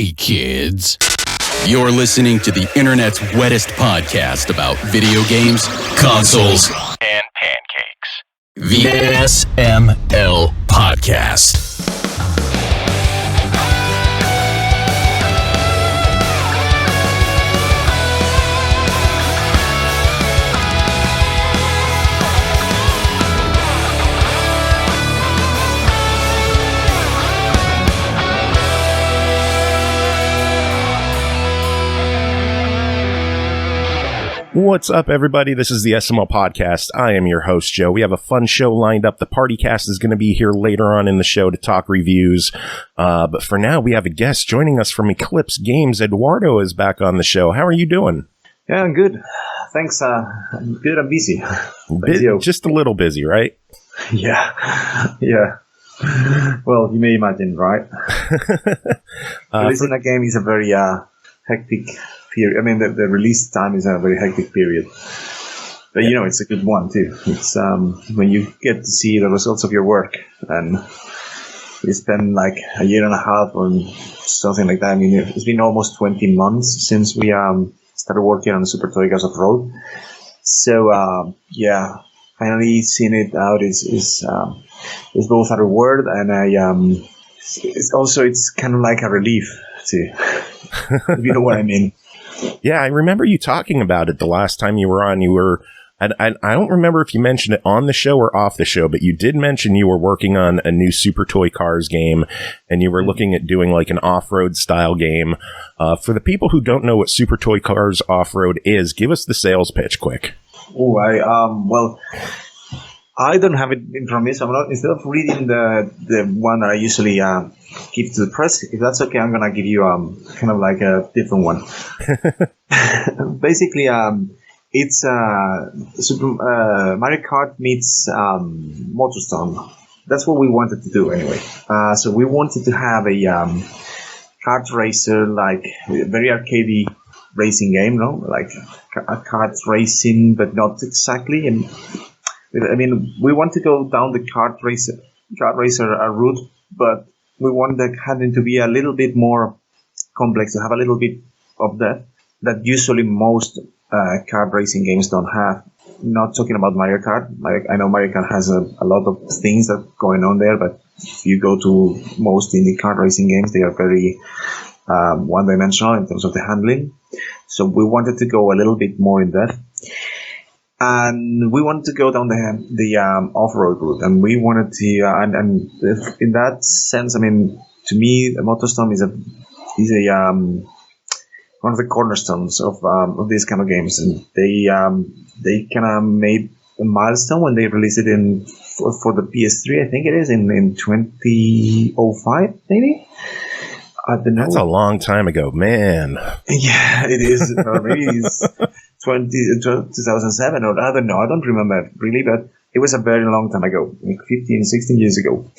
Hey, kids. You're listening to the internet's wettest podcast about video games, consoles, and pancakes. The SML Podcast. What's up, everybody? This is the SML Podcast. I am your host, Joe. We have a fun show lined up. The PartyCast is going to be here later on in the show to talk reviews. But for now, we have a guest joining us from Eclipse Games. Eduardo is back on the show. How are you doing? Yeah, I'm good. Thanks. I'm good. I'm busy. Just a little busy, right? Yeah. Well, you may imagine, right? Releasing a game is a very hectic period. I mean, the release time is a very hectic period. But, you know, it's a good one, too. It's when you get to see the results of your work and you spend like a year and a half or something like that. I mean, it's been almost 20 months since we started working on the Super Toy Cars Offroad. So, yeah, finally seeing it out is both a reward and it's kind of like a relief, too. If you know what I mean. Yeah, I remember you talking about it the last time you were on. I don't remember if you mentioned it on the show or off the show, but you did mention you were working on a new Super Toy Cars game, and you were looking at doing like an off-road style game. For the people who don't know what Super Toy Cars Offroad is, give us the sales pitch quick. Oh, well, I don't have it in front of me, so I'm not, instead of reading the one that I usually give to the press, if that's okay, I'm going to give you kind of like a different one. Basically, it's Super Mario Kart meets Moto. That's what we wanted to do anyway. So we wanted to have a kart racer, like very arcadey racing game, no? Like a kart racing, but not exactly. And I mean, we want to go down the kart racer route, but we want the handling to be a little bit more complex, to have a little bit of depth that usually most kart racing games don't have. Not talking about Mario Kart. I know Mario Kart has a lot of things that going on there, but if you go to most indie kart racing games, they are very one-dimensional in terms of the handling. So we wanted to go a little bit more in depth. And we wanted to go down the off-road route, and we wanted to, and in that sense, I mean, to me, MotoStorm is one of the cornerstones of these kind of games, and they kind of made a milestone when they released it for the PS3, I think it is in 2005, maybe. I don't know. That's a long time ago, man. Yeah, it is. Maybe it's 2007 or I don't know. I don't remember really, but it was a very long time ago, like 15, 16 years ago.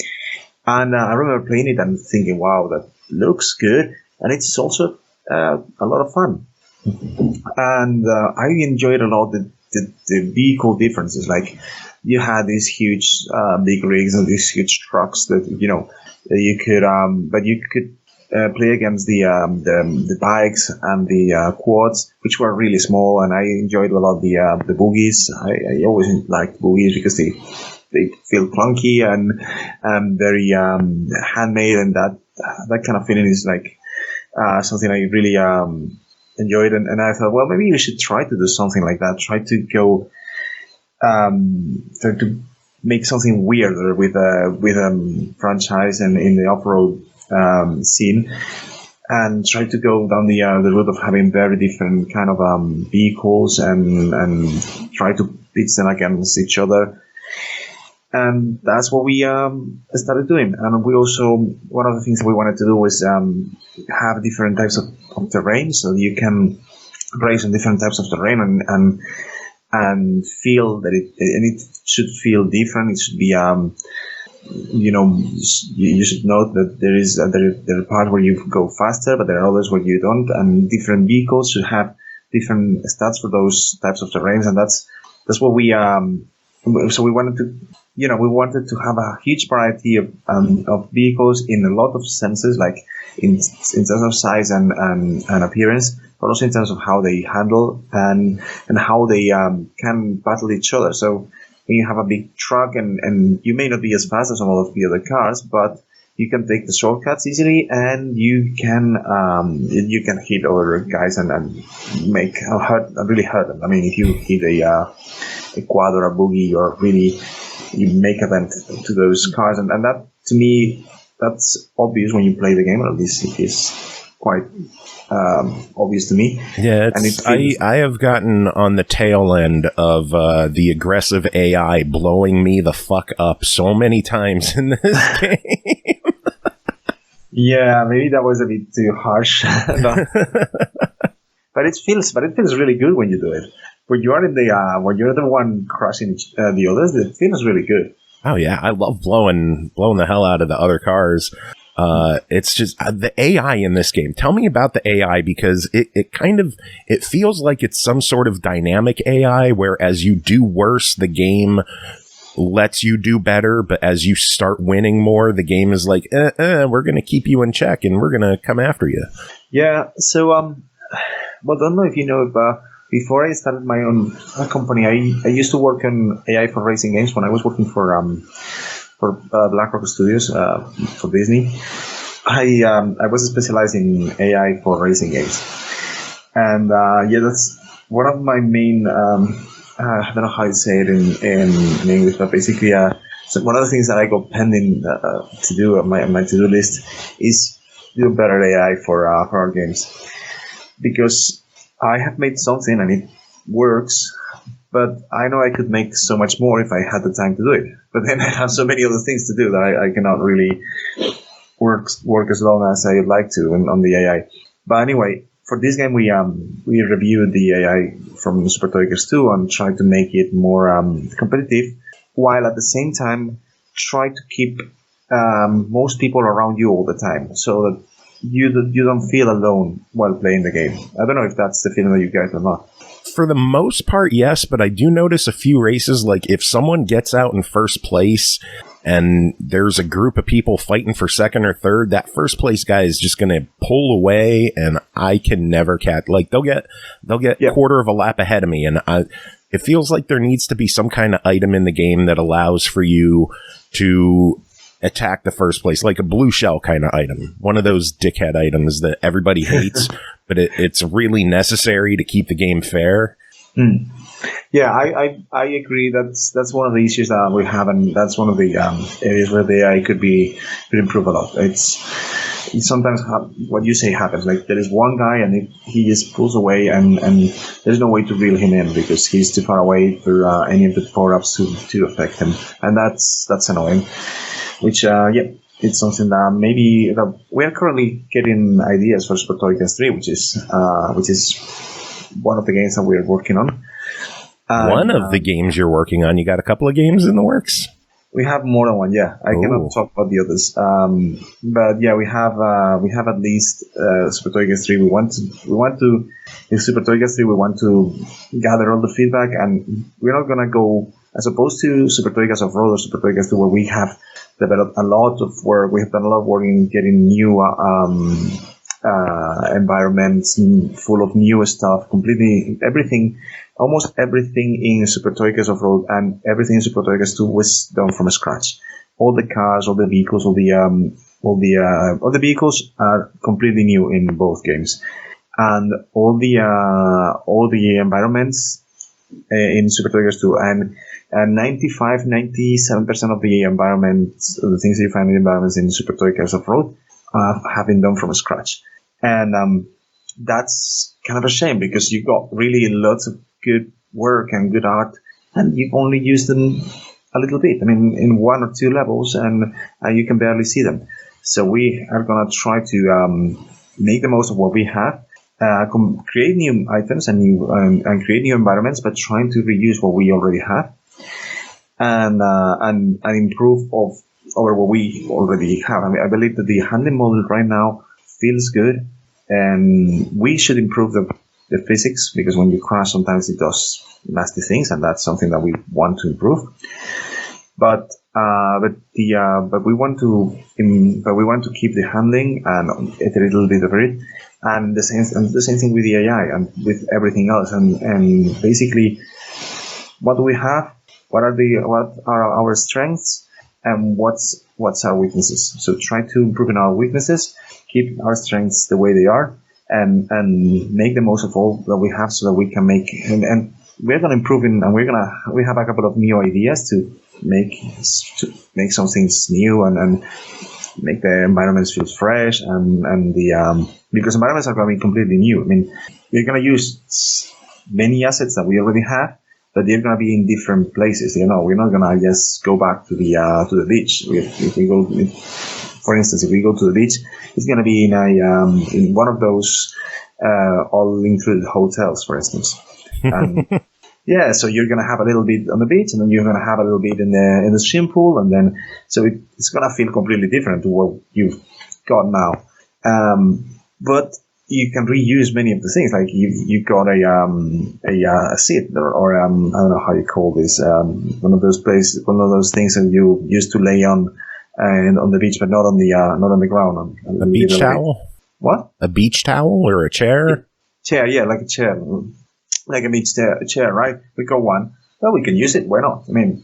And I remember playing it and thinking, wow, that looks good. And it's also a lot of fun. And I enjoyed a lot the vehicle differences. Like you had these huge big rigs and these huge trucks that, you know, you could, but you could play against the bikes and the quads, which were really small, and I enjoyed a lot the boogies. I always liked boogies because they feel clunky and very handmade, and that kind of feeling is like something I really enjoyed. And I thought, well, maybe you should try to do something like that. Try to go to make something weirder with franchise and in the off-road scene, and try to go down the route of having very different kind of vehicles and try to pitch them against each other. And that's what we started doing. And we also, one of the things that we wanted to do was have different types of terrain, so you can race on different types of terrain and feel that it should feel different. It should be you know, you should note that there are parts where you go faster, but there are others where you don't, and different vehicles should have different stats for those types of terrains, and that's what we so we wanted to, we wanted to have a huge variety of vehicles in a lot of senses, like in terms of size and appearance, but also in terms of how they handle and how they can battle each other. So when you have a big truck and you may not be as fast as some of the other cars, but you can take the shortcuts easily, and you can hit other guys and make really hurt them. I mean, if you hit a quad or a boogie, or really you make a dent to those cars, and that, to me, that's obvious when you play the game, or at least it is quite obvious to me. Yeah, I have gotten on the tail end of the aggressive AI blowing me the fuck up so many times in this game. Yeah, maybe that was a bit too harsh. But it feels really good when you do it. When you are when you're the one crushing the others, it feels really good. Oh yeah, I love blowing the hell out of the other cars. It's just the AI in this game. Tell me about the AI, because it feels like it's some sort of dynamic AI, where as you do worse, the game lets you do better, but as you start winning more, the game is like, we're going to keep you in check and we're going to come after you. Yeah. So, well, I don't know if you know, but before I started my own company, I used to work on AI for racing games when I was working for BlackRock Studios for Disney. I was specialized in AI for racing games, and that's one of my main. I don't know how to say it in English, but basically, so one of the things that I got pending to do on my to-do list is do better AI for our games, because I have made something and it works, but I know I could make so much more if I had the time to do it. But then I have so many other things to do that I cannot really work as long as I'd like to on the AI. But anyway, for this game, we reviewed the AI from Super Toy Cars 2 and tried to make it more competitive, while at the same time try to keep most people around you all the time, so that you don't feel alone while playing the game. I don't know if that's the feeling that you guys or not. For the most part, yes, but I do notice a few races, like if someone gets out in first place and there's a group of people fighting for second or third, that first place guy is just going to pull away, and I can never catch. Like they'll get quarter of a lap ahead of me, and it feels like there needs to be some kind of item in the game that allows for you to attack the first place, like a blue shell kind of item, one of those dickhead items that everybody hates, but it's really necessary to keep the game fair. Mm. Yeah, I agree. That's one of the issues that we have, and that's one of the areas where the AI could improve a lot. It's sometimes what you say happens. Like there is one guy and he just pulls away, and there's no way to reel him in because he's too far away for any of the power-ups to affect him, and that's annoying. Which it's something that maybe we are currently getting ideas for Super Toy Cars 3, which is one of the games that we are working on. One of the games you're working on? You got a couple of games in the works? We have more than one, yeah. I cannot talk about the others. But yeah, we have at least Super Toy Cars 3. We want to in Super Toy Cars 3, we want to gather all the feedback, and we're not gonna go, as opposed to Super Toy Cars Offroad or Super Toy Cars 2, where we have developed a lot of work. We have done a lot of work in getting new environments full of new stuff, completely everything. Almost everything in Super Toy Cars Offroad and everything in Super Toy Cars 2 was done from scratch. All the cars, all the vehicles, all the vehicles are completely new in both games, and all the environments in Super Toy Cars 2 and 97% of the environments, the things that you find in the environments in Super Toy Cars Offroad, have been done from scratch, and that's kind of a shame because you got really lots of good work and good art, and you've only used them a little bit. I mean, in one or two levels, and you can barely see them. So we are gonna try to make the most of what we have, create new items and create new environments, but trying to reuse what we already have, and improve over what we already have. I mean, I believe that the handling model right now feels good, and we should improve the physics, because when you crash, sometimes it does nasty things, and that's something that we want to improve. But we want to keep the handling and a little bit of it, and the same thing with the AI and with everything else, and basically, what do we have? What are our strengths, and what's our weaknesses? So try to improve in our weaknesses, keep our strengths the way they are, and make the most of all that we have, so that we can make and we're going to improve and we have a couple of new ideas to make some things new and make the environments feel fresh and the because environments are going to be completely new. I mean, we're going to use many assets that we already have, but they're going to be in different places. You know, we're not going to just go back to the beach. If we go, for instance, if we go to the beach, it's going to be in one of those all-included hotels, for instance. And yeah, so you're going to have a little bit on the beach, and then you're going to have a little bit in the swimming pool, and then so it's going to feel completely different to what you've got now. But you can reuse many of the things, like you got a seat or I don't know how you call this, one of those things that you used to lay on the beach, but not on the ground. A beach towel? What? A beach towel or a chair? Chair, yeah, like a chair. Like a beach chair, right? We got one. Well, we can use it. Why not? I mean,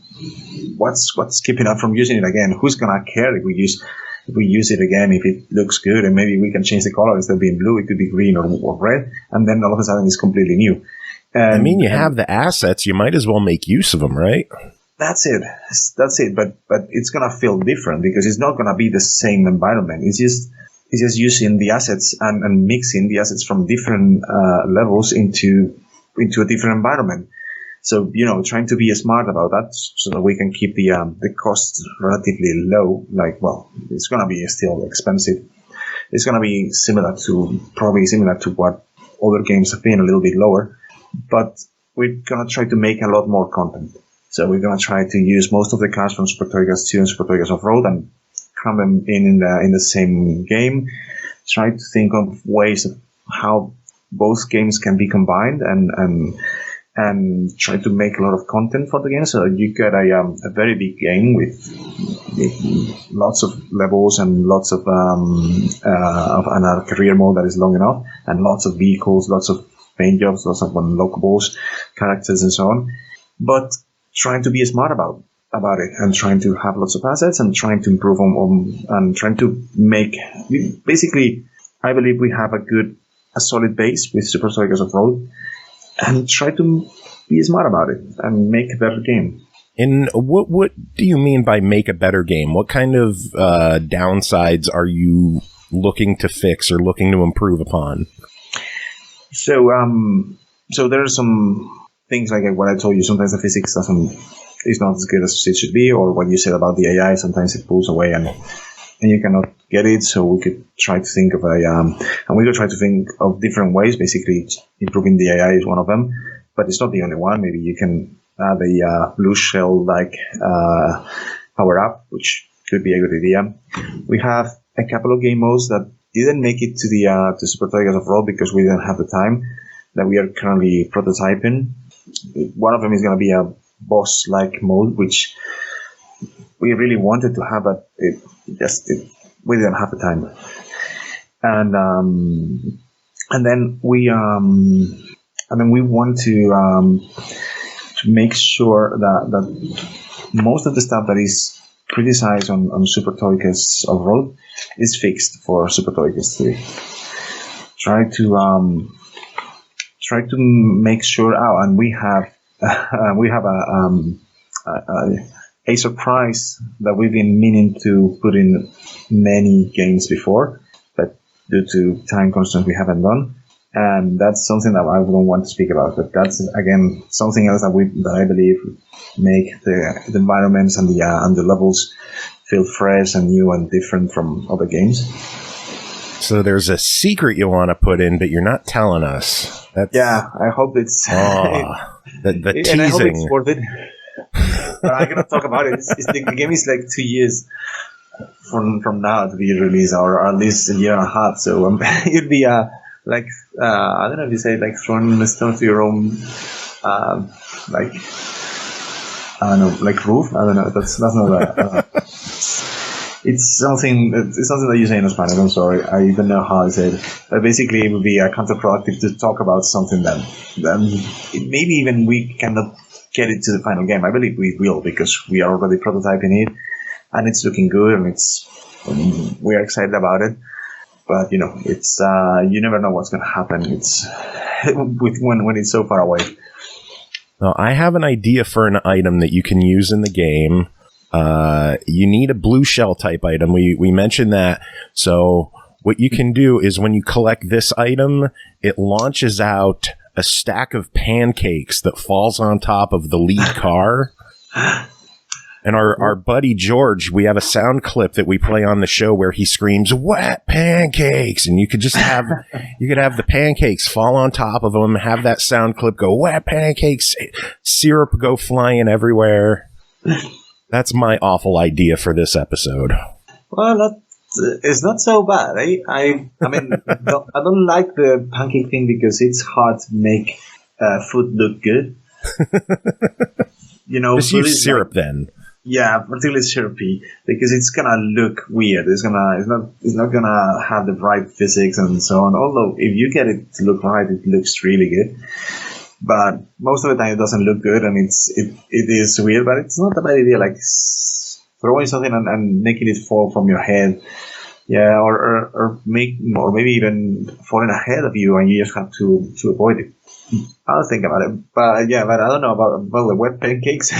what's keeping us from using it again? Who's gonna care if we use it again? If it looks good, and maybe we can change the color. Instead of being blue, it could be green or red, and then all of a sudden it's completely new. I mean, you have the assets. You might as well make use of them, right? That's it. But it's gonna feel different because it's not gonna be the same environment. It's just using the assets and mixing the assets from different levels into a different environment. So, you know, trying to be smart about that so that we can keep the cost relatively low. Like, well, it's going to be still expensive. It's going to be probably similar to what other games have been, a little bit lower. But we're going to try to make a lot more content. So we're going to try to use most of the cars from Super Toy Cars 2 and Super Toy Cars Offroad and cram them in the same game. Try to think of ways of how both games can be combined and try to make a lot of content for the game, so you get a very big game with lots of levels and lots of and a career mode that is long enough, and lots of vehicles, lots of paint jobs, lots of unlockables, characters, and so on. But trying to be smart about it and trying to have lots of assets and trying to improve on and trying to make basically. I believe we have a solid base with Super Toy Cars Offroad, and try to be smart about it and make a better game. And what do you mean by make a better game? What kind of downsides are you looking to fix or looking to improve upon? So there are some things like what I told you. Sometimes the physics is not as good as it should be, or what you said about the AI. Sometimes it pulls away and you cannot get it. So we could try to think of and we could try to think of different ways. Basically, improving the AI is one of them, but it's not the only one. Maybe you can add a blue shell like power up, which could be a good idea. We have a couple of game modes that didn't make it to Super Toy Cars Offroad because we didn't have the time, that we are currently prototyping. One of them is going to be a boss-like mode, which we really wanted to have, but we didn't have the time. And then we want to make sure that most of the stuff that is criticized on Super Toy Cars Offroad is fixed for Super Toy Cars 3. Try to make sure. And we have a surprise that we've been meaning to put in many games before, but due to time constraints we haven't done. And that's something that I don't want to speak about, but that's again something else that I believe make the environments and the levels feel fresh and new and different from other games. So there's a secret you want to put in, but you're not telling us. Yeah, I hope it's the teasing. And I hope it's worth it. But I cannot talk about it. The game is like 2 years from now to be released, or at least a year and a half. So it'd be like I don't know if you say like throwing a stone to your own like I don't know, like roof. I don't know. That's not that. It's something that you say in Spanish. I'm sorry, I don't know how to say it. But basically, it would be counterproductive to talk about something that maybe even we cannot get it to the final game. I believe we will, because we are already prototyping it, and it's looking good, and we are excited about it. But it's you never know what's going to happen. It's when it's so far away. Well, I have an idea for an item that you can use in the game. You need a blue shell type item. We mentioned that. So what you can do is when you collect this item, it launches out a stack of pancakes that falls on top of the lead car. And our buddy George, we have a sound clip that we play on the show where he screams, "Wet pancakes!" And you could just have the pancakes fall on top of them, have that sound clip go, "Wet pancakes," syrup go flying everywhere. That's my awful idea for this episode. Well, it's not so bad. I mean, I don't like the pancake thing because it's hard to make food look good. Just use syrup then. Yeah, particularly syrupy, because it's gonna look weird. It's not gonna have the right physics and so on. Although if you get it to look right, it looks really good. But most of the time it doesn't look good, and it is weird. But it's not a bad idea, like throwing something and making it fall from your head. Yeah, or maybe even falling ahead of you, and you just have to avoid it. I'll think about it. But I don't know about the wet pancakes.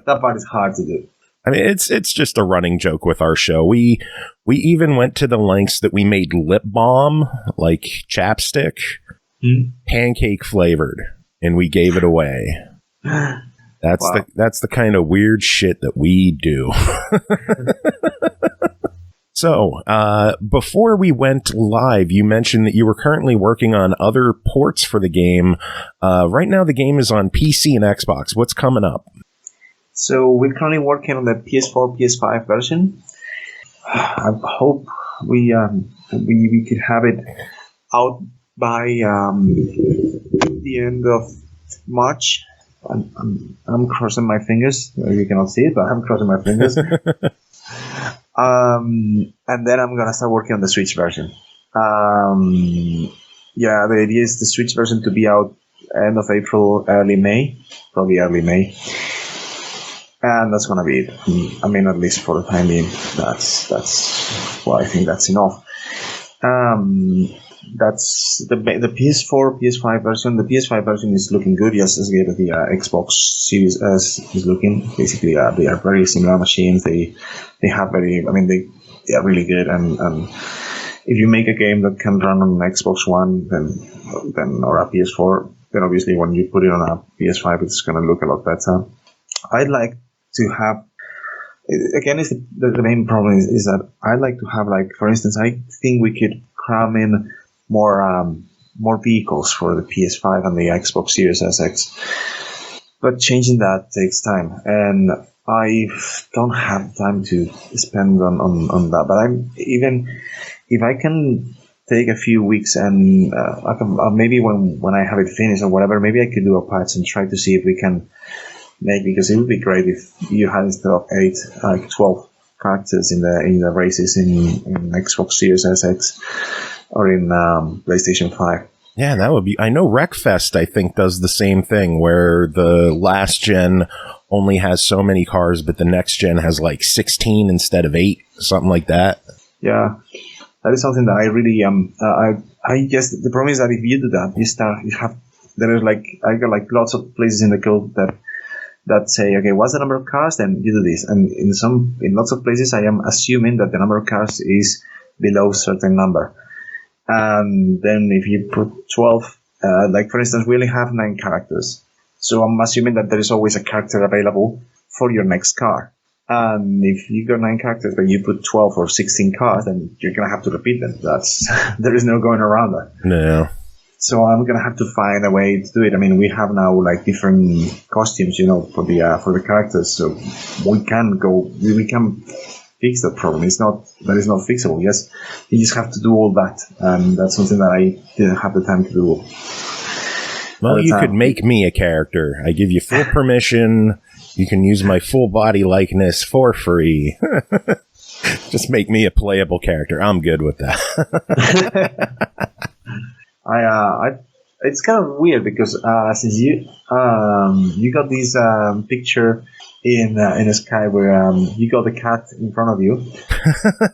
That part is hard to do. I mean, it's just a running joke with our show. We even went to the lengths that we made lip balm, like chapstick, pancake flavored, and we gave it away. That's wow. That's the kind of weird shit that we do. So, before we went live, you mentioned that you were currently working on other ports for the game. Right now, the game is on PC and Xbox. What's coming up? So, we're currently working on the PS4, PS5 version. I hope we could have it out by the end of March. I'm crossing my fingers. You cannot see it, but I'm crossing my fingers. And then I'm gonna start working on the Switch version. The idea is the Switch version to be out end of April, probably early May. And that's gonna be it. I mean, at least for the time being, that's well, I think that's enough. That's the PS4, PS5 version. The PS5 version is looking good, just as good as the Xbox Series S is looking. Basically, they are very similar machines. They have they are really good. And if you make a game that can run on an Xbox One, then or a PS4, then obviously when you put it on a PS5, it's going to look a lot better. I'd like to have. Again, the main problem is that I'd like to have, like, for instance, I think we could cram in more vehicles for the PS5 and the Xbox Series SX, but changing that takes time, and I don't have time to spend on that. But even if I can take a few weeks and I can, maybe when I have it finished or whatever, maybe I could do a patch and try to see if we can make, because it would be great if you had, instead of 8, like 12 characters in the races in Xbox Series SX or in PlayStation 5. Yeah, that would be. I know Wreckfest, I think, does the same thing, where the last gen only has so many cars, but the next gen has like 16 instead of 8, something like that. Yeah, that is something that I really I guess the problem is that if you do that, I got like lots of places in the code that say, okay, what's the number of cars? Then you do this, and in lots of places, I am assuming that the number of cars is below a certain number. And then if you put 12, like for instance, we only have 9 characters. So I'm assuming that there is always a character available for your next car. And if you got 9 characters, but you put 12 or 16 cars, then you're going to have to repeat them. There is no going around that. No. So I'm going to have to find a way to do it. I mean, we have now like different costumes, for the characters. So we can fix that problem. It's not fixable. Yes, you just have to do all that, and that's something that I didn't have the time to do. Well, you could make me a character. I give you full permission. You can use my full body likeness for free. Just make me a playable character. I'm good with that. It's kind of weird because since you got this picture in the sky where you got the cat in front of you,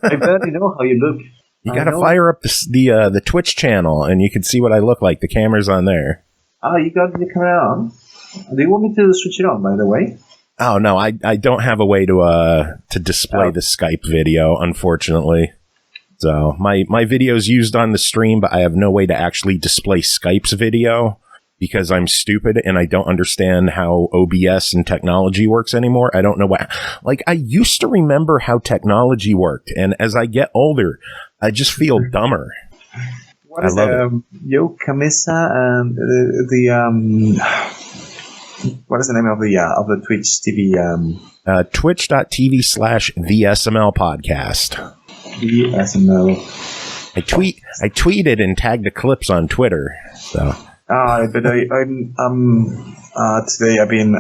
I barely know how you look. You got to fire up the Twitch channel, and you can see what I look like. The camera's on there. Oh, you got the camera on? Do you want me to switch it on, by the way? Oh, no, I don't have a way to display the Skype video, unfortunately. So my video is used on the stream, but I have no way to actually display Skype's video because I'm stupid and I don't understand how OBS and technology works anymore. I don't know I used to remember how technology worked, and as I get older, I just feel dumber. What is Yo Camisa and what is the name of the Twitch TV? Twitch.tv/the SML podcast. The SML. I tweeted and tagged Eclipse on Twitter. So. But I'm today I've been.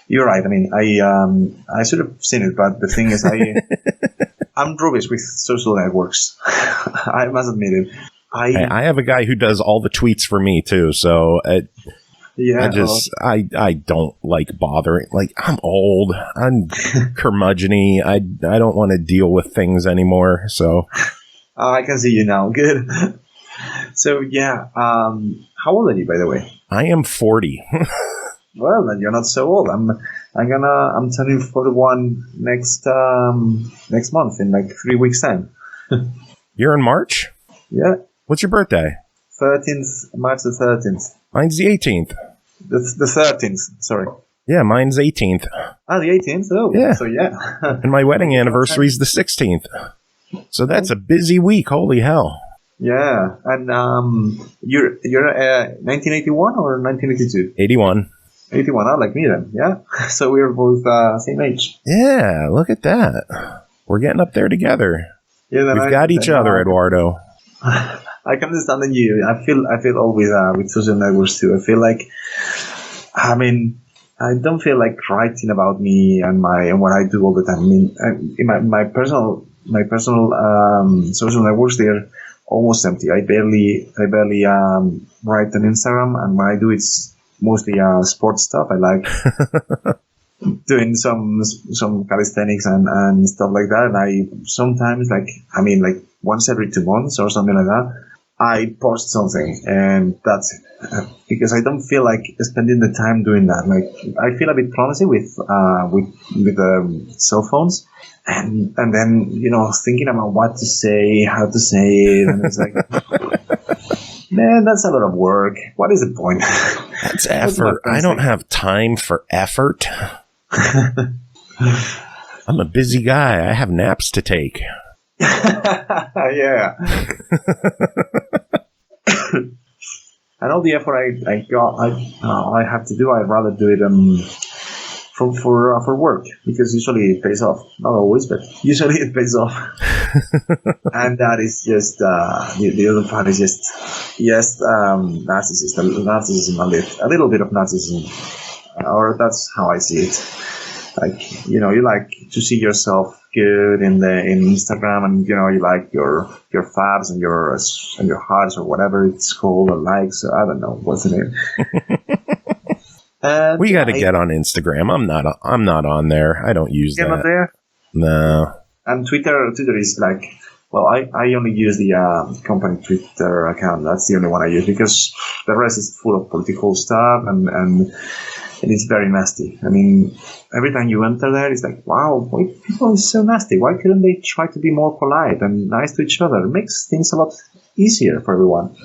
You're right. I mean, I should have seen it, but the thing is, I'm rubbish with social networks. I must admit it. I have a guy who does all the tweets for me too. So I don't like bothering. Like, I'm old. I'm curmudgeon-y. I don't want to deal with things anymore. So I can see you now. Good. So yeah. How old are you, by the way? I am 40. Well, then you're not so old. I'm turning 41 next month in like 3 weeks time. You're in March? Yeah. What's your birthday? 13th, March the 13th. Mine's the 18th. The 13th, sorry. Yeah, mine's 18th. Ah, the 18th? Oh, yeah. So yeah. And my wedding anniversary is the 16th. So that's a busy week. Holy hell. Yeah. And you're 1981 or 1982? 81. 81, like me then, yeah? So we're both same age. Yeah, look at that. We're getting up there together. Yeah, we've got each other, Eduardo. I can understand that you. I feel all with social networks too. I feel like, I mean, I don't feel like writing about me and what I do all the time. I mean, in my personal social networks, they're almost empty. I barely write on Instagram, and when I do, it's mostly sports stuff. I like doing some calisthenics and stuff like that. And I sometimes like once every 2 months or something like that, I post something, and that's it. Because I don't feel like spending the time doing that. Like, I feel a bit clumsy with cell phones, and then thinking about what to say, how to say it, and it's like, man, that's a lot of work. What is the point? That's effort. I don't have time for effort. I'm a busy guy. I have naps to take. Yeah. And all the effort I have to do, I'd rather do it for work, because usually it pays off. Not always, but usually it pays off. And that is just the other part is just narcissism, a little bit of narcissism, or that's how I see it. Like, you like to see yourself good in Instagram, and you like your fabs and your hearts or whatever it's called, or likes. I don't know what's the name. We got to get on Instagram. I'm not on there. I don't use that. You're not there? No. And Twitter is like, well, I only use the company Twitter account. That's the only one I use, because the rest is full of political stuff and it's very nasty. I mean, every time you enter there, it's like, wow, why people are so nasty? Why couldn't they try to be more polite and nice to each other? It makes things a lot easier for everyone.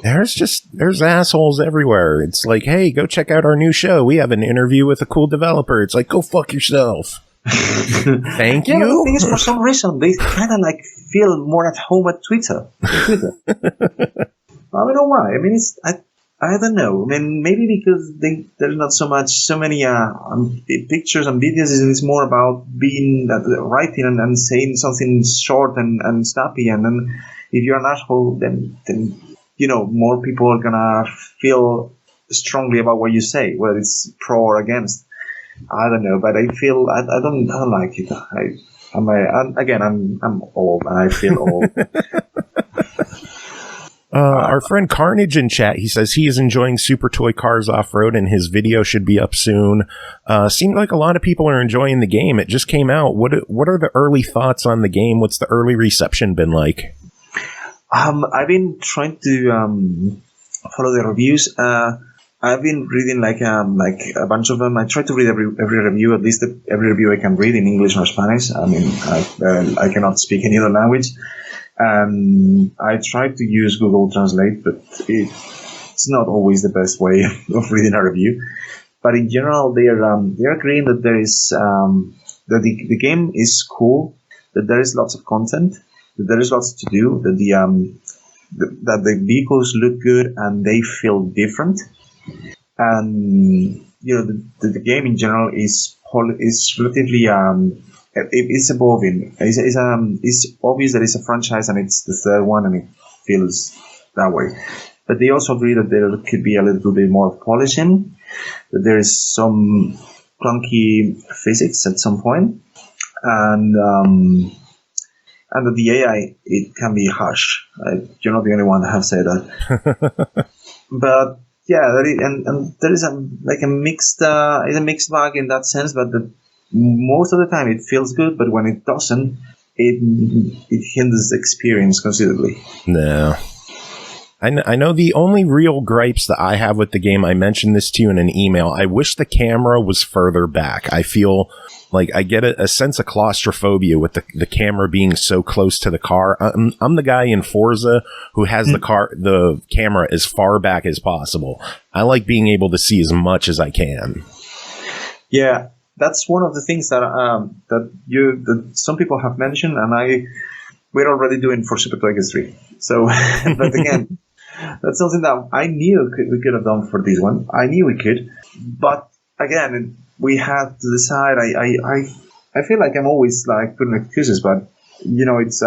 There's assholes everywhere. It's like, hey, go check out our new show. We have an interview with a cool developer. It's like, go fuck yourself. Thank you. The thing is, for some reason, they kind of like feel more at home at Twitter. I don't know why. I mean, I don't know. I mean, maybe because there's not so many pictures and videos. It's more about being writing and saying something short and snappy. And then if you're an asshole, then more people are gonna feel strongly about what you say, whether it's pro or against. I don't know, but I feel I don't like it. I'm old and I feel old. Our friend Carnage in chat, he says he is enjoying Super Toy Cars Offroad and his video should be up soon. Seemed like a lot of people are enjoying the game. It just came out. What are the early thoughts on the game? What's the early reception been like? I've been trying to follow the reviews. I've been reading like a bunch of them. I try to read every review, at least every review I can read in English or Spanish. I mean, I cannot speak any other language. I try to use Google Translate, but it's not always the best way of reading a review. But in general, they're agreeing that there is that the game is cool, that there is lots of content, that there is lots to do, that the vehicles look good and they feel different, and the game in general is relatively it's evolving. It's obvious that it's a franchise and it's the third one and it feels that way. But they also agree that there could be a little bit more polishing, that there is some clunky physics at some point, and that the AI, it can be harsh. You're not the only one that have said that. But yeah, and there is a mixed bag in that sense, but most of the time it feels good, but when it doesn't, it hinders the experience considerably. No. I know the only real gripes that I have with the game, I mentioned this to you in an email, I wish the camera was further back. I feel like I get a sense of claustrophobia with the camera being so close to the car. I'm the guy in Forza who has the camera as far back as possible. I like being able to see as much as I can. Yeah, that's one of the things that some people have mentioned, and we're already doing for Super Toy Cars 3. So, but again, that's something that I knew we could have done for this one. I knew we could, but again, we had to decide. I feel like I'm always like putting excuses, but it's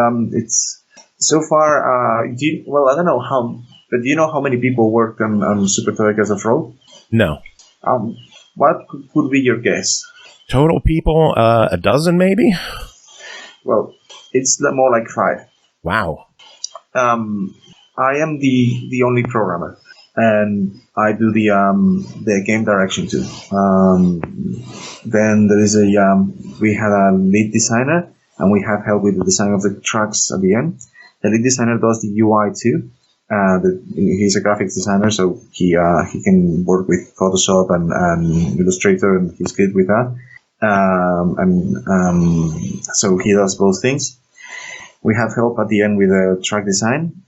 so far. I don't know how, but do you know how many people worked on Super Toy Cars Offroad? No. What could be your guess? Total people, a dozen maybe? Well, it's more like 5. Wow. I am the only programmer, and I do the game direction too. Then there is we had a lead designer, and we have help with the design of the tracks at the end. The lead designer does the UI too. He's a graphics designer, so he can work with Photoshop and Illustrator, and he's good with that. So he does both things. We have help at the end with the track design,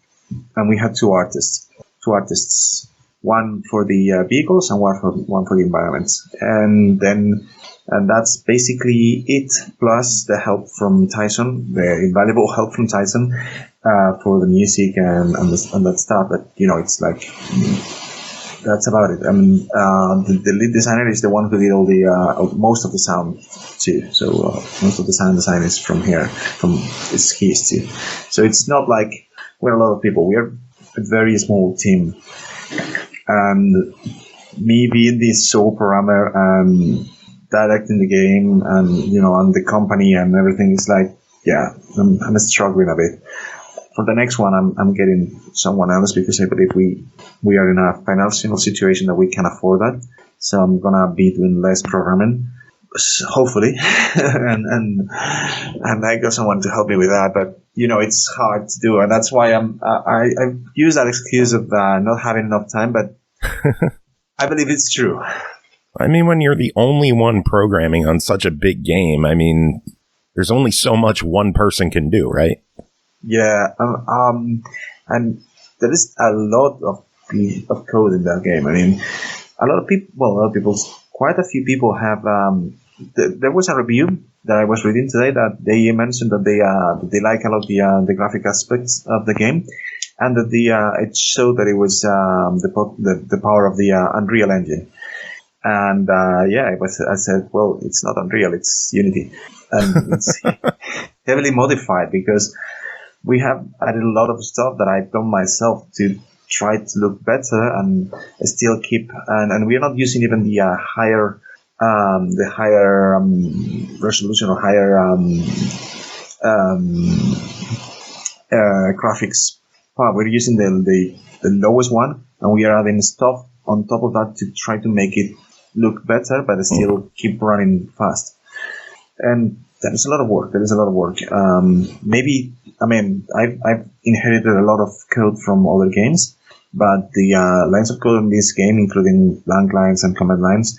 and we had two artists, one for the vehicles and one for the environments, and that's basically it. Plus the help from Tyson, the invaluable help from Tyson for the music and that stuff. But it's like that's about it. I mean, the lead designer is the one who did all the most of the sound too. So most of the sound design is from here, it's his too. So it's not like we're a lot of people. We are a very small team, and me being the sole programmer and directing the game, and and the company and everything, is like, yeah, I'm struggling a bit. For the next one, I'm getting someone else because I believe we are in a financial situation that we can afford that. So I'm gonna be doing less programming, hopefully, and I got someone to help me with that. But it's hard to do, and that's why I use that excuse of not having enough time. But I believe it's true. I mean, when you're the only one programming on such a big game, I mean, there's only so much one person can do, right? Yeah, and there is a lot of code in that game. I mean, quite a few people have. There was a review that I was reading today that they mentioned that they like a lot the graphic aspects of the game, and that it showed that it was the power of the Unreal Engine. And I said, well, it's not Unreal, it's Unity, and it's heavily modified because we have added a lot of stuff that I've done myself to try to look better and still keep, and we are not using even the higher resolution or higher graphics part. We're using the lowest one, and we are adding stuff on top of that to try to make it look better, but still keep running fast. And there is a lot of work. I've inherited a lot of code from other games, but the lines of code in this game, including blank lines and command lines,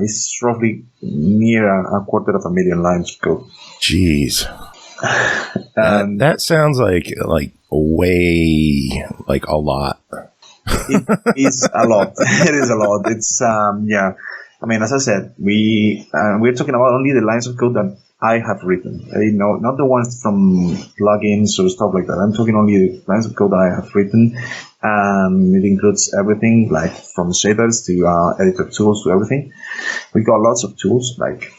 is roughly near a 250,000 lines of code. Jeez. That sounds like way like a lot. It is a lot. It is a lot. It's as I said, we're talking about only the lines of code that I have written. Not the ones from plugins or stuff like that. I'm talking only the lines of code I have written. It includes everything, like from shaders to editor tools to everything. We got lots of tools, like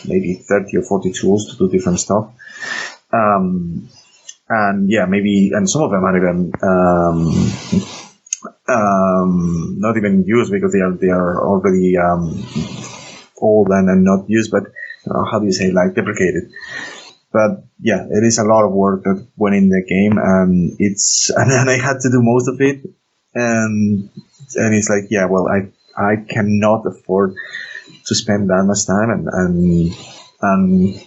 maybe 30 or 40 tools to do different stuff. And some of them are even not even used because they are already old and not used, but how do you say, like deprecated. But yeah, it is a lot of work that went in the game, and I had to do most of it, and it's like, yeah, well, I cannot afford to spend that much time and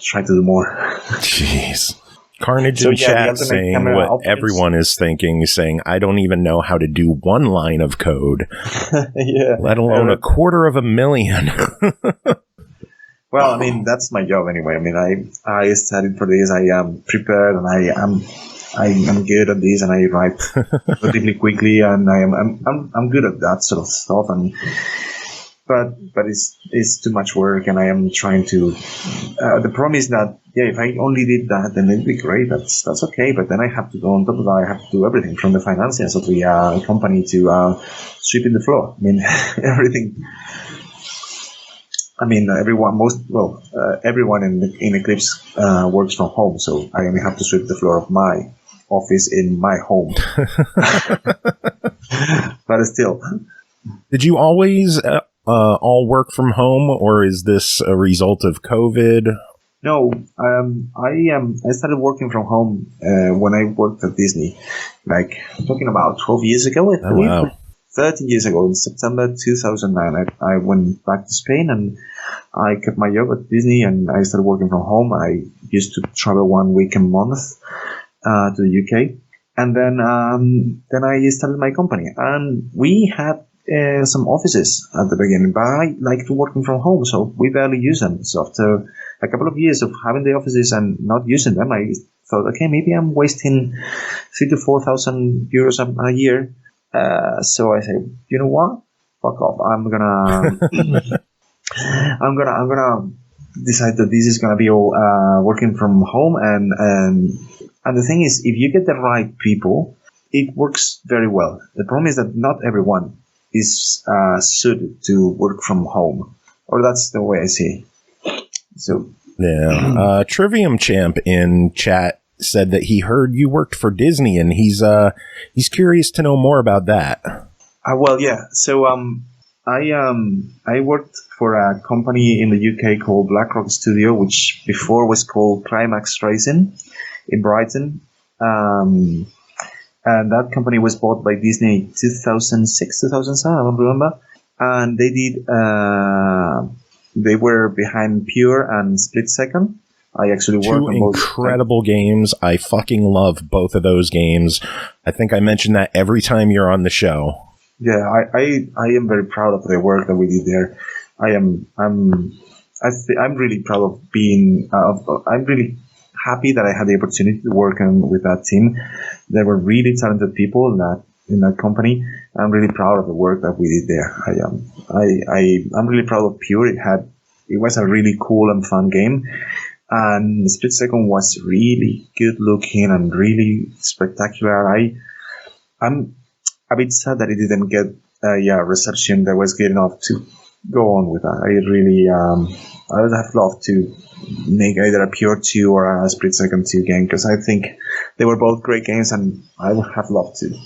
try to do more. Jeez. Carnage in chat saying what everyone is thinking, saying, I don't even know how to do one line of code, let alone 250,000. Well, that's my job anyway. I studied for this. I am prepared, and I'm good at this, and I write relatively quickly, and I'm good at that sort of stuff. But it's too much work, and I am trying to. The problem is that if I only did that, then it'd be great. That's okay. But then I have to go on top of that. I have to do everything from the finances of the company to sweeping the floor. Everything. Everyone in Eclipse works from home, so I only have to sweep the floor of my office in my home. But still. Did you always all work from home, or is this a result of COVID? No, I started working from home when I worked at Disney, like talking about 12 years ago, I believe. Oh, wow. 13 years ago, in September 2009, I went back to Spain, and I kept my job at Disney, and I started working from home. I used to travel 1 week a month to the UK, and then I started my company, and we had some offices at the beginning, but I liked working from home, so we barely use them. So after a couple of years of having the offices and not using them, I thought, okay, maybe I'm wasting 3,000 to 4,000 euros a year. So I said, you know what? Fuck off. I'm gonna decide that this is gonna be all working from home, and the thing is, if you get the right people, it works very well. The problem is that not everyone is suited to work from home, or that's the way I see it. So yeah, Trivium Champ in chat said that he heard you worked for Disney, and he's curious to know more about that. Well, yeah. So I worked for a company in the UK called BlackRock Studio, which before was called Climax Racing in Brighton. And that company was bought by Disney 2006, 2007, I don't remember. And they were behind Pure and Split Second. I actually worked on both. Two incredible games. I fucking love both of those games. I think I mention that every time you're on the show. Yeah, I am very proud of the work that we did there. I'm really proud of being. I'm really happy that I had the opportunity to work with that team. There were really talented people in that company. I'm really proud of the work that we did there. I'm really proud of Pure. It was a really cool and fun game. and Split Second was really good looking and really spectacular. I'm a bit sad that it didn't get a reception that was good enough to go on with that. I would have loved to make either a Pure 2 or a Split Second 2 game, because I think they were both great games, and I would have loved to do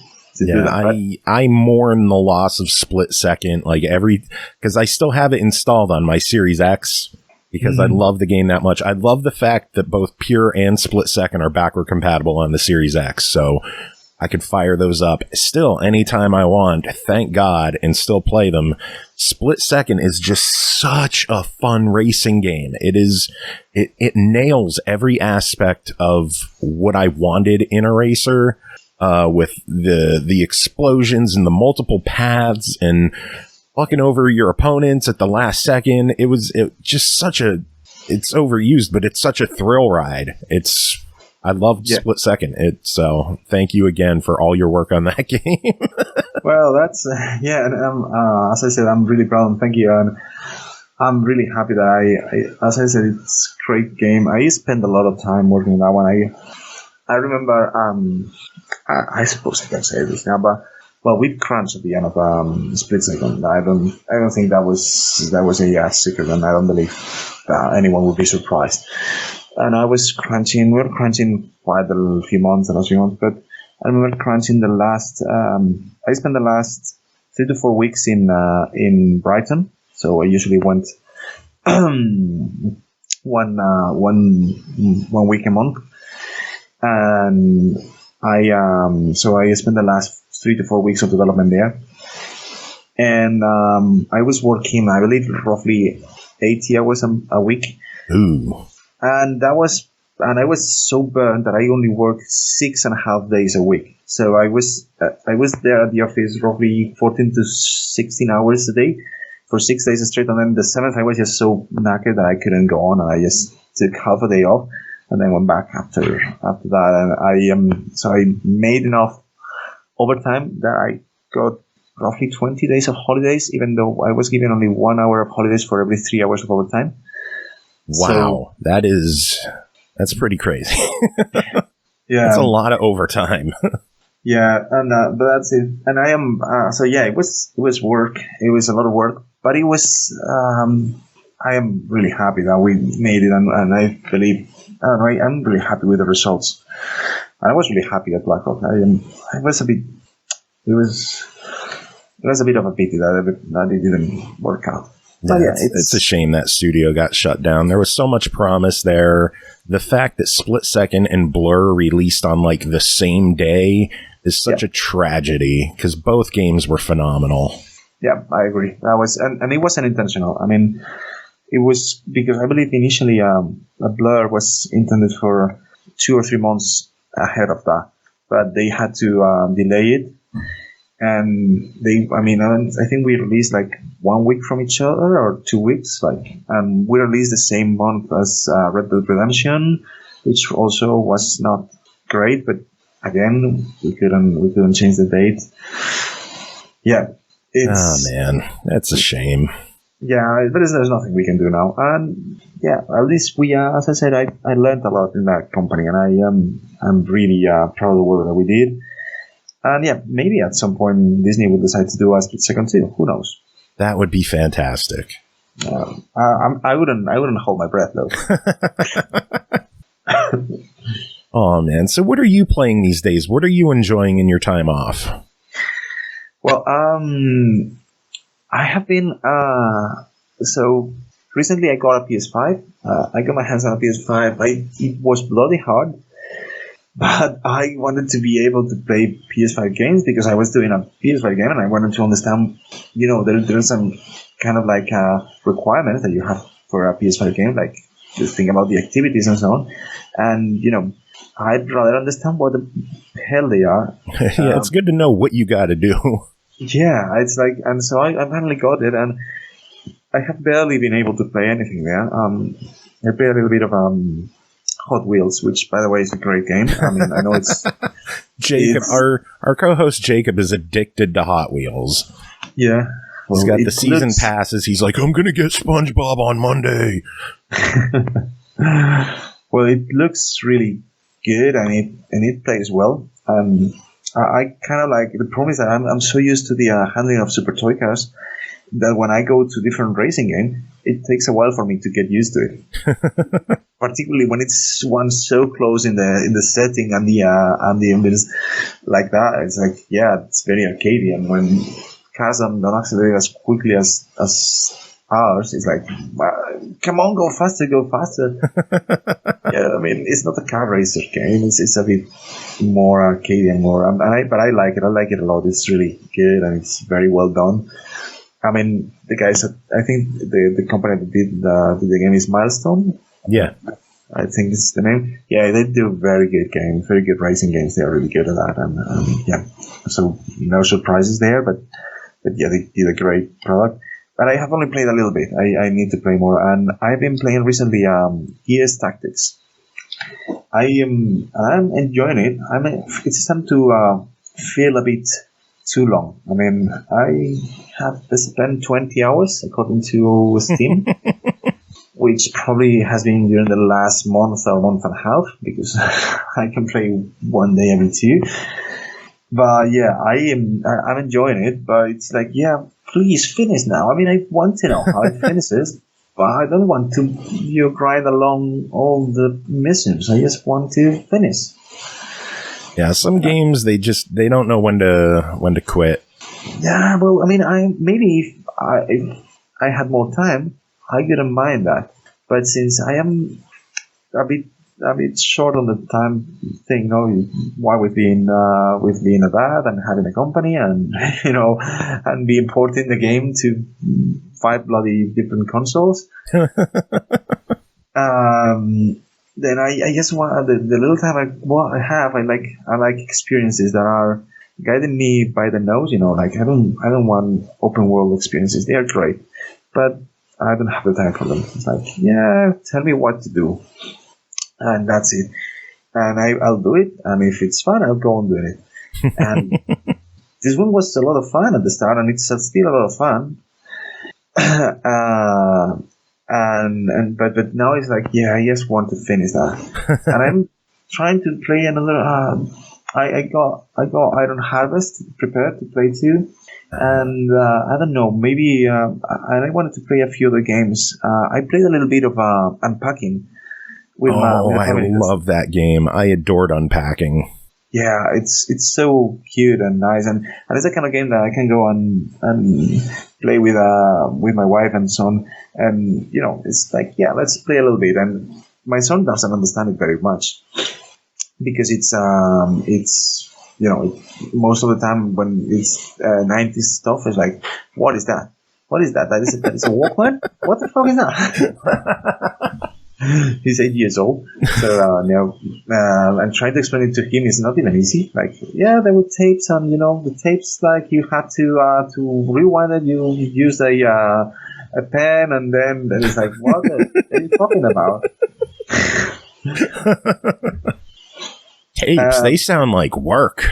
that. I mourn the loss of Split Second, because I still have it installed on my Series X, because I love the game that much. I love the fact that both Pure and Split Second are backward compatible on the Series X, so I could fire those up still anytime I want, thank God, and still play them. Split Second is just such a fun racing game. It nails every aspect of what I wanted in a racer, with the explosions and the multiple paths and fucking over your opponents at the last second. It's overused, but it's such a thrill ride. I loved Split Second. So thank you again for all your work on that game. Well, that's and as I said, I'm really proud and thank you. And I'm really happy that as I said, it's a great game. I spent a lot of time working on that one. I remember, I suppose I can say this now, but we crunched at the end of Split Second. I don't think that was a secret, and I don't believe that anyone would be surprised. And I was crunching. We were crunching quite a few months, but I remember crunching the last. I spent the last 3 to 4 weeks in Brighton. So I usually went one week a month, and I spent the last 3 to 4 weeks of development there, and I was working, I believe, roughly 80 hours a week. Ooh. And I was so burned that I only worked 6.5 days a week. So I was there at the office roughly 14 to 16 hours a day for 6 days straight. And then the 7th, I was just so knackered that I couldn't go on, and I just took half a day off and then went back after that. And so I made enough overtime that I got roughly 20 days of holidays, even though I was given only 1 hour of holidays for every 3 hours of overtime. Wow, that's pretty crazy. Yeah, that's a lot of overtime. Yeah, and but that's it. And I am it was work. It was a lot of work, but it was. I am really happy that we made it, and I believe I'm really happy with the results. And I was really happy at Blackhawk. It was a bit of a pity that it didn't work out. Yeah, it's a shame that studio got shut down. There was so much promise there. The fact that Split Second and Blur released on the same day is such a tragedy, because both games were phenomenal. Yeah, I agree. That was, and it wasn't intentional. I mean, it was because I believe initially a Blur was intended for 2 or 3 months ahead of that, but they had to delay it. And I think we released 1 week from each other or 2 weeks, and we released the same month as Red Dead Redemption, which also was not great, but again, we couldn't change the date. Yeah. Man, that's a shame. Yeah, but there's nothing we can do now. And yeah, at least we, as I said, I learned a lot in that company, and I'm really proud of the work that we did. And yeah, maybe at some point Disney will decide to do a Split Second too. Who knows? That would be fantastic. I wouldn't hold my breath though. Oh man! So what are you playing these days? What are you enjoying in your time off? Well, I have been so recently I got a PS5. I got my hands on a PS5. It was bloody hard. But I wanted to be able to play PS5 games because I was doing a PS5 game, and I wanted to understand, there's some kind of requirements that you have for a PS5 game, just think about the activities and so on. And, I'd rather understand what the hell they are. Yeah, it's good to know what you got to do. Yeah, it's and so I finally got it, and I have barely been able to play anything there. I played a little bit of Hot Wheels, which, by the way, is a great game. I mean, I know it's... Jacob, our co-host Jacob is addicted to Hot Wheels. Yeah. He's got the season passes. He's like, I'm going to get SpongeBob on Monday. Well, it looks really good, and it plays well. I kind of like, the problem is that I'm so used to the handling of Super Toy Cars that when I go to different racing game, it takes a while for me to get used to it. Particularly when it's one so close in the setting and the ambience like that. It's like, yeah, it's very arcadey. And when cars don't accelerate as quickly as ours, it's like, come on, go faster. Yeah, I mean, it's not a car racer game. It's a bit more arcadey and more. But I like it. I like it a lot. It's really good and it's very well done. I mean, the guys, I think the company that did the game is Milestone. Yeah. I think it's the name. Yeah, they do very good games, very good racing games. They're really good at that. And yeah, so no surprises there, but yeah, they did a great product. But I have only played a little bit. I need to play more. And I've been playing recently ES Tactics. I'm enjoying it. It's time to feel a bit too long. I mean, I have spent 20 hours according to Steam, which probably has been during the last month or month and a half, because I can play one day every two. But yeah, I'm enjoying it, but it's like, yeah, please finish now. I mean, I want to know how it finishes, but I don't want to grind along all the missions. I just want to finish. Yeah, some games they don't know when to quit. Yeah, well, I mean, if I had more time, I couldn't mind that. But since I am a bit short on the time thing, you know, why with being a dad and having a company and and be importing the game to 5 bloody different consoles. Then I just want the little time I have. I like experiences that are guiding me by the nose. You know, like I don't want open world experiences. They are great, but I don't have the time for them. It's like, yeah, tell me what to do, and that's it. And I'll do it. And if it's fun, I'll go on doing it. And this one was a lot of fun at the start, and it's still a lot of fun. But now it's like, yeah, I just want to finish that. And I'm trying to play another. I got Iron Harvest prepared to play too, and I don't know, maybe and I wanted to play a few other games. I played a little bit of Unpacking with my family. I love that game. I adored Unpacking. Yeah, it's so cute and nice, and it's the kind of game that I can go and play with my wife and son, and it's like, yeah, let's play a little bit. And my son doesn't understand it very much because it's most of the time when it's 90s stuff, it's like, what is that? What is that? That is a Walkman? What the fuck is that? He's 8 years old, so I'm trying to explain it to him. It's not even easy. Like, yeah, there were tapes, and the tapes, like, you had to rewind it. You used a pen, and then it's like, what are you talking about? Tapes, they sound like work.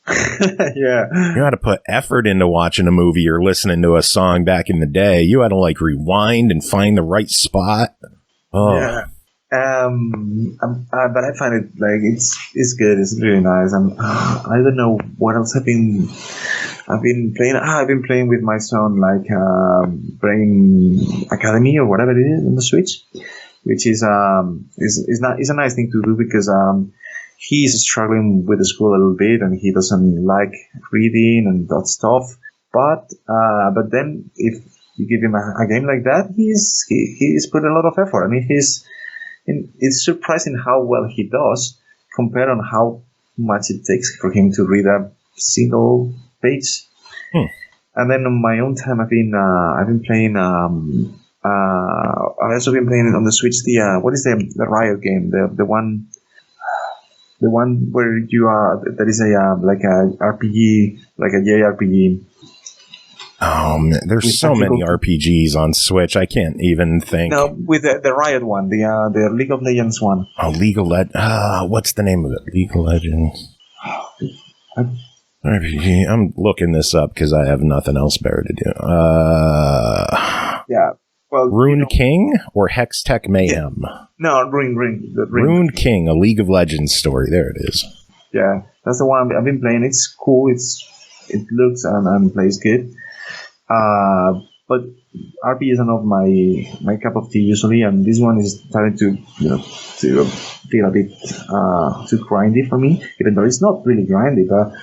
Yeah, you had to put effort into watching a movie or listening to a song back in the day. You had to rewind and find the right spot. Oh. Yeah. But I find it it's good. It's really nice. And I don't know what else I've been playing. I've been playing with my son, Brain Academy or whatever it is on the Switch, which is a nice thing to do because he's struggling with the school a little bit and he doesn't like reading and that stuff. But then if you give him a game like that, he's put a lot of effort. I mean, it's surprising how well he does compared on how much it takes for him to read a single page. And then on my own time, I've been playing. I've also been playing on the Switch. What is the Riot game? The one where you are. That is a RPG, like a JRPG. Oh man, there's so many RPGs on Switch. I can't even think. No, with the Riot one, the League of Legends one. Oh, what's the name of it? League of Legends. RPG. I'm looking this up because I have nothing else better to do. Yeah. Well, Rune King or Hextech Mayhem? Yeah. No, Rune King, a League of Legends story. There it is. Yeah, that's the one I've been playing. It's cool. It looks and plays good. But RPGs are not my cup of tea usually, and this one is starting to feel a bit too grindy for me. Even though it's not really grindy, but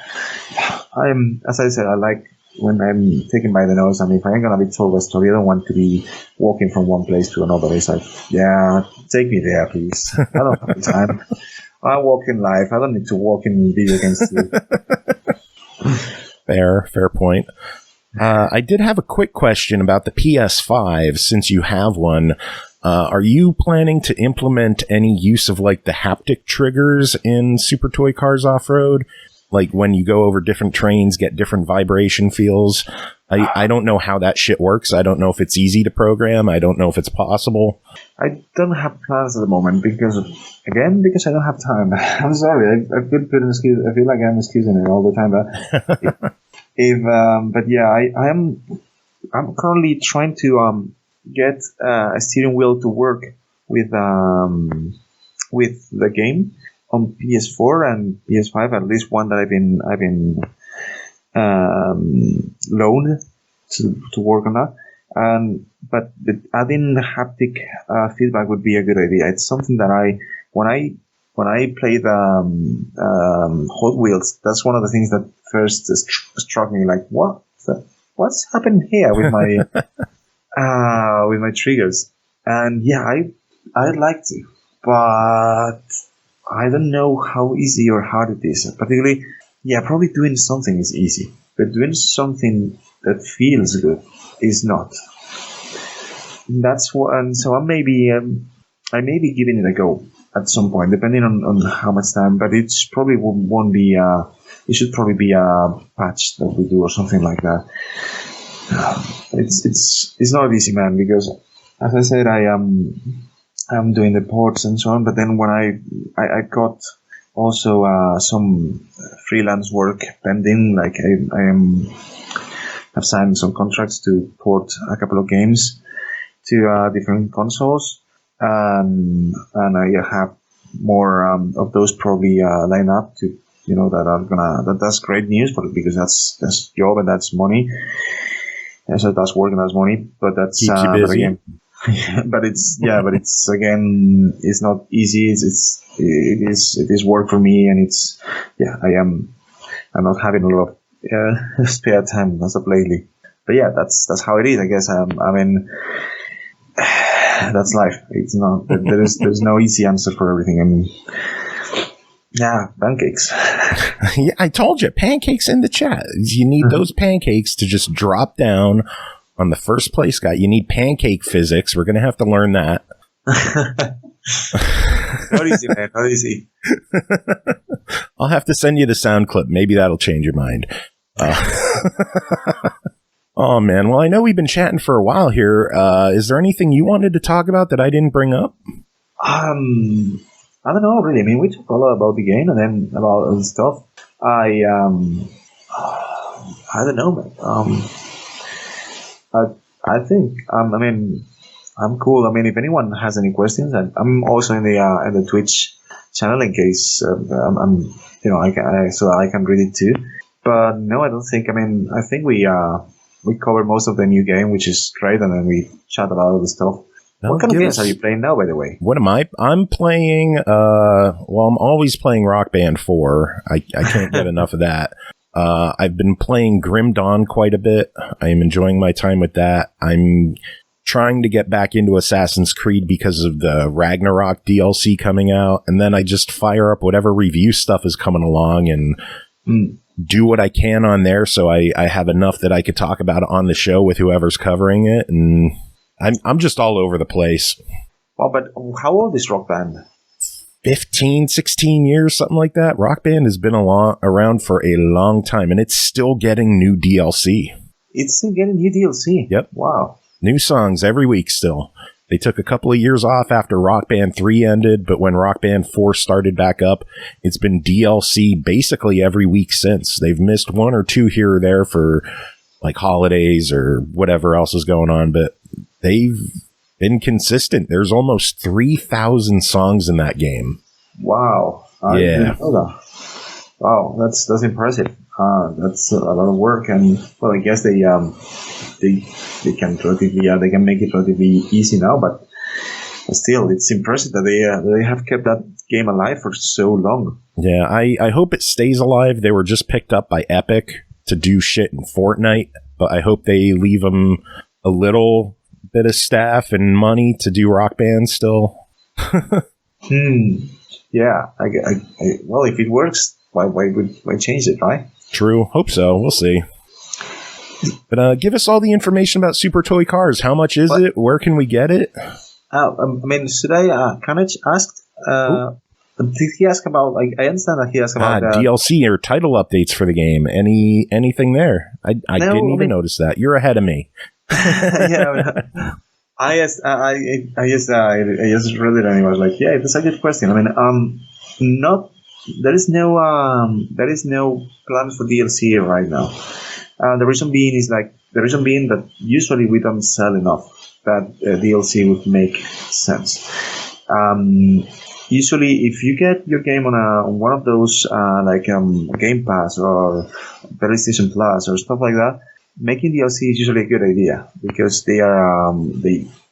as I said, I like when I'm taken by the nose, and if I'm gonna be told a story, I don't want to be walking from one place to another. It's like, yeah, take me there, please. I don't have the time. I walk in life. I don't need to walk in video games too. Fair point. I did have a quick question about the PS5, since you have one. Are you planning to implement any use of like the haptic triggers in Super Toy Cars Offroad? Like when you go over different trains, get different vibration feels? I don't know how that shit works. I don't know if it's easy to program. I don't know if it's possible. I don't have plans at the moment because I don't have time. I'm sorry. I feel like I'm excusing it all the time. But but yeah, I'm currently trying to get a steering wheel to work with the game on PS4 and PS5. At least one that I've been loaned to work on that. But adding haptic feedback would be a good idea. It's something that when I play the Hot Wheels, that's one of the things that first struck me. Like, what's happened here with my with my triggers? And yeah, I'd like to, but I don't know how easy or hard it is. Particularly, yeah, probably doing something is easy, but doing something that feels good is not. That's what, and so I may be giving it a go at some point, depending on how much time. But it's probably won't be. It should probably be a patch that we do or something like that. It's not easy, man, because as I said, I'm doing the ports and so on. But then when I got also some freelance work pending, like I've signed some contracts to port a couple of games to different consoles, and I have more of those probably lined up to that's great news because that's job and that's money, and so that's work and that's money, but that's keeps you busy. But it's again, it's not easy. It is work for me, and I'm not having a lot of spare time as of lately. But yeah, that's how it is, I guess. I mean, that's life. It's not. There's no easy answer for everything. Pancakes. Yeah, I told you, pancakes in the chat. You need those pancakes to just drop down on the first place guy. You need pancake physics. We're gonna have to learn that. Not easy, man. Not easy. I'll have to send you the sound clip. Maybe that'll change your mind. Oh, man. Well, I know we've been chatting for a while here. Is there anything you wanted to talk about that I didn't bring up? I don't know, really. I mean, we talked a lot about the game and then about other stuff. I don't know, man. I think, I'm cool. I mean, if anyone has any questions, I'm also in the Twitch channel in case so I can read it too. But no, I don't think. I mean, I think we covered most of the new game, which is great, and then we chat about other stuff. What kind of games are you playing now, by the way? What am I? I'm playing. I'm always playing Rock Band 4. I can't get enough of that. I've been playing Grim Dawn quite a bit. I am enjoying my time with that. I'm trying to get back into Assassin's Creed because of the Ragnarok DLC coming out, and then I just fire up whatever review stuff is coming along and do what I can on there, so I have enough that I could talk about it on the show with whoever's covering it, and I'm just all over the place. Well, but how old is Rock Band? 15, 16 years, something like that. Rock Band has been around for a long time, and it's still getting new DLC. It's still getting new DLC? Yep. Wow. New songs every week still. They took a couple of years off after Rock Band 3 ended, but when Rock Band 4 started back up, it's been DLC basically every week since. They've missed one or two here or there for like holidays or whatever else is going on, but they've been consistent. There's almost 3,000 songs in that game. Wow. I didn't know that. Wow, that's impressive. That's a lot of work, and well, I guess they can they can make it relatively easy now, but still, it's impressive that they have kept that game alive for so long. Yeah, I hope it stays alive. They were just picked up by Epic to do shit in Fortnite, but I hope they leave them a little bit of staff and money to do Rock Band still. Yeah, well, if it works, why change it, right? True. Hope so. We'll see. But give us all the information about Super Toy Cars. How much is it? Where can we get it? I mean, should Kanich asked? Did he ask about? I understand that he asked about DLC or title updates for the game. Anything there? I didn't even notice that. You're ahead of me. Yeah. I just read it and I was like, yeah, that's a good question. I mean, there is no plans for DLC right now. The reason being that usually we don't sell enough that DLC would make sense. Usually, if you get your game on one of those Game Pass or PlayStation Plus or stuff like that, making DLC is usually a good idea because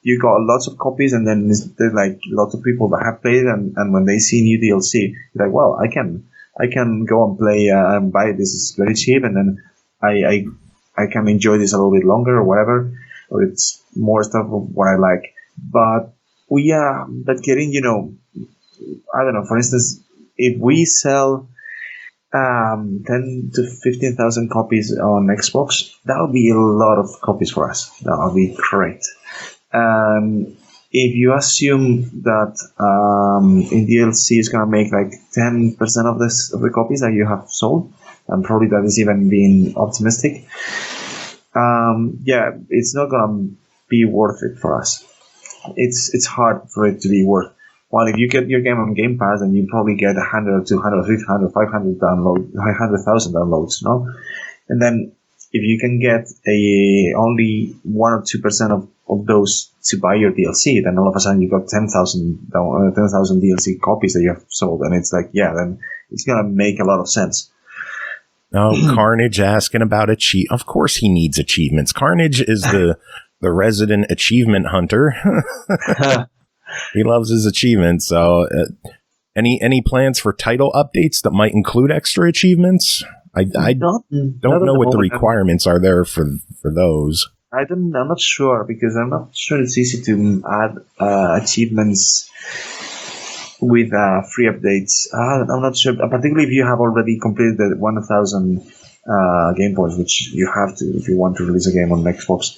you got lots of copies, and then there's like lots of people that have played it, and when they see new DLC, they're like, well, I can go and play and buy this. It's very cheap, and then I can enjoy this a little bit longer or whatever, or it's more stuff of what I like. But getting, I don't know, for instance, if we sell 10 to 15,000 copies on Xbox, that would be a lot of copies for us. That would be great. If you assume that in DLC is going to make like 10% of the copies that you have sold, and probably that is even being optimistic, it's not going to be worth it for us. It's hard for it to be worth. Well, if you get your game on Game Pass, then you probably get 100, 200, 300, 500 downloads, 500,000 downloads, no? And then if you can get only 1 or 2% of those to buy your DLC, then all of a sudden you got 10,000 DLC copies that you have sold, and it's like, yeah, then it's gonna make a lot of sense. Oh, Carnage asking about of course he needs achievements. Carnage is the resident achievement hunter. He loves his achievements. So, any plans for title updates that might include extra achievements? I don't know what the requirements are there for those. I'm not sure, because I'm not sure it's easy to add achievements with free updates. I'm not sure, particularly if you have already completed the 1,000 game points, which you have to if you want to release a game on Xbox.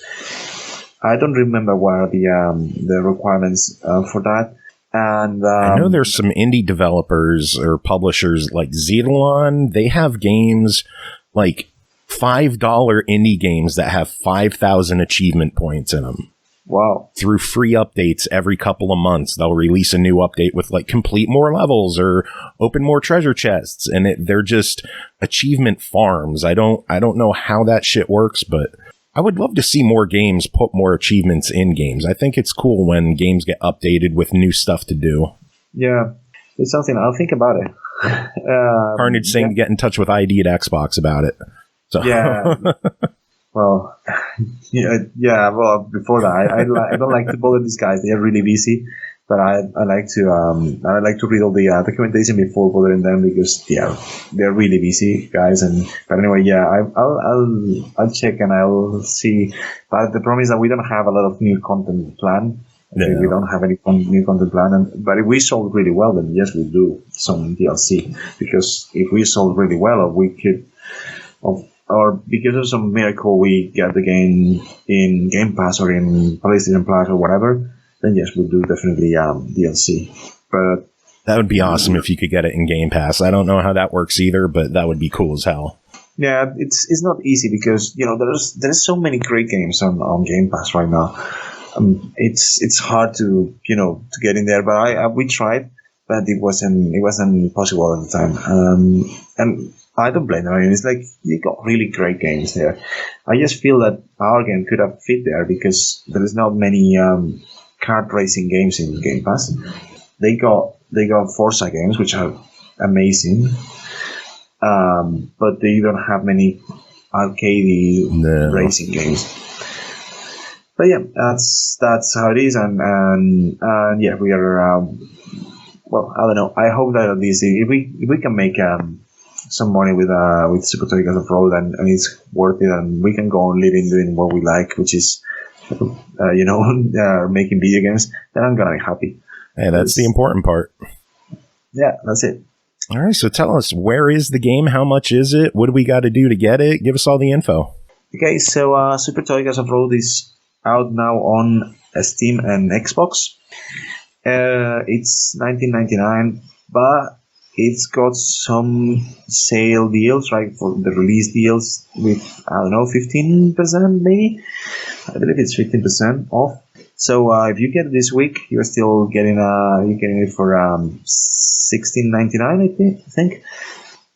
I don't remember what are the requirements for that. And I know there's some indie developers or publishers like Zetalon. They have games like $5 indie games that have 5,000 achievement points in them. Wow. Through free updates every couple of months, they'll release a new update with like complete more levels or open more treasure chests, and they're just achievement farms. I don't know how that shit works, but I would love to see more games put more achievements in games. I think it's cool when games get updated with new stuff to do. Yeah, it's something I'll think about it. Carnage saying to get in touch with ID at Xbox about it. So. Yeah. Well, well, before that, I don't like to bother these guys. They're really busy, but I like to read all the documentation before bothering them, because they're really busy guys. But anyway, I'll check and I'll see. But the problem is that we don't have a lot of new content planned. Okay, we don't have any new content planned. But if we sold really well, then yes, we'll do some DLC, because if we sold really well, or we could. Or because of some miracle we get the game in Game Pass or in PlayStation Plus or whatever, then yes, we'll do definitely DLC. But that would be awesome if you could get it in Game Pass. I don't know how that works either, but that would be cool as hell. Yeah, it's not easy because there's so many great games on Game Pass right now. It's hard to get in there, but we tried, but it wasn't possible at the time. And I don't blame them. I mean, it's like you got really great games there. I just feel that our game could have fit there because there is not many kart racing games in Game Pass. They got Forza games, which are amazing, but they don't have many arcade racing games. But yeah, that's how it is, and yeah, we are. Well, I don't know. I hope that at least if we can make some money with Super Toy Cars Offroad and it's worth it, and we can go on living doing what we like, which is making video games, then I'm gonna be happy. Hey, that's the important part. Yeah, that's it. All right, so tell us, where is the game? How much is it? What do we got to do to get it? Give us all the info. Okay, so Super Toy Cars Offroad is out now on Steam and Xbox. It's $19.99, but it's got some sale deals, right? For the release deals with, 15% maybe. I believe it's 15% off. So if you get it this week, you're still getting it for $16.99, I think.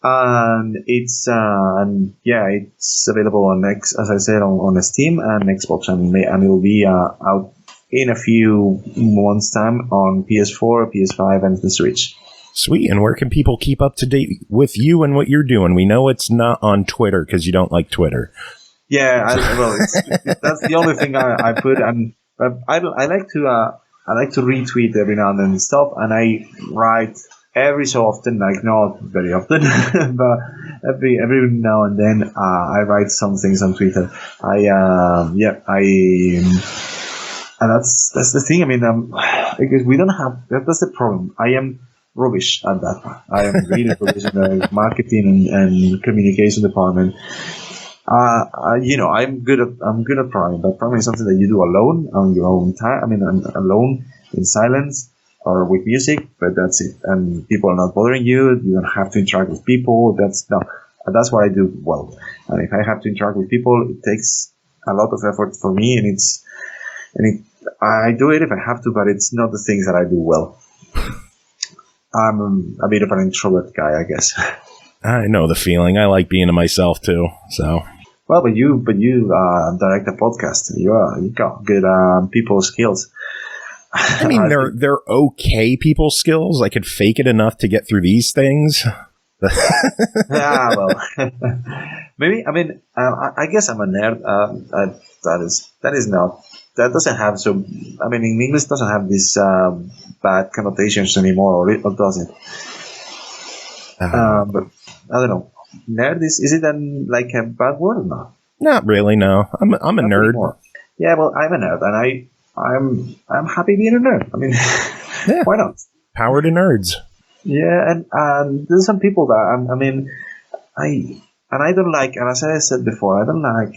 And it's it's available on as I said, on Steam and Xbox, and it'll be out in a few months' time on PS4, PS5, and the Switch. Sweet. And where can people keep up to date with you and what you're doing? We know it's not on Twitter because you don't like Twitter. Yeah, that's the only thing I put, and I like to retweet every now and then stuff, and I write every so often, like not very often, but every now and then I write some things on Twitter. And that's the thing. I mean, because we don't have that's the problem. I am rubbish at that. I am really rubbish in the marketing and communication department. I'm good at programming, but programming is something that you do alone on your own time. I mean, alone in silence or with music, but that's it. And people are not bothering you. You don't have to interact with people. That's what I do well. And if I have to interact with people, it takes a lot of effort for me, I do it if I have to, but it's not the things that I do well. I'm a bit of an introvert guy, I guess. I know the feeling. I like being to myself too. So. Well, but you direct a podcast. You got good people skills. I mean, they're okay people skills. I could fake it enough to get through these things. Yeah, well, maybe. I mean, I guess I'm a nerd. That doesn't have I mean, in English doesn't have these bad connotations anymore, or does it? But I don't know. Nerd is it like a bad word or not? Not really. No, I'm a nerd. Anymore. Yeah, well, I'm a nerd, and I'm happy being a nerd. I mean, yeah. Why not? Power to nerds. Yeah, and there's some people that I don't like, and as I said before, I don't like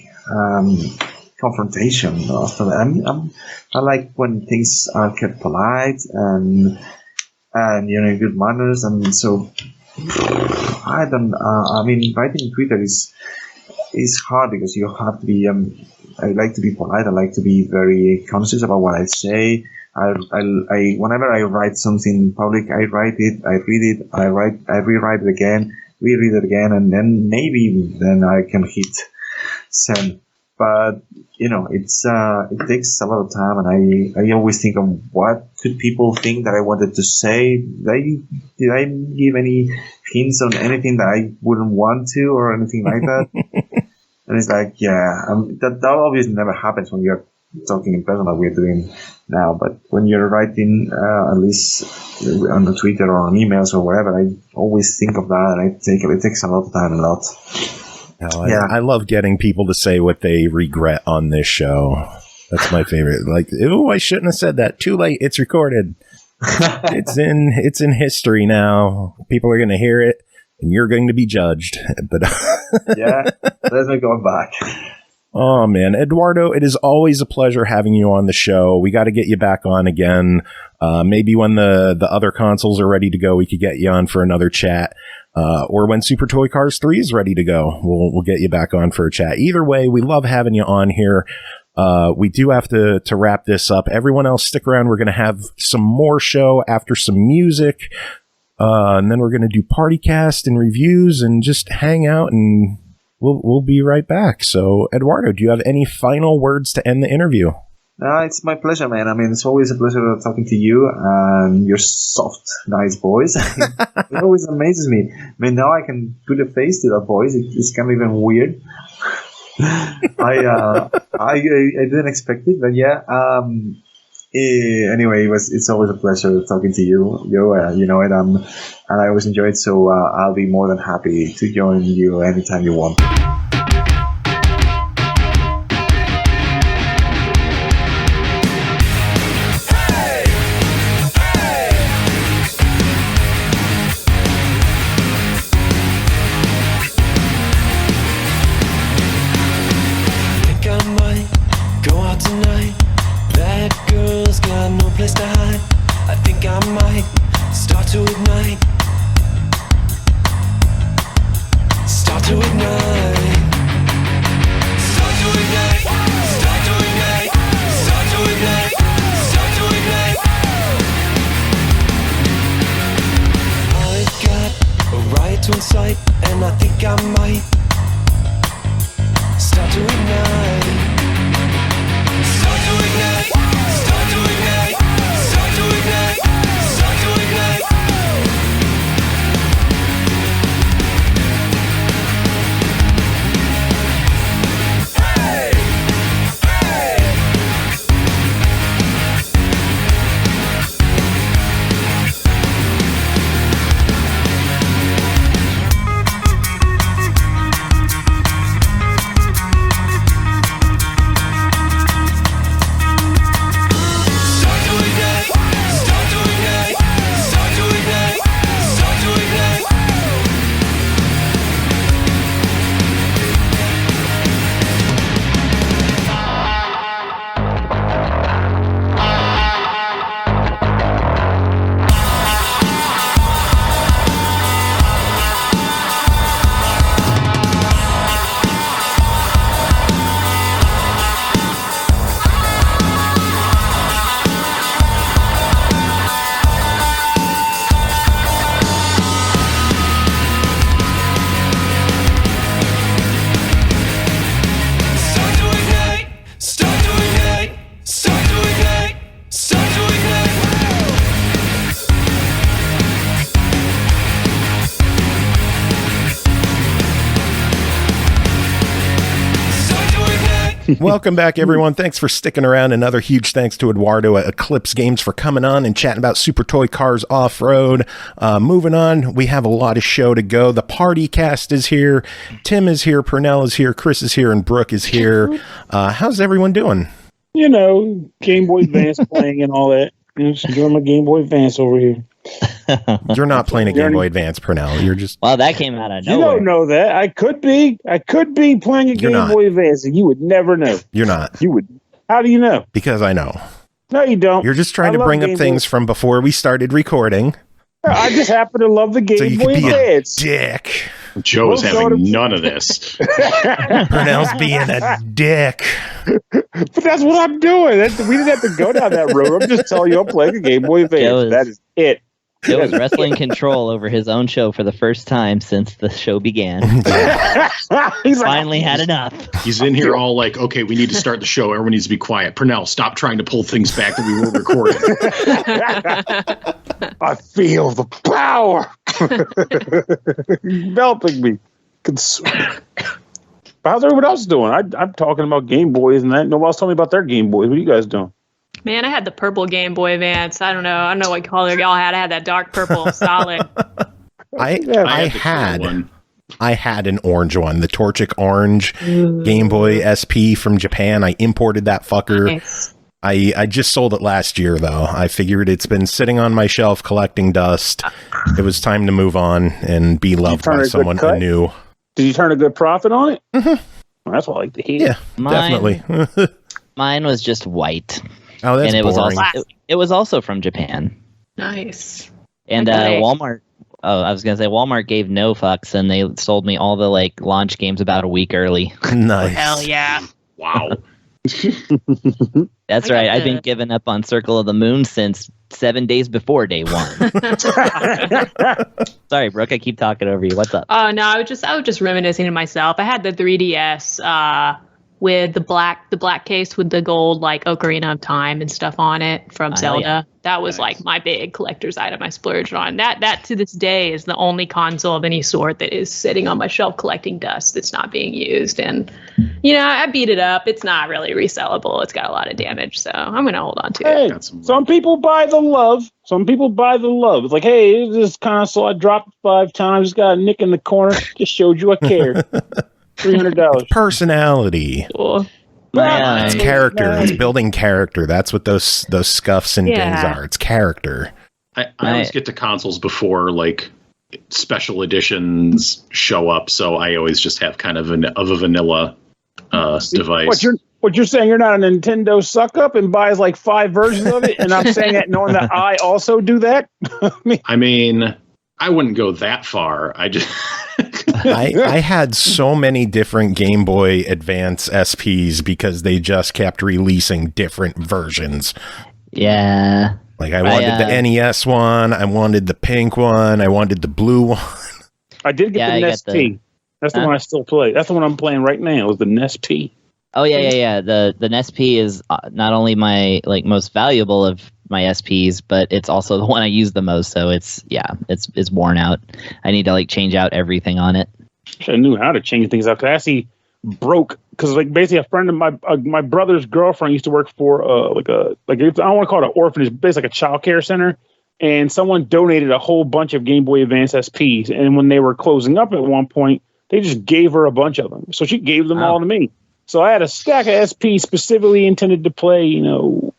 confrontation. I like when things are kept polite and in good manners, and so I don't. I mean, writing in Twitter is hard because you have to be. I like to be polite. I like to be very conscious about what I say. I whenever I write something in public, I write it, I read it, I rewrite it again, reread it again, and then maybe I can hit send. But it takes a lot of time, and I always think of what could people think that I wanted to say. Did I give any hints on anything that I wouldn't want to, or anything like that? And it's like, that obviously never happens when you're talking in person like we're doing now. But when you're writing, at least on the Twitter or on emails or whatever, I always think of that, and it takes a lot of time, I love getting people to say what they regret on this show. That's my favorite. Like, oh, I shouldn't have said that. Too late. It's recorded. It's in history now. People are going to hear it, and you're going to be judged. But yeah, there's no going back. Oh, man. Eduardo, it is always a pleasure having you on the show. We got to get you back on again. Maybe when the other consoles are ready to go, we could get you on for another chat. Or when Super Toy Cars 3 is ready to go, we'll get you back on for a chat. Either way, we love having you on here. We do have to wrap this up. Everyone else, stick around. We're going to have some more show after some music. And then we're going to do PartyCast and reviews and just hang out, and we'll be right back. So, Eduardo, do you have any final words to end the interview? It's my pleasure, man. I mean, it's always a pleasure talking to you and your soft, nice voice. It always amazes me. I mean, now I can put a face to that voice. It's kind of even weird. I didn't expect it, but yeah. Anyway, it's always a pleasure talking to you. You know it, and I always enjoy it. So I'll be more than happy to join you anytime you want. Welcome back, everyone. Thanks for sticking around. Another huge thanks to Eduardo at Eclipse Games for coming on and chatting about Super Toy Cars Offroad. Moving on, we have a lot of show to go. The PartyCast is here. Tim is here. Pernell is here. Chris is here. And Brooke is here. How's everyone doing? You know, Game Boy Advance playing and all that. Just enjoying my Game Boy Advance over here. You're not playing a Game Boy Advance, Pernell. You're just... Well, that came out of nowhere. You don't know that. I could be playing a Game Boy Advance, and you would never know. You're not. You would. How do you know? Because I know. No, you don't. You're just trying to bring up things from before we started recording. I just happen to love the Game Boy Advance. Dick. Joe's having none of this. Pernell's being a dick. But that's what I'm doing. We didn't have to go down that road. I'm just telling you I'm playing a Game Boy Advance. That is it. Joe was wrestling control over his own show for the first time since the show began. He's finally had enough. He's in here all like, okay, we need to start the show. Everyone needs to be quiet. Pernell, stop trying to pull things back that we were recording. I feel the power enveloping me. How's everyone else doing? I'm talking about Game Boys and that. Nobody else told me about their Game Boys. What are you guys doing? Man, I had the purple Game Boy Advance. I don't know what color y'all had. I had that dark purple, solid. I had an orange one, the Torchic orange Game Boy SP from Japan. I imported that fucker. Nice. I just sold it last year, though. I figured it's been sitting on my shelf collecting dust. It was time to move on and be loved by someone anew. Did you turn a good profit on it? Mm-hmm. Well, that's what I like to hear. Yeah, definitely. Mine was just white. Oh, that's boring. It was also from Japan. Nice. And Walmart. Oh, I was gonna say Walmart gave no fucks, and they sold me all the launch games about a week early. Nice. Hell yeah! Wow. That's right. I've been giving up on Circle of the Moon since 7 days before day one. Sorry, Brooke, I keep talking over you. What's up? Oh no, I was just reminiscing to myself. I had the 3DS with the black case with the gold like Ocarina of Time and stuff on it from Zelda. Yeah. That was like my big collector's item I splurged on. That to this day is the only console of any sort that is sitting on my shelf collecting dust that's not being used. And I beat it up. It's not really resellable. It's got a lot of damage, so I'm gonna hold on to it. Some people buy the love. It's like, hey, this console I dropped 5 times, got a nick in the corner. Just showed you I care. $300. Personality. Cool. It's character. It's building character. That's what those scuffs and dings are. It's character. I always get to consoles before like special editions show up, so I always just have kind of a vanilla device. What you're saying? You're not a Nintendo suck up and buys like 5 versions of it, and I'm saying that knowing that I also do that. I mean, I wouldn't go that far. I had so many different Game Boy Advance SPs because they just kept releasing different versions. Yeah. Like I wanted the NES one, I wanted the pink one, I wanted the blue one. I did get the NES P. That's the one I still play. That's the one I'm playing right now. Is the NES P. Oh yeah. The NES P is not only my most valuable of my SPs, but it's also the one I use the most. So it's worn out. I need to change out everything on it. I knew how to change things out. Cause I actually broke because basically a friend of my brother's girlfriend used to work for I don't want to call it an orphanage, basically like a child care center. And someone donated a whole bunch of Game Boy Advance SPs. And when they were closing up at one point, they just gave her a bunch of them. So she gave them all to me. So I had a stack of SP specifically intended to play,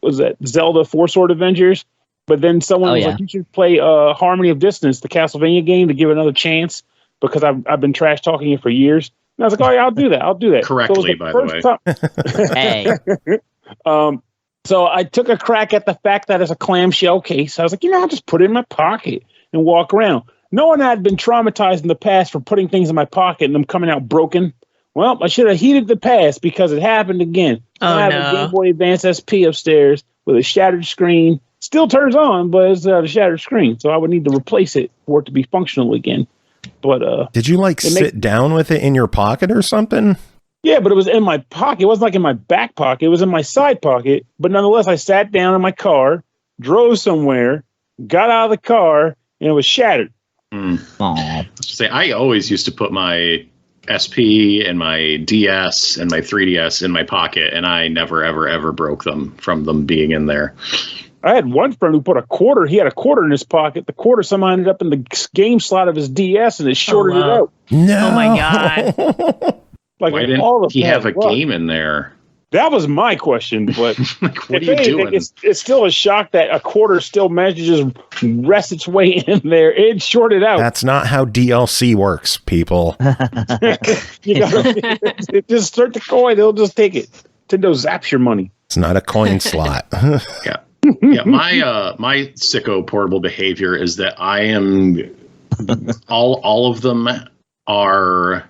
was that Zelda 4 Sword Adventures? But then someone was like, you should play Harmony of Distance, the Castlevania game, to give it another chance because I've been trash talking it for years. And I was like, oh yeah, I'll do that. Correctly, by the way. Hey. So I took a crack at the fact that it's a clamshell case. I was like, I'll just put it in my pocket and walk around. Knowing I had been traumatized in the past for putting things in my pocket and them coming out broken. Well, I should have heeded the past because it happened again. I have a Game Boy Advance SP upstairs with a shattered screen. Still turns on, but it's a shattered screen. So I would need to replace it for it to be functional again. But did you sit down with it in your pocket or something? Yeah, but it was in my pocket. It wasn't in my back pocket. It was in my side pocket. But nonetheless, I sat down in my car, drove somewhere, got out of the car, and it was shattered. I always used to put my SP and my DS and my 3DS in my pocket, and I never, ever, ever broke them from them being in there. I had one friend who put a quarter. He had a quarter in his pocket. The quarter somehow ended up in the game slot of his DS, and it shorted it out. No. Oh my god! Why didn't he have a game in there? That was my question. But what are you doing? It's still a shock that a quarter still manages to rest its way in there. It shorted out. That's not how DLC works, people. You gotta just start the coin. They'll just take it. Nintendo zaps your money. It's not a coin slot. Yeah. My sicko portable behavior is that I am all of them are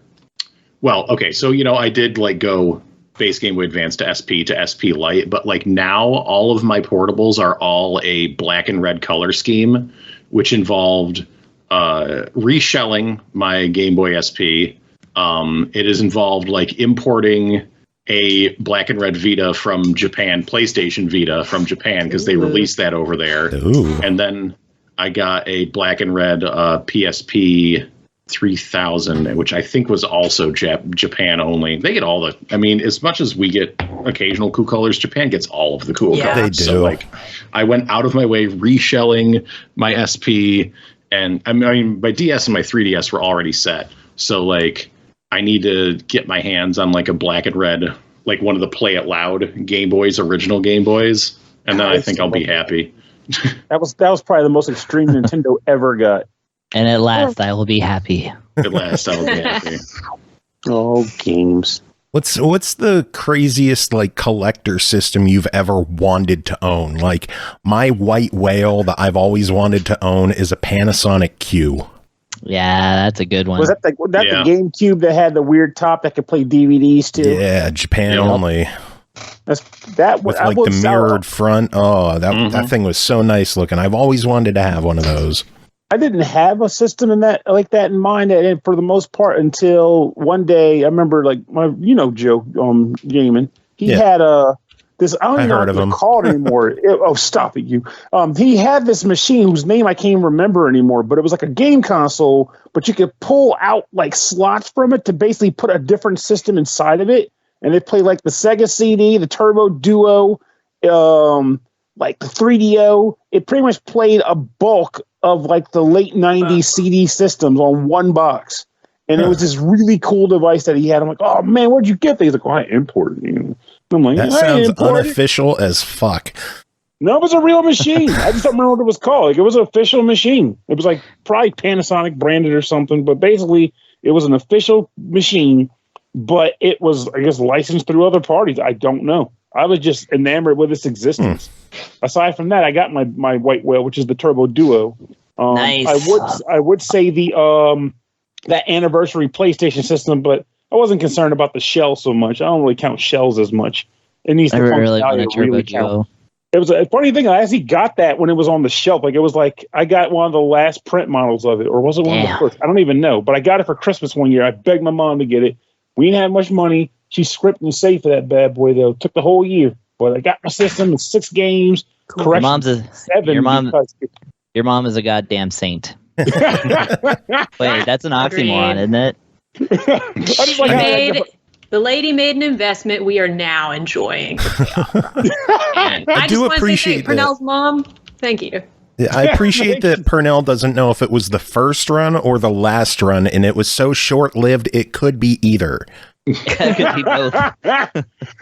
okay. So I did go base Game Boy Advance to SP Lite, but now all of my portables are all a black and red color scheme, which involved reshelling my Game Boy SP. It is involved importing a black and red Vita from Japan, PlayStation Vita from Japan, because they released that over there. Ooh. And then I got a black and red PSP 3000, which I think was also Japan only. They get all as much as we get occasional cool colors, Japan gets all of the cool colors. They do. So I went out of my way reshelling my SP, and my DS and my 3DS were already set. So I need to get my hands on a black and red, one of the Play It Loud Game Boys, original Game Boys, and then I think I'll be happy. That was probably the most extreme Nintendo ever got. And at last, I will be happy. At last, I will be happy. Oh, games. What's the craziest collector system you've ever wanted to own? My white whale that I've always wanted to own is a Panasonic Q. Yeah, that's a good one. Was that the GameCube that had the weird top that could play DVDs too? Yeah, Japan only. With like the mirrored front. Oh, that thing was so nice looking. I've always wanted to have one of those. I didn't have a system like that in mind, and for the most part, until one day I remember, like Joe Jamin. He had this. I don't even know what it's called anymore. Stop it, you. He had this machine whose name I can't even remember anymore, but it was like a game console, but you could pull out like slots from it to basically put a different system inside of it, and it played like the Sega CD, the Turbo Duo, like the 3DO. It pretty much played a bulk of like the late 90s CD systems on one box. And it was this really cool device that he had. I'm like, oh man, where'd you get these? He's like, I imported it. I'm like, that sounds unofficial as fuck. No, it was a real machine. I just don't remember what it was called. Like, it was an official machine. It was like probably Panasonic branded or something, but basically it was an official machine, but it was, I guess, licensed through other parties. I don't know. I was just enamored with its existence. Aside from that, I got my white whale, which is the Turbo Duo. Nice. I would say the that anniversary PlayStation system, but I wasn't concerned about the shell so much. I don't really count shells as much. It needs to really want a Turbo Duo. It was a funny thing. I actually got that when it was on the shelf. Like, it was like I got one of the last print models of it, or was it one of the first? I don't even know. But I got it for Christmas one year. I begged my mom to get it. We didn't have much money. She scripted and saved for that bad boy, though. It took the whole year. But I got my system in 6 games. Cool. Correction, 7. Your mom is a goddamn saint. Wait, that's an oxymoron, isn't it? The lady made an investment we are now enjoying. I do appreciate Pernell's mom. Thank you. Yeah, I appreciate that Pernell doesn't know if it was the first run or the last run, and it was so short-lived it could be either. It could be both.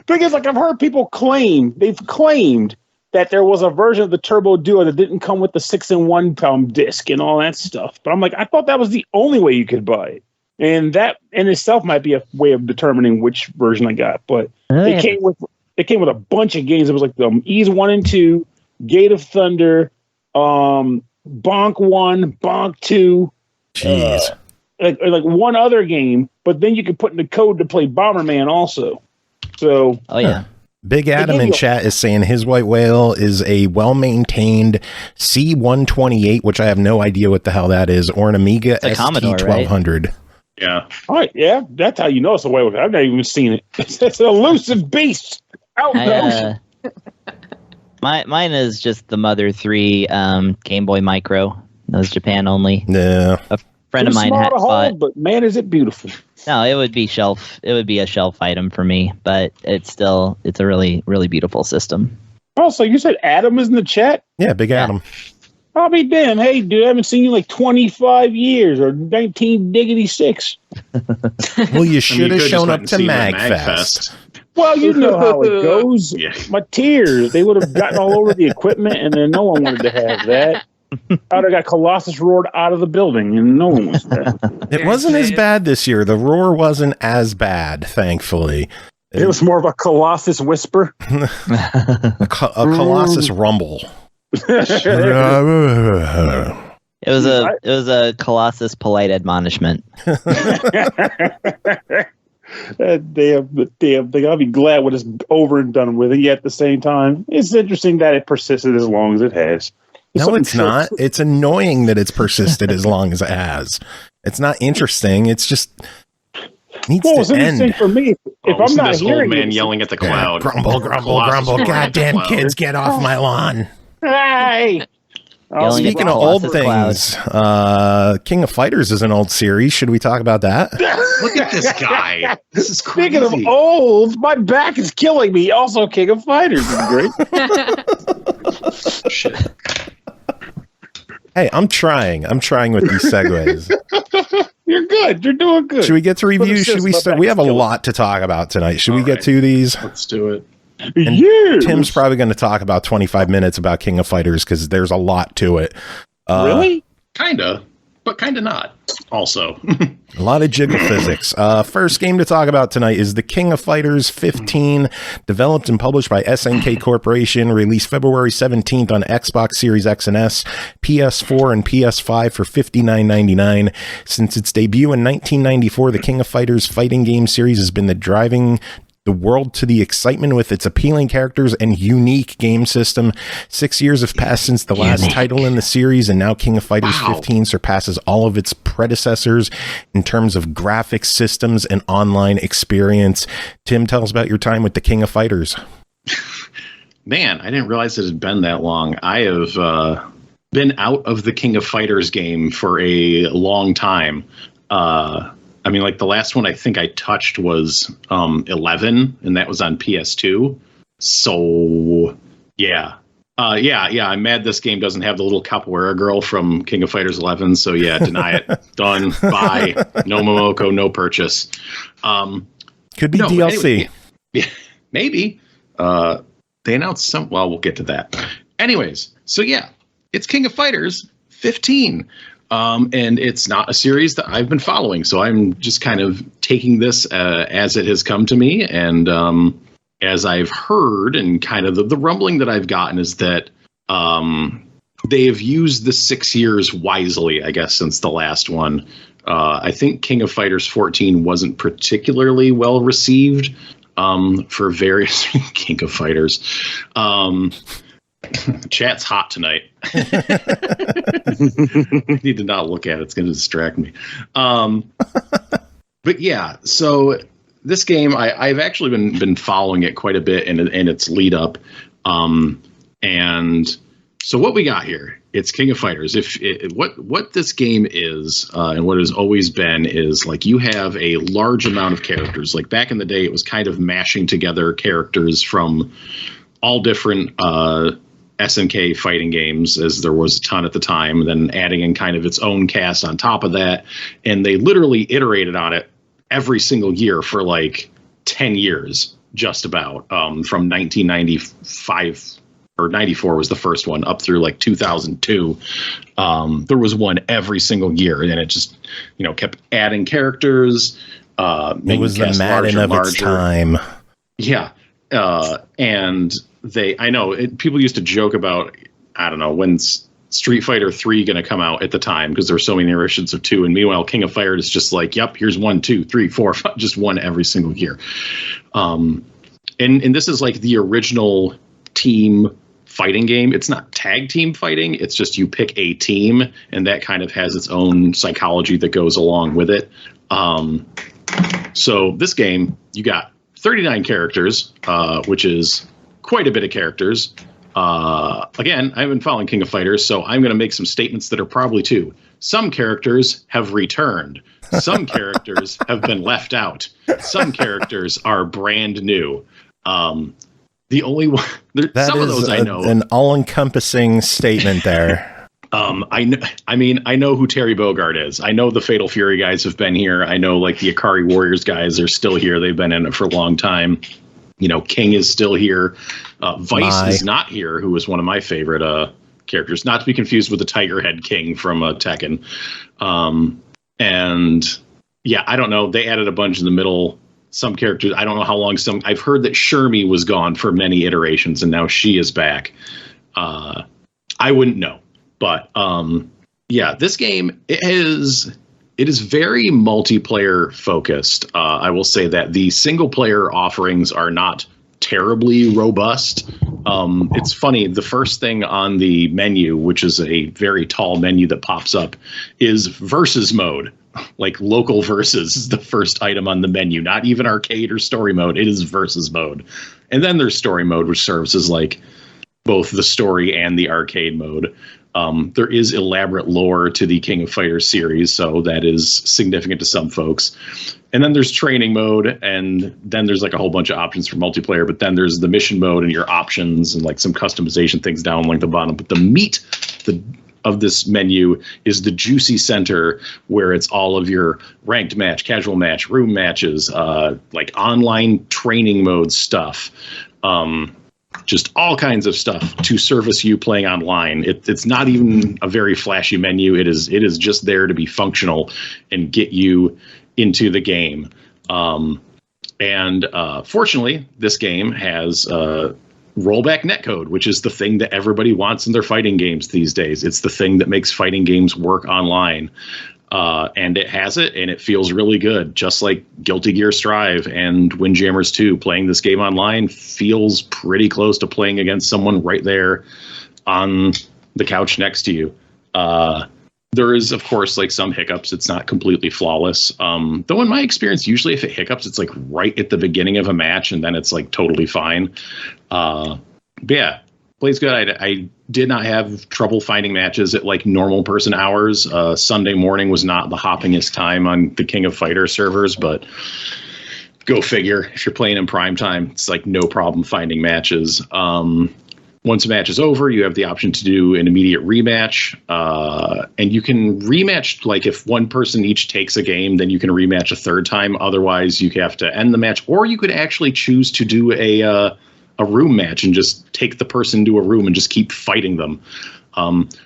Thing is, like, I've heard people they've claimed that there was a version of the Turbo Duo that didn't come with the 6-in-1 disc and all that stuff. But I'm like, I thought that was the only way you could buy it. And that in itself might be a way of determining which version I got. But it came with a bunch of games. It was like the Ease 1 and 2, Gate of Thunder, Bonk 1, Bonk 2. Jeez. Like one other game, but then you could put in the code to play Bomberman also. So, Big Adam in chat is saying his white whale is a well-maintained C128, which I have no idea what the hell that is, or an Amiga ST1200. Right? Yeah. All right. Yeah, that's how you know it's a white whale. I've never even seen it. It's an elusive beast. Mine is just the Mother 3 Game Boy Micro. That was Japan only. Yeah. A friend of mine had bought, but man, is it beautiful. No, it would be a shelf item for me, but it's a really, really beautiful system. Oh, so you said Adam is in the chat? Yeah, Big Adam. I'll be damned. Hey, dude, I haven't seen you in like 25 years or 1986. Well, you should have shown up to MagFest. Well, you know how it goes. Yeah. My tears, they would have gotten all over the equipment, and then no one wanted to have that. I'd have got Colossus roared out of the building, and no one was there. It wasn't as bad this year. The roar wasn't as bad, thankfully. It was more of a Colossus whisper. a Colossus rumble. It was a Colossus polite admonishment. Damn thing. I'll be glad when it's over and done with. And yet at the same time, it's interesting that it persisted as long as it has. No, it's not. It's annoying that it's persisted as long as it has. It's not interesting. It's just needs to end. Interesting for me. If I'm not this hearing old man yelling at the cloud. Grumble, grumble, grumble. Goddamn kids, get off my lawn. Hey. Speaking of old things, King of Fighters is an old series. Should we talk about that? Look at this guy. This is crazy. Speaking of old, my back is killing me. Also, King of Fighters is great. Shit. Hey, I'm trying with these segues. You're good. You're doing good. Should we get to review? Should we start? We have a lot to talk about tonight. Should we get to these? Let's do it. And yes. Tim's probably going to talk about 25 minutes about King of Fighters because there's a lot to it. Really? Kinda, but kinda not. Also, a lot of jiggle physics. First game to talk about tonight is the King of Fighters 15, developed and published by SNK Corporation, released February 17th on Xbox Series X and S, PS4, and PS5 for $59.99. Since its debut in 1994, the King of Fighters fighting game series has been the driving the world to the excitement with its appealing characters and unique game system. 6 years have passed since the last title in the series, and now King of Fighters 15 surpasses all of its predecessors in terms of graphics, systems, and online experience. Tim, tell us about your time with the King of Fighters. Man, I didn't realize it had been that long. I have been out of the King of Fighters game for a long time. I mean, like the last one I think I touched was 11, and that was on PS2. So, yeah. I'm mad this game doesn't have the little capoeira girl from King of Fighters 11. So, yeah, deny it. Done. Bye. No Momoko, no purchase. Could be DLC. Anyway, yeah, maybe. They announced some. Well, we'll get to that. Anyways, so yeah, it's King of Fighters 15. And it's not a series that I've been following. So I'm just kind of taking this as it has come to me. And as I've heard, and kind of the rumbling that I've gotten is that they have used the 6 years wisely, I guess, since the last one. I think King of Fighters 14 wasn't particularly well received. For various King of Fighters. Chat's hot tonight. I need to not look at it. It's going to distract me. But yeah, so this game, I've actually been following it quite a bit in its lead up. And so what we got here, it's King of Fighters. What this game is, and what it has always been, is like you have a large amount of characters. Like back in the day, it was kind of mashing together characters from all different SNK fighting games, as there was a ton at the time, and then adding in kind of its own cast on top of that. And they literally iterated on it every single year for like 10 years, just about, from 1995 or 94 was the first one, up through like 2002. There was one every single year, and it just, kept adding characters. It was the Madden of its time. Yeah. And people used to joke about, I don't know, when's Street Fighter 3 going to come out at the time, because there were so many iterations of 2. And meanwhile, King of Fighters is just like, yep, here's 1, 2, 3, 4, 5, just one every single year. And this is like the original team fighting game. It's not tag team fighting. It's just you pick a team, and that kind of has its own psychology that goes along with it. So this game, you got 39 characters, which is quite a bit of characters. Again, I've been following King of Fighters, so I'm going to make some statements that are probably true. Some characters have returned. Some characters have been left out. Some characters are brand new. The only one, some of those I know. An all-encompassing statement there. I know who Terry Bogard is. I know the Fatal Fury guys have been here. I know like the Akari Warriors guys are still here. They've been in it for a long time. King is still here. Vice is not here, who was one of my favorite characters. Not to be confused with the Tiger Head King from Tekken. And yeah, I don't know. They added a bunch in the middle. Some characters, I don't know how long. I've heard that Shermie was gone for many iterations, and now she is back. I wouldn't know, but yeah, this game it is very multiplayer focused. I will say that the single player offerings are not terribly robust. It's funny. The first thing on the menu, which is a very tall menu that pops up, is versus mode. Like local versus is the first item on the menu, not even arcade or story mode. It is versus mode. And then there's story mode, which serves as like both the story and the arcade mode. There is elaborate lore to the King of Fighters series, so that is significant to some folks. And then there's training mode, and then there's like a whole bunch of options for multiplayer, but then there's the mission mode and your options and like some customization things down like the bottom. But the meat of this menu is the juicy center, where it's all of your ranked match, casual match, room matches, like online training mode stuff. Just all kinds of stuff to service you playing online. It's not even a very flashy menu. It is just there to be functional and get you into the game. And fortunately, this game has rollback netcode, which is the thing that everybody wants in their fighting games these days. It's the thing that makes fighting games work online. And it has it, and it feels really good. Just like Guilty Gear Strive and Windjammers 2, playing this game online feels pretty close to playing against someone right there on the couch next to you. There is, of course, like some hiccups. It's not completely flawless. Though in my experience, usually if it hiccups, it's like right at the beginning of a match, and then it's like totally fine. But yeah, plays good. I did not have trouble finding matches at like normal person hours. Sunday morning was not the hoppingest time on the King of Fighters servers, but go figure. If you're playing in prime time, it's like no problem finding matches. Once a match is over, you have the option to do an immediate rematch. And you can rematch, like if one person each takes a game, then you can rematch a third time. Otherwise, you have to end the match. Or you could actually choose to do a room match and just take the person to a room and just keep fighting them.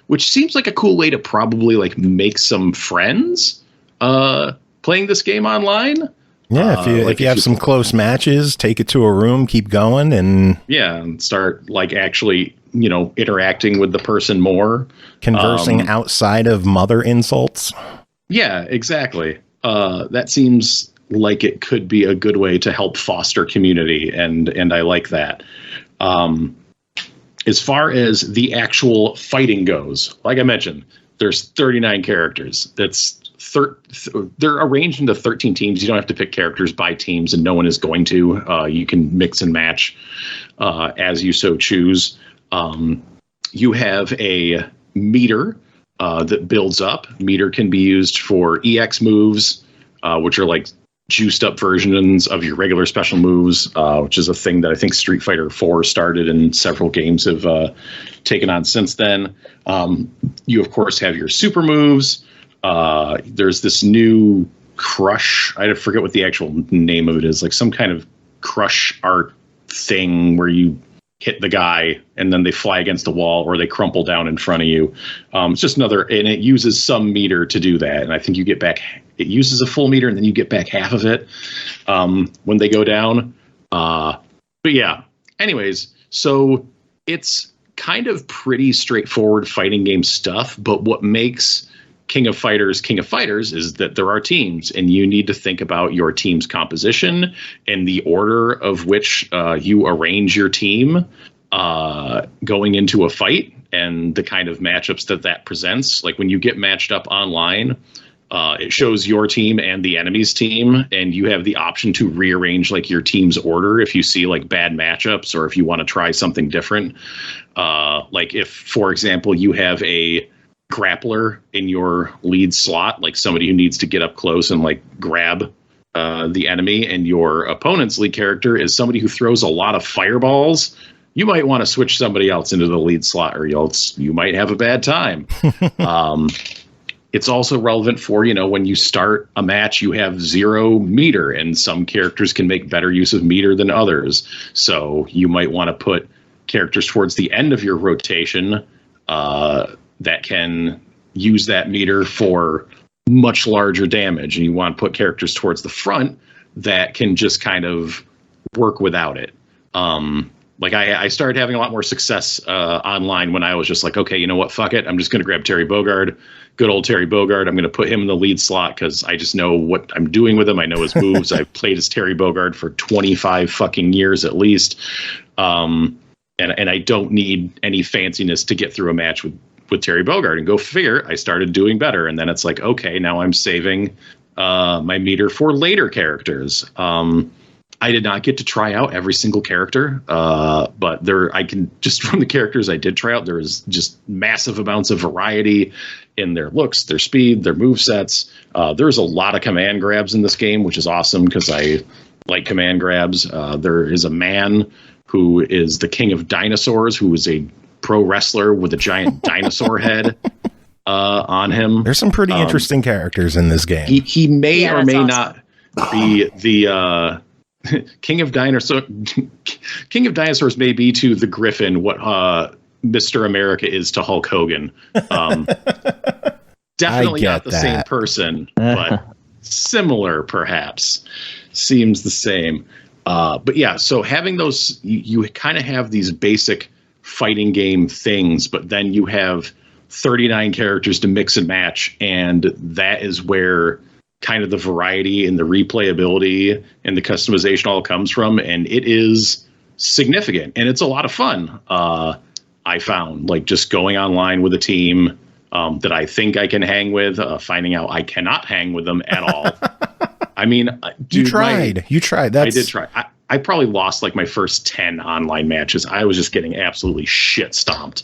Which seems like a cool way to probably like make some friends playing this game online. Yeah, if you have some close matches, take it to a room, keep going, and start like actually, interacting with the person more, conversing outside of mother insults. Yeah, exactly. That seems like it could be a good way to help foster community, and I like that. As far as the actual fighting goes, like I mentioned, there's 39 characters. They're arranged into 13 teams. You don't have to pick characters by teams, and no one is going to. You can mix and match as you so choose. You have a meter that builds up. Meter can be used for EX moves, which are like juiced up versions of your regular special moves, which is a thing that I think Street Fighter IV started and several games have taken on since then. You, of course, have your super moves. There's this new crush. I forget what the actual name of it is, like some kind of crush art thing where you hit the guy and then they fly against the wall or they crumple down in front of you. It's just another, and it uses some meter to do that. And I think you get back, it uses a full meter and then you get back half of it when they go down. But yeah, anyways, so it's kind of pretty straightforward fighting game stuff, but what makes King of Fighters is that there are teams, and you need to think about your team's composition and the order of which you arrange your team going into a fight, and the kind of matchups that presents. Like when you get matched up online, it shows your team and the enemy's team, and you have the option to rearrange like your team's order if you see like bad matchups or if you want to try something different. Like if, for example, you have a grappler in your lead slot, like somebody who needs to get up close and like grab the enemy, and your opponent's lead character is somebody who throws a lot of fireballs, you might want to switch somebody else into the lead slot, or you might have a bad time. It's also relevant for, when you start a match, you have 0 meter, and some characters can make better use of meter than others. So you might want to put characters towards the end of your rotation that can use that meter for much larger damage. And you want to put characters towards the front that can just kind of work without it. Like I started having a lot more success online when I was just like, okay, you know what? Fuck it. I'm just going to grab Terry Bogard. Good old Terry Bogard. I'm going to put him in the lead slot because I just know what I'm doing with him. I know his moves. I've played as Terry Bogard for 25 fucking years at least. And I don't need any fanciness to get through a match with Terry Bogard, and go figure, I started doing better. And then it's like, okay, now I'm saving my meter for later characters. I did not get to try out every single character, but I can just from the characters I did try out, there is just massive amounts of variety in their looks, their speed, their move sets. There's a lot of command grabs in this game, which is awesome because I like command grabs. There is a man who is the king of dinosaurs, who is a pro wrestler with a giant dinosaur head on him. There's some pretty interesting characters in this game. He may or may not be the king of dinosaurs. King of dinosaurs may be to the Griffin what Mr. America is to Hulk Hogan. Definitely not the same person, but similar perhaps. Seems the same. But yeah, so having those, you kind of have these basic fighting game things, but then you have 39 characters to mix and match. And that is where kind of the variety and the replayability and the customization all comes from. And it is significant and it's a lot of fun. I found, like, just going online with a team that I think I can hang with, finding out I cannot hang with them at all. I mean, dude, you tried. I did try. I probably lost like my first 10 online matches. I was just getting absolutely shit stomped.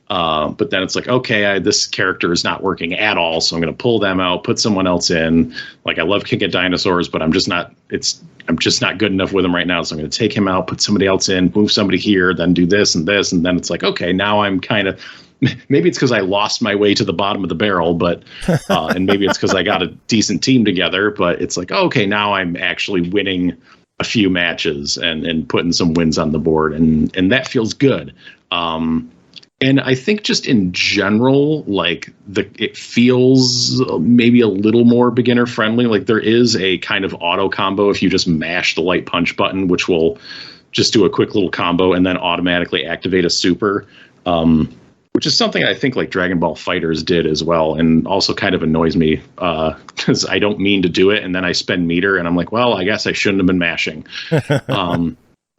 But then it's like, okay, this character is not working at all, so I'm going to pull them out, put someone else in. Like, I love King of Dinosaurs, but I'm just not good enough with him right now, so I'm going to take him out, put somebody else in, move somebody here, then do this and this, and then it's like, okay, now I'm kind of, maybe it's because I lost my way to the bottom of the barrel, but and maybe it's because I got a decent team together, but it's like, okay, now I'm actually winning a few matches and putting some wins on the board, and that feels good. And I think just in general, like, it feels maybe a little more beginner friendly. Like, there is a kind of auto combo if you just mash the light punch button, which will just do a quick little combo and then automatically activate a super, which is something I think like Dragon Ball FighterZ did as well, and also kind of annoys me because I don't mean to do it, and then I spend meter and I'm like, well, I guess I shouldn't have been mashing.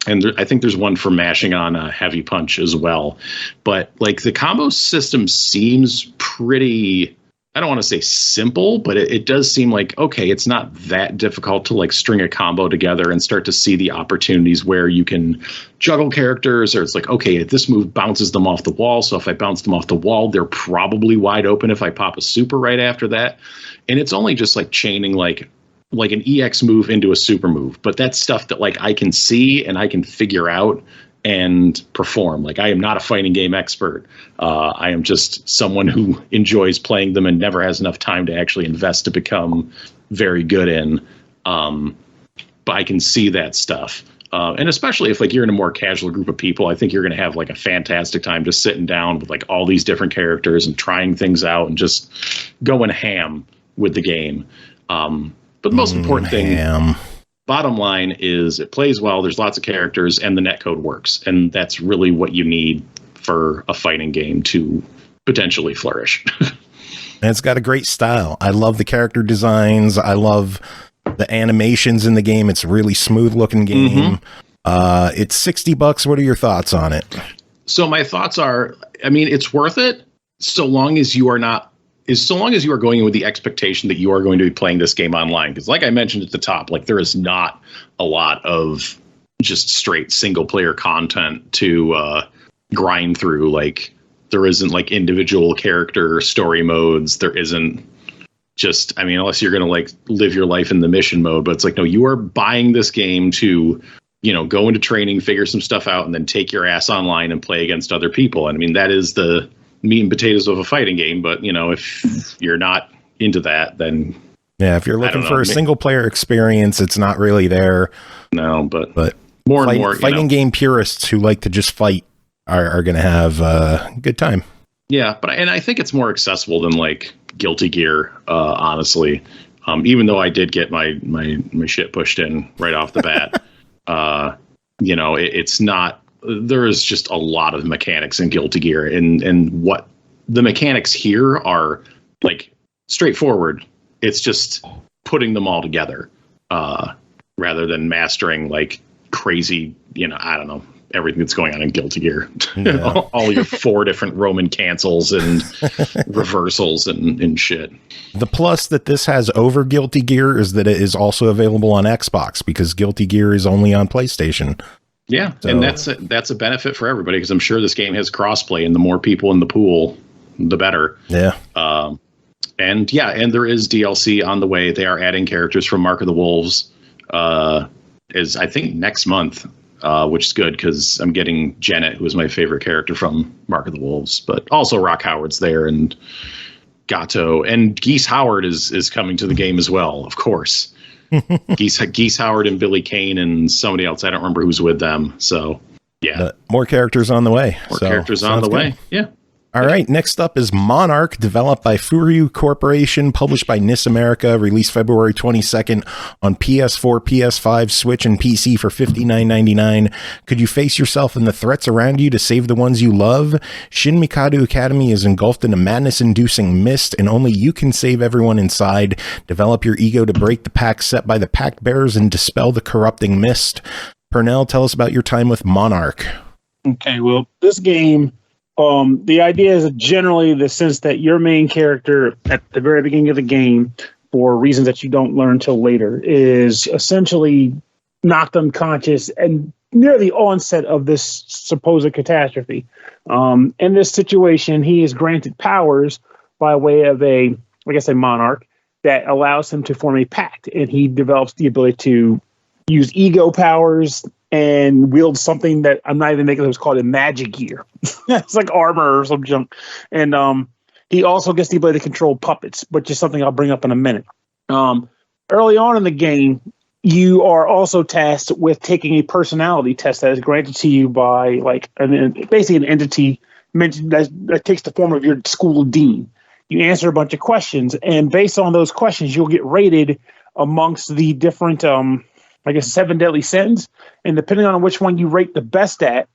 And I think there's one for mashing on a heavy punch as well. But like, the combo system seems pretty, I don't want to say simple, but it does seem like, okay, it's not that difficult to like string a combo together and start to see the opportunities where you can juggle characters, or it's like, okay, this move bounces them off the wall. So if I bounce them off the wall, they're probably wide open if I pop a super right after that. And it's only just like chaining like an EX move into a super move, but that's stuff that like I can see and I can figure out and perform. Like, I am not a fighting game expert. I am just someone who enjoys playing them and never has enough time to actually invest to become very good in. But I can see that stuff. And especially if like you're in a more casual group of people, I think you're going to have like a fantastic time just sitting down with like all these different characters and trying things out and just going ham with the game. But the most important thing, bottom line, is it plays well, there's lots of characters, and the netcode works. And that's really what you need for a fighting game to potentially flourish. And it's got a great style. I love the character designs. I love the animations in the game. It's a really smooth looking game. It's $60. What are your thoughts on it? So my thoughts are, I mean, it's worth it so long as you are going in with the expectation that you are going to be playing this game online. Because like I mentioned at the top, like, there is not a lot of just straight single player content to grind through. Like, there isn't like individual character story modes. There isn't just, I mean, unless you're going to like live your life in the mission mode, but it's like, no, you are buying this game to, you know, go into training, figure some stuff out, and then take your ass online and play against other people. And I mean, that is the meat and potatoes of a fighting game. But, you know, if you're not into that, then yeah, if you're looking for a single player experience, it's not really there. No, but more and more fighting game purists who like to just fight are going to have a good time. Yeah, and I think it's more accessible than like Guilty Gear, honestly. Even though I did get my shit pushed in right off the bat, you know, it's not. There is just a lot of mechanics in Guilty Gear, and what the mechanics here are like straightforward. It's just putting them all together, rather than mastering like crazy, you know, I don't know, everything that's going on in Guilty Gear. Yeah. all your 4 different Roman cancels and reversals and shit. The plus that this has over Guilty Gear is that it is also available on Xbox, because Guilty Gear is only on PlayStation. Yeah, so, and that's a benefit for everybody, because I'm sure this game has crossplay, and the more people in the pool, the better. Yeah. And there is DLC on the way. They are adding characters from Mark of the Wolves, is I think next month, which is good because I'm getting Janet, who is my favorite character from Mark of the Wolves, but also Rock Howard's there, and Gato, and Geese Howard is coming to the game as well, of course. Geese Howard and Billy Kane and somebody else. I don't remember who's with them. So yeah, more characters on the way. More characters on the way. Yeah. All right, next up is MONARK, developed by FURYU Corporation, published by NIS America, released February 22nd on PS4, PS5, Switch, and PC for $59.99. Could you face yourself and the threats around you to save the ones you love? Shin Mikado Academy is engulfed in a madness-inducing mist, and only you can save everyone inside. Develop your ego to break the pact set by the pact bearers and dispel the corrupting mist. Pernell, tell us about your time with MONARK. Okay, well, this game... the idea is generally the sense that your main character at the very beginning of the game, for reasons that you don't learn till later, is essentially knocked unconscious and near the onset of this supposed catastrophe. In this situation, he is granted powers by way of a monarch that allows him to form a pact, and he develops the ability to use ego powers and wield something that I'm not even making. It was called a magic gear. It's like armor or some junk. And he also gets the ability to control puppets, which is something I'll bring up in a minute. Early on in the game, you are also tasked with taking a personality test that is granted to you by basically an entity mentioned that takes the form of your school dean. You answer a bunch of questions, and based on those questions, you'll get rated amongst the different 7 deadly sins, and depending on which one you rate the best at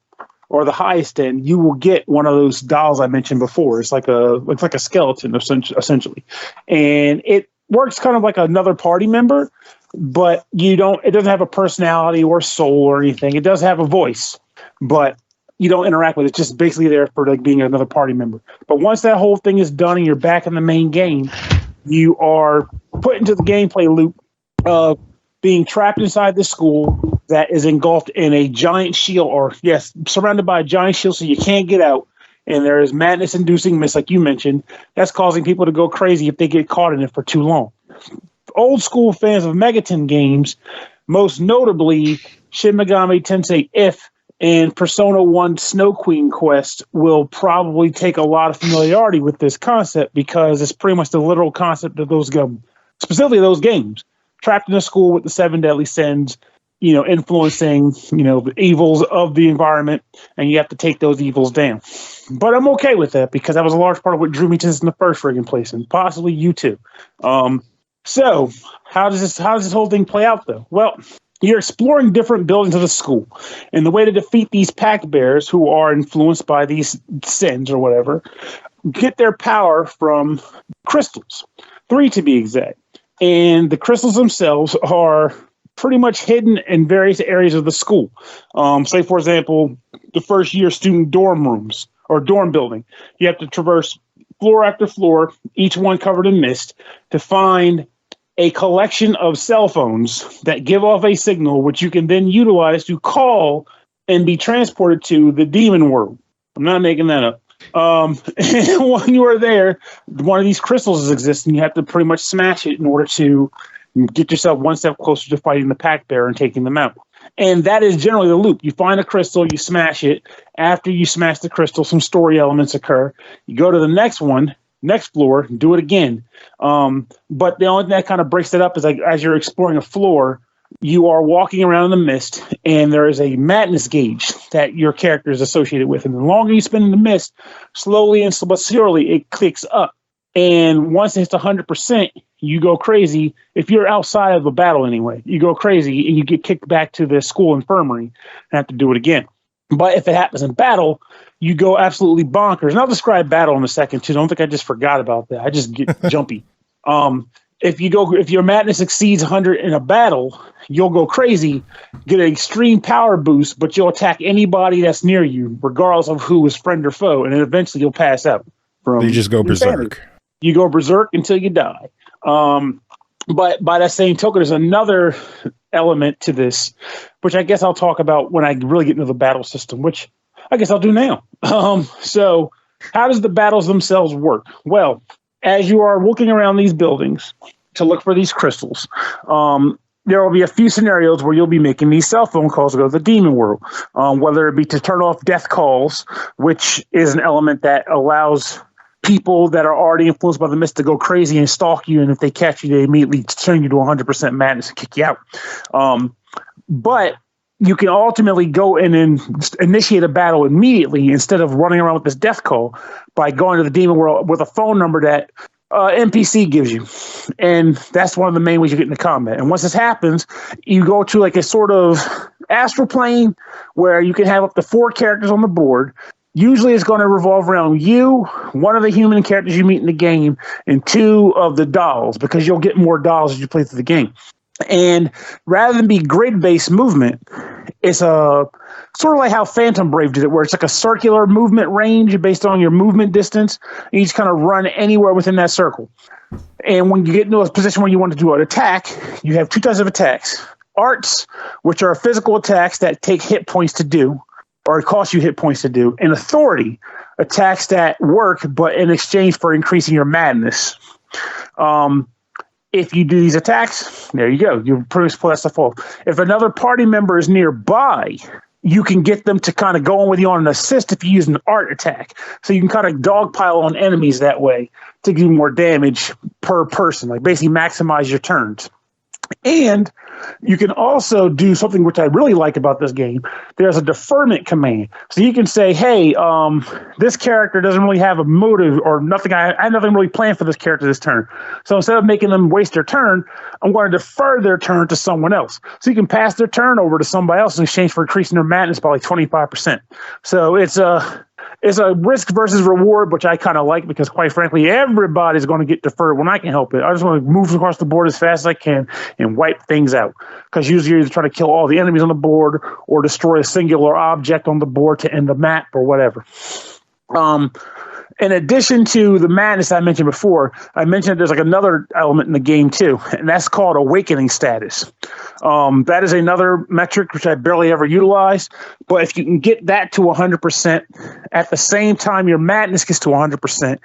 or the highest in, you will get one of those dolls I mentioned before. It's looks like a skeleton essentially, and it works kind of like another party member, but it doesn't have a personality or soul or anything. It does have a voice, but you don't interact with it. It's just basically there for being another party member. But once that whole thing is done and you're back in the main game, you are put into the gameplay loop of being trapped inside the school that is engulfed in a giant shield, surrounded by a giant shield so you can't get out. And there is madness-inducing mist, like you mentioned, that's causing people to go crazy if they get caught in it for too long. Old school fans of Megaton games, most notably Shin Megami Tensei If and Persona 1 Snow Queen Quest, will probably take a lot of familiarity with this concept because it's pretty much the literal concept of those games, specifically those games. Trapped in a school with the 7 deadly sins, influencing, the evils of the environment, and you have to take those evils down. But I'm okay with that because that was a large part of what drew me to this in the first friggin' place, and possibly you too. So how does this whole thing play out though? Well, you're exploring different buildings of the school, and the way to defeat these pact bearers who are influenced by these sins or whatever, get their power from crystals, 3 to be exact. And the crystals themselves are pretty much hidden in various areas of the school. Say, for example, the first year student dorm rooms or dorm building. You have to traverse floor after floor, each one covered in mist, to find a collection of cell phones that give off a signal, which you can then utilize to call and be transported to the demon world. I'm not making that up. And when you are there, one of these crystals exists, and you have to pretty much smash it in order to get yourself one step closer to fighting the pact bearer and taking them out. And that is generally the loop. You find a crystal, you smash it. After you smash the crystal, some story elements occur. You go to the next one, next floor, and do it again. But the only thing that kind of breaks it up is as you're exploring a floor, you are walking around in the mist, and there is a madness gauge that your character is associated with. And the longer you spend in the mist, slowly and but surely it clicks up. And once it's 100%, you go crazy. If you're outside of a battle anyway, you go crazy and you get kicked back to the school infirmary and have to do it again. But if it happens in battle, you go absolutely bonkers. And I'll describe battle in a second too. Don't think I just forgot about that. I just get jumpy. If your madness exceeds 100 in a battle, you'll go crazy, get an extreme power boost, but you'll attack anybody that's near you, regardless of who is friend or foe, and then eventually you'll pass out. You just go berserk. You go berserk until you die. But by that same token, there's another element to this, which I guess I'll talk about when I really get into the battle system, which I guess I'll do now. So how does the battles themselves work? Well, as you are looking around these buildings to look for these crystals, there will be a few scenarios where you'll be making these cell phone calls to go to the demon world, whether it be to turn off death calls, which is an element that allows people that are already influenced by the mist to go crazy and stalk you, and if they catch you, they immediately turn you to 100% madness and kick you out. But you can ultimately go in and initiate a battle immediately instead of running around with this death call by going to the demon world with a phone number that NPC gives you. And that's one of the main ways you get into combat. And once this happens, you go to like a sort of astral plane where you can have up to 4 characters on the board. Usually it's going to revolve around you, one of the human characters you meet in the game, and 2 of the dolls, because you'll get more dolls as you play through the game. And rather than be grid-based movement, it's a sort of like how Phantom Brave did it, where it's like a circular movement range based on your movement distance. And you just kind of run anywhere within that circle. And when you get into a position where you want to do an attack, you have 2 types of attacks. Arts, which are physical attacks that take hit points to do, or it costs you hit points to do. And authority, attacks that work, but in exchange for increasing your madness. If you do these attacks, there you go. You pretty much pull that stuff off. If another party member is nearby, you can get them to kind of go in with you on an assist if you use an art attack. So you can kind of dogpile on enemies that way to give you more damage per person, like basically maximize your turns. And you can also do something which I really like about this game. There's a deferment command. So you can say, hey, this character doesn't really have a motive or nothing. I have nothing really planned for this character this turn. So instead of making them waste their turn, I'm going to defer their turn to someone else. So you can pass their turn over to somebody else in exchange for increasing their madness by like 25%. So it's a risk versus reward, which I kind of like because, quite frankly, everybody's going to get deferred when I can help it. I just want to move across the board as fast as I can and wipe things out. Because usually you're either trying to kill all the enemies on the board or destroy a singular object on the board to end the map or whatever. In addition to the madness I mentioned before, I mentioned there's like another element in the game too, and that's called awakening status. That is another metric which I barely ever utilize, but if you can get that to 100% at the same time your madness gets to 100%,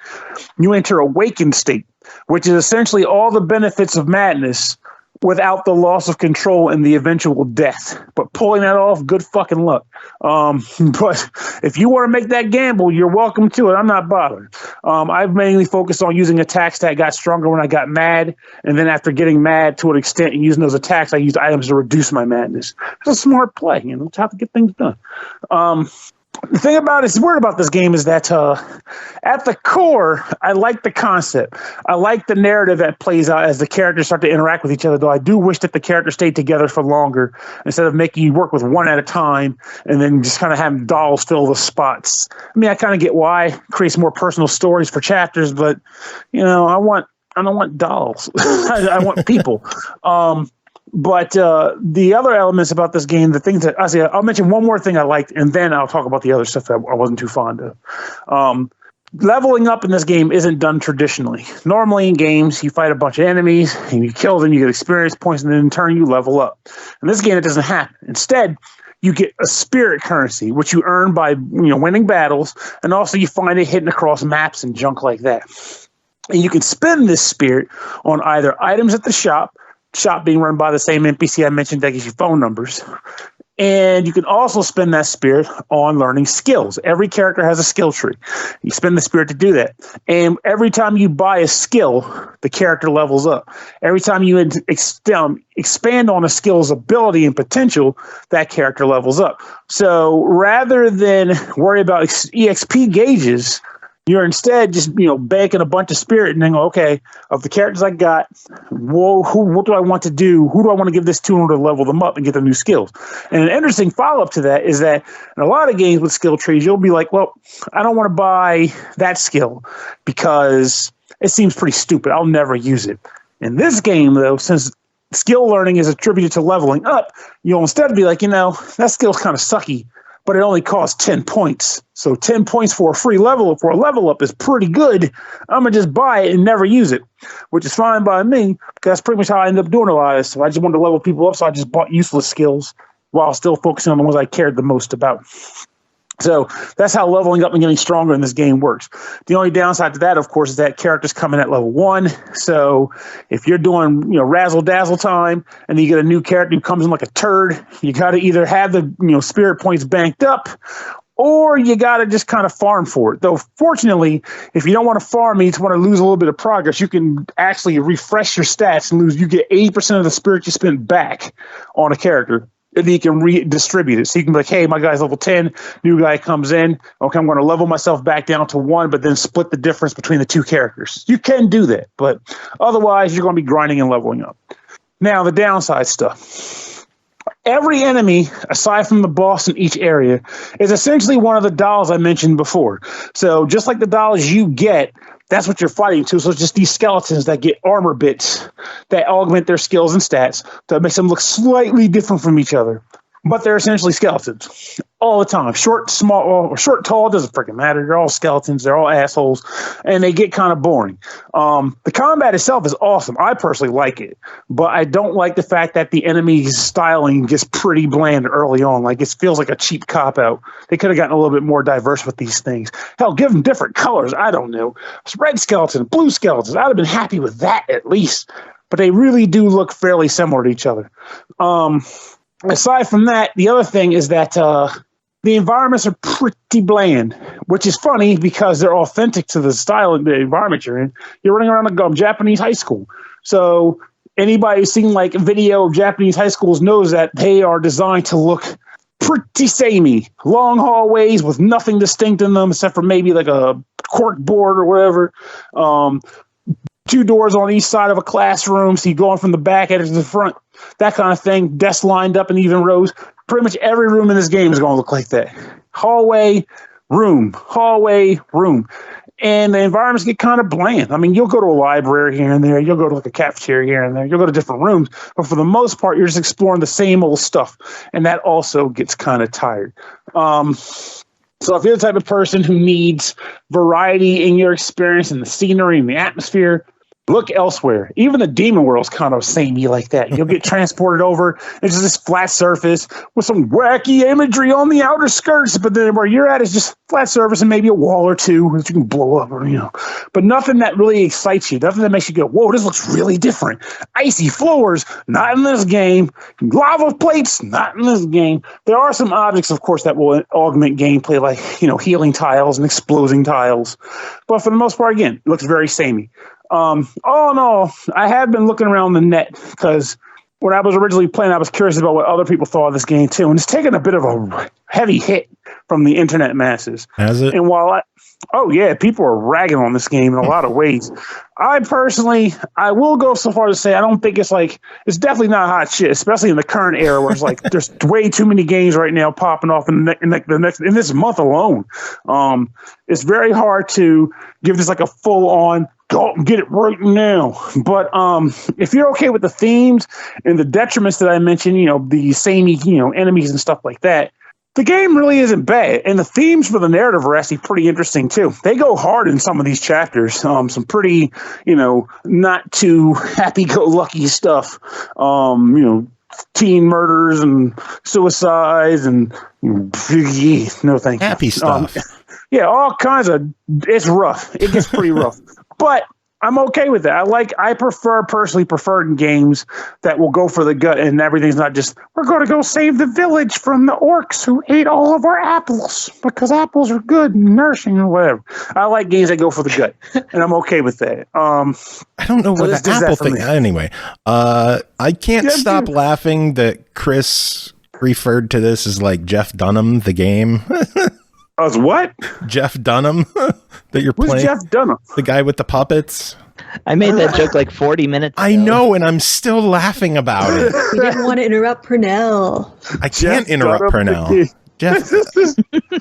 you enter awakened state, which is essentially all the benefits of madness without the loss of control and the eventual death. But pulling that off, good fucking luck. But if you want to make that gamble, you're welcome to it. I'm not bothered. I've mainly focused on using attacks that got stronger when I got mad. And then after getting mad to an extent and using those attacks, I used items to reduce my madness. It's a smart play. It's how to get things done. The thing about it's weird about this game is that at the core, I like the concept. I like the narrative that plays out as the characters start to interact with each other, though I do wish that the characters stayed together for longer instead of making you work with one at a time and then just kind of having dolls fill the spots. I mean, I kind of get why it creates more personal stories for chapters, but, I don't want dolls. I want people. But the other elements about this game, the things that I'll mention one more thing I liked, and then I'll talk about the other stuff that I wasn't too fond of. Leveling up in this game isn't done traditionally. Normally in games, you fight a bunch of enemies, and you kill them, you get experience points, and then in turn you level up. In this game, it doesn't happen. Instead, you get a spirit currency, which you earn by winning battles, and also you find it hidden across maps and junk like that. And you can spend this spirit on either items at the shop being run by the same NPC I mentioned that gives you phone numbers. And you can also spend that spirit on learning skills. Every character has a skill tree. You spend the spirit to do that. And every time you buy a skill, the character levels up. Every time you expand on a skill's ability and potential, that character levels up. So rather than worry about EXP gauges, you're instead just, banking a bunch of spirit and then go, okay, of the characters I got, what do I want to do? Who do I want to give this to in order to level them up and get their new skills? And an interesting follow-up to that is that in a lot of games with skill trees, you'll be like, well, I don't want to buy that skill because it seems pretty stupid. I'll never use it. In this game, though, since skill learning is attributed to leveling up, you'll instead be like, that skill's kind of sucky, but it only costs 10 points. So 10 points for a level up is pretty good. I'm going to just buy it and never use it, which is fine by me because that's pretty much how I ended up doing a lot of this. So I just wanted to level people up, so I just bought useless skills while still focusing on the ones I cared the most about. So that's how leveling up and getting stronger in this game works. The only downside to that, of course, is that characters come in at level 1. So if you're doing, razzle dazzle time and you get a new character who comes in like a turd, you got to either have the, spirit points banked up or you got to just kind of farm for it. Though, fortunately, if you don't want to farm, you just want to lose a little bit of progress, you can actually refresh your stats and you get 80% of the spirit you spent back on a character. And you can redistribute it. So you can be like, hey, my guy's level 10, new guy comes in. Okay, I'm going to level myself back down to 1, but then split the difference between the two characters. You can do that, but otherwise you're going to be grinding and leveling up. Now, the downside stuff. Every enemy, aside from the boss in each area, is essentially one of the dolls I mentioned before. So just like the dolls you get, that's what you're fighting to. So it's just these skeletons that get armor bits that augment their skills and stats to make them look slightly different from each other. But they're essentially skeletons all the time. Short, small, or short, tall, doesn't freaking matter. They're all skeletons. They're all assholes, and they get kind of boring. The combat itself is awesome. I personally like it, but I don't like the fact that the enemy's styling gets pretty bland early on. Like, it feels like a cheap cop-out. They could have gotten a little bit more diverse with these things. Hell, give them different colors. I don't know. Red skeleton, blue skeletons. I'd have been happy with that at least. But they really do look fairly similar to each other. Aside from that, the other thing is that the environments are pretty bland, which is funny because they're authentic to the style of the environment you're in. You're running around a Japanese high school. So anybody who's seen like a video of Japanese high schools knows that they are designed to look pretty samey. Long hallways with nothing distinct in them except for maybe like a cork board or whatever. 2 doors on each side of a classroom, so you go in from the back to the front, that kind of thing. Desks lined up in even rows. Pretty much every room in this game is going to look like that. Hallway, room. And the environments get kind of bland. I mean, you'll go to a library here and there. You'll go to like a cafeteria here and there. You'll go to different rooms. But for the most part, you're just exploring the same old stuff. And that also gets kind of tired. So if you're the type of person who needs variety in your experience and the scenery and the atmosphere, look elsewhere. Even the demon world's kind of samey like that. You'll get transported over. It's just this flat surface with some wacky imagery on the outer skirts, but then where you're at is just flat surface and maybe a wall or two that you can blow up, or but nothing that really excites you. Nothing that makes you go, "Whoa, this looks really different." Icy floors, not in this game. Lava plates, not in this game. There are some objects, of course, that will augment gameplay, like healing tiles and exploding tiles. But for the most part, again, it looks very samey. All in all, I have been looking around the net because when I was originally playing, I was curious about what other people thought of this game too, and it's taken a bit of a heavy hit from the internet masses. Has it? And while people are ragging on this game in a lot of ways. I will go so far to say I don't think it's definitely not hot shit, especially in the current era where it's like there's way too many games right now popping off in this month alone. It's very hard to give this like a full on go out and get it right now. But if you're okay with the themes and the detriments that I mentioned, the samey, enemies and stuff like that, the game really isn't bad. And the themes for the narrative are actually pretty interesting too. They go hard in some of these chapters. Some pretty, not too happy-go-lucky stuff. Teen murders and suicides and no thank you. Happy stuff. All kinds of. It's rough. It gets pretty rough. But I'm okay with that. I personally prefer games that will go for the gut and everything's not just, we're going to go save the village from the orcs who ate all of our apples because apples are good and nourishing or whatever. I like games that go for the gut, and I'm okay with that. I don't know what the apple thing. Anyway, I can't stop laughing that Chris referred to this as like Jeff Dunham, the game. As what? Jeff Dunham that you're playing. Who's Jeff Dunham? The guy with the puppets. I made that joke like 40 minutes ago. I know, and I'm still laughing about it. You didn't want to interrupt Pernell. I can't interrupt Pernell. Jeff.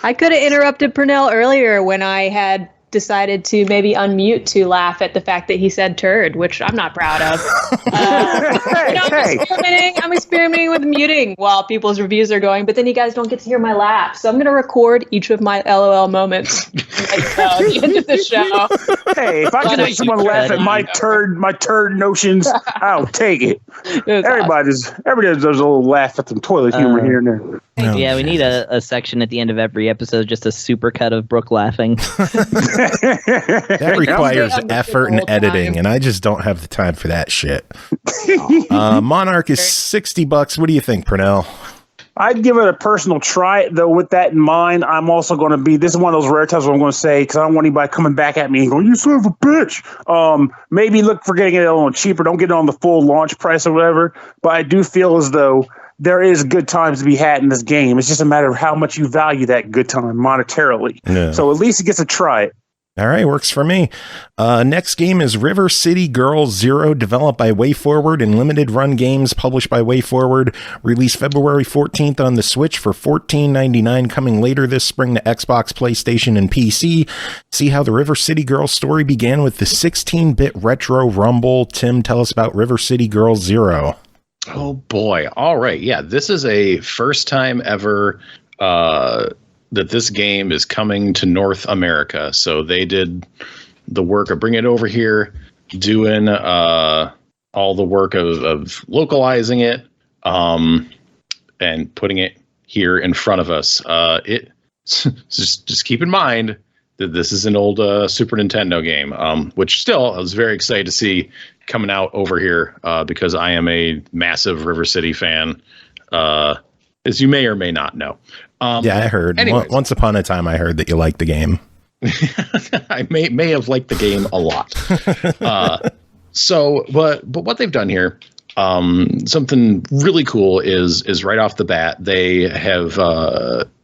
I could have interrupted Pernell earlier when I had decided to maybe unmute to laugh at the fact that he said turd, which I'm not proud of. I'm experimenting with muting while people's reviews are going, but then you guys don't get to hear my laugh. So I'm going to record each of my LOL moments at the end of the show. Hey, if I can make someone laugh at my turd notions, I'll take it. Everybody does a little laugh at some toilet humor here and there. Yeah, we need a section at the end of every episode, just a super cut of Brooke laughing. That requires effort and editing, and I just don't have the time for that shit. Monarch is $60. What do you think, Pernell? I'd give it a personal try, though. With that in mind, I'm also going to be. This is one of those rare times where I'm going to say, because I don't want anybody coming back at me and going, "You son of a bitch." Maybe look for getting it a little cheaper. Don't get it on the full launch price or whatever. But I do feel as though there is good times to be had in this game. It's just a matter of how much you value that good time monetarily. Yeah. So at least it gets to try it. All right, works for me. Next game is River City Girls Zero, developed by WayForward and limited run games published by WayForward. Released February 14th on the Switch for $14.99, coming later this spring to Xbox, PlayStation, and PC. See how the River City Girls story began with the 16-bit retro rumble. Tim, tell us about River City Girls Zero. Oh, boy. All right. Yeah, this is a first time ever that this game is coming to North America. So they did the work of bringing it over here, doing all the work of localizing it, and putting it here in front of us. Just keep in mind that this is an old Super Nintendo game, which still I was very excited to see coming out over here because I am a massive River City fan, as you may or may not know. Yeah, I heard. Once upon a time, I heard that you liked the game. I may have liked the game a lot. But what they've done here, something really cool is right off the bat they have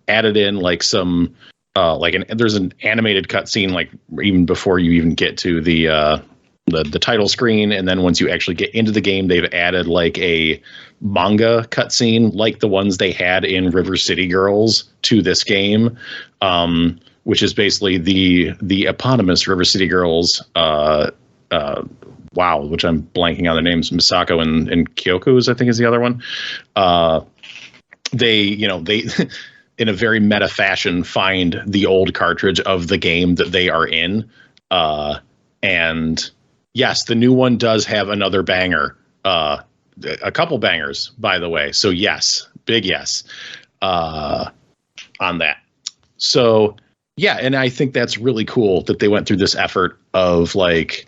added in like some there's an animated cutscene like even before you even get to the title screen, and then once you actually get into the game, they've added like a manga cutscene like the ones they had in River City Girls to this game, which is basically the eponymous River City Girls. Which I'm blanking on their names. Misako and Kyoko's, I think, is the other one. They in a very meta fashion find the old cartridge of the game that they are in, and yes, the new one does have another banger, a couple bangers, by the way. So yes, big yes on that. So yeah, and I think that's really cool that they went through this effort of like,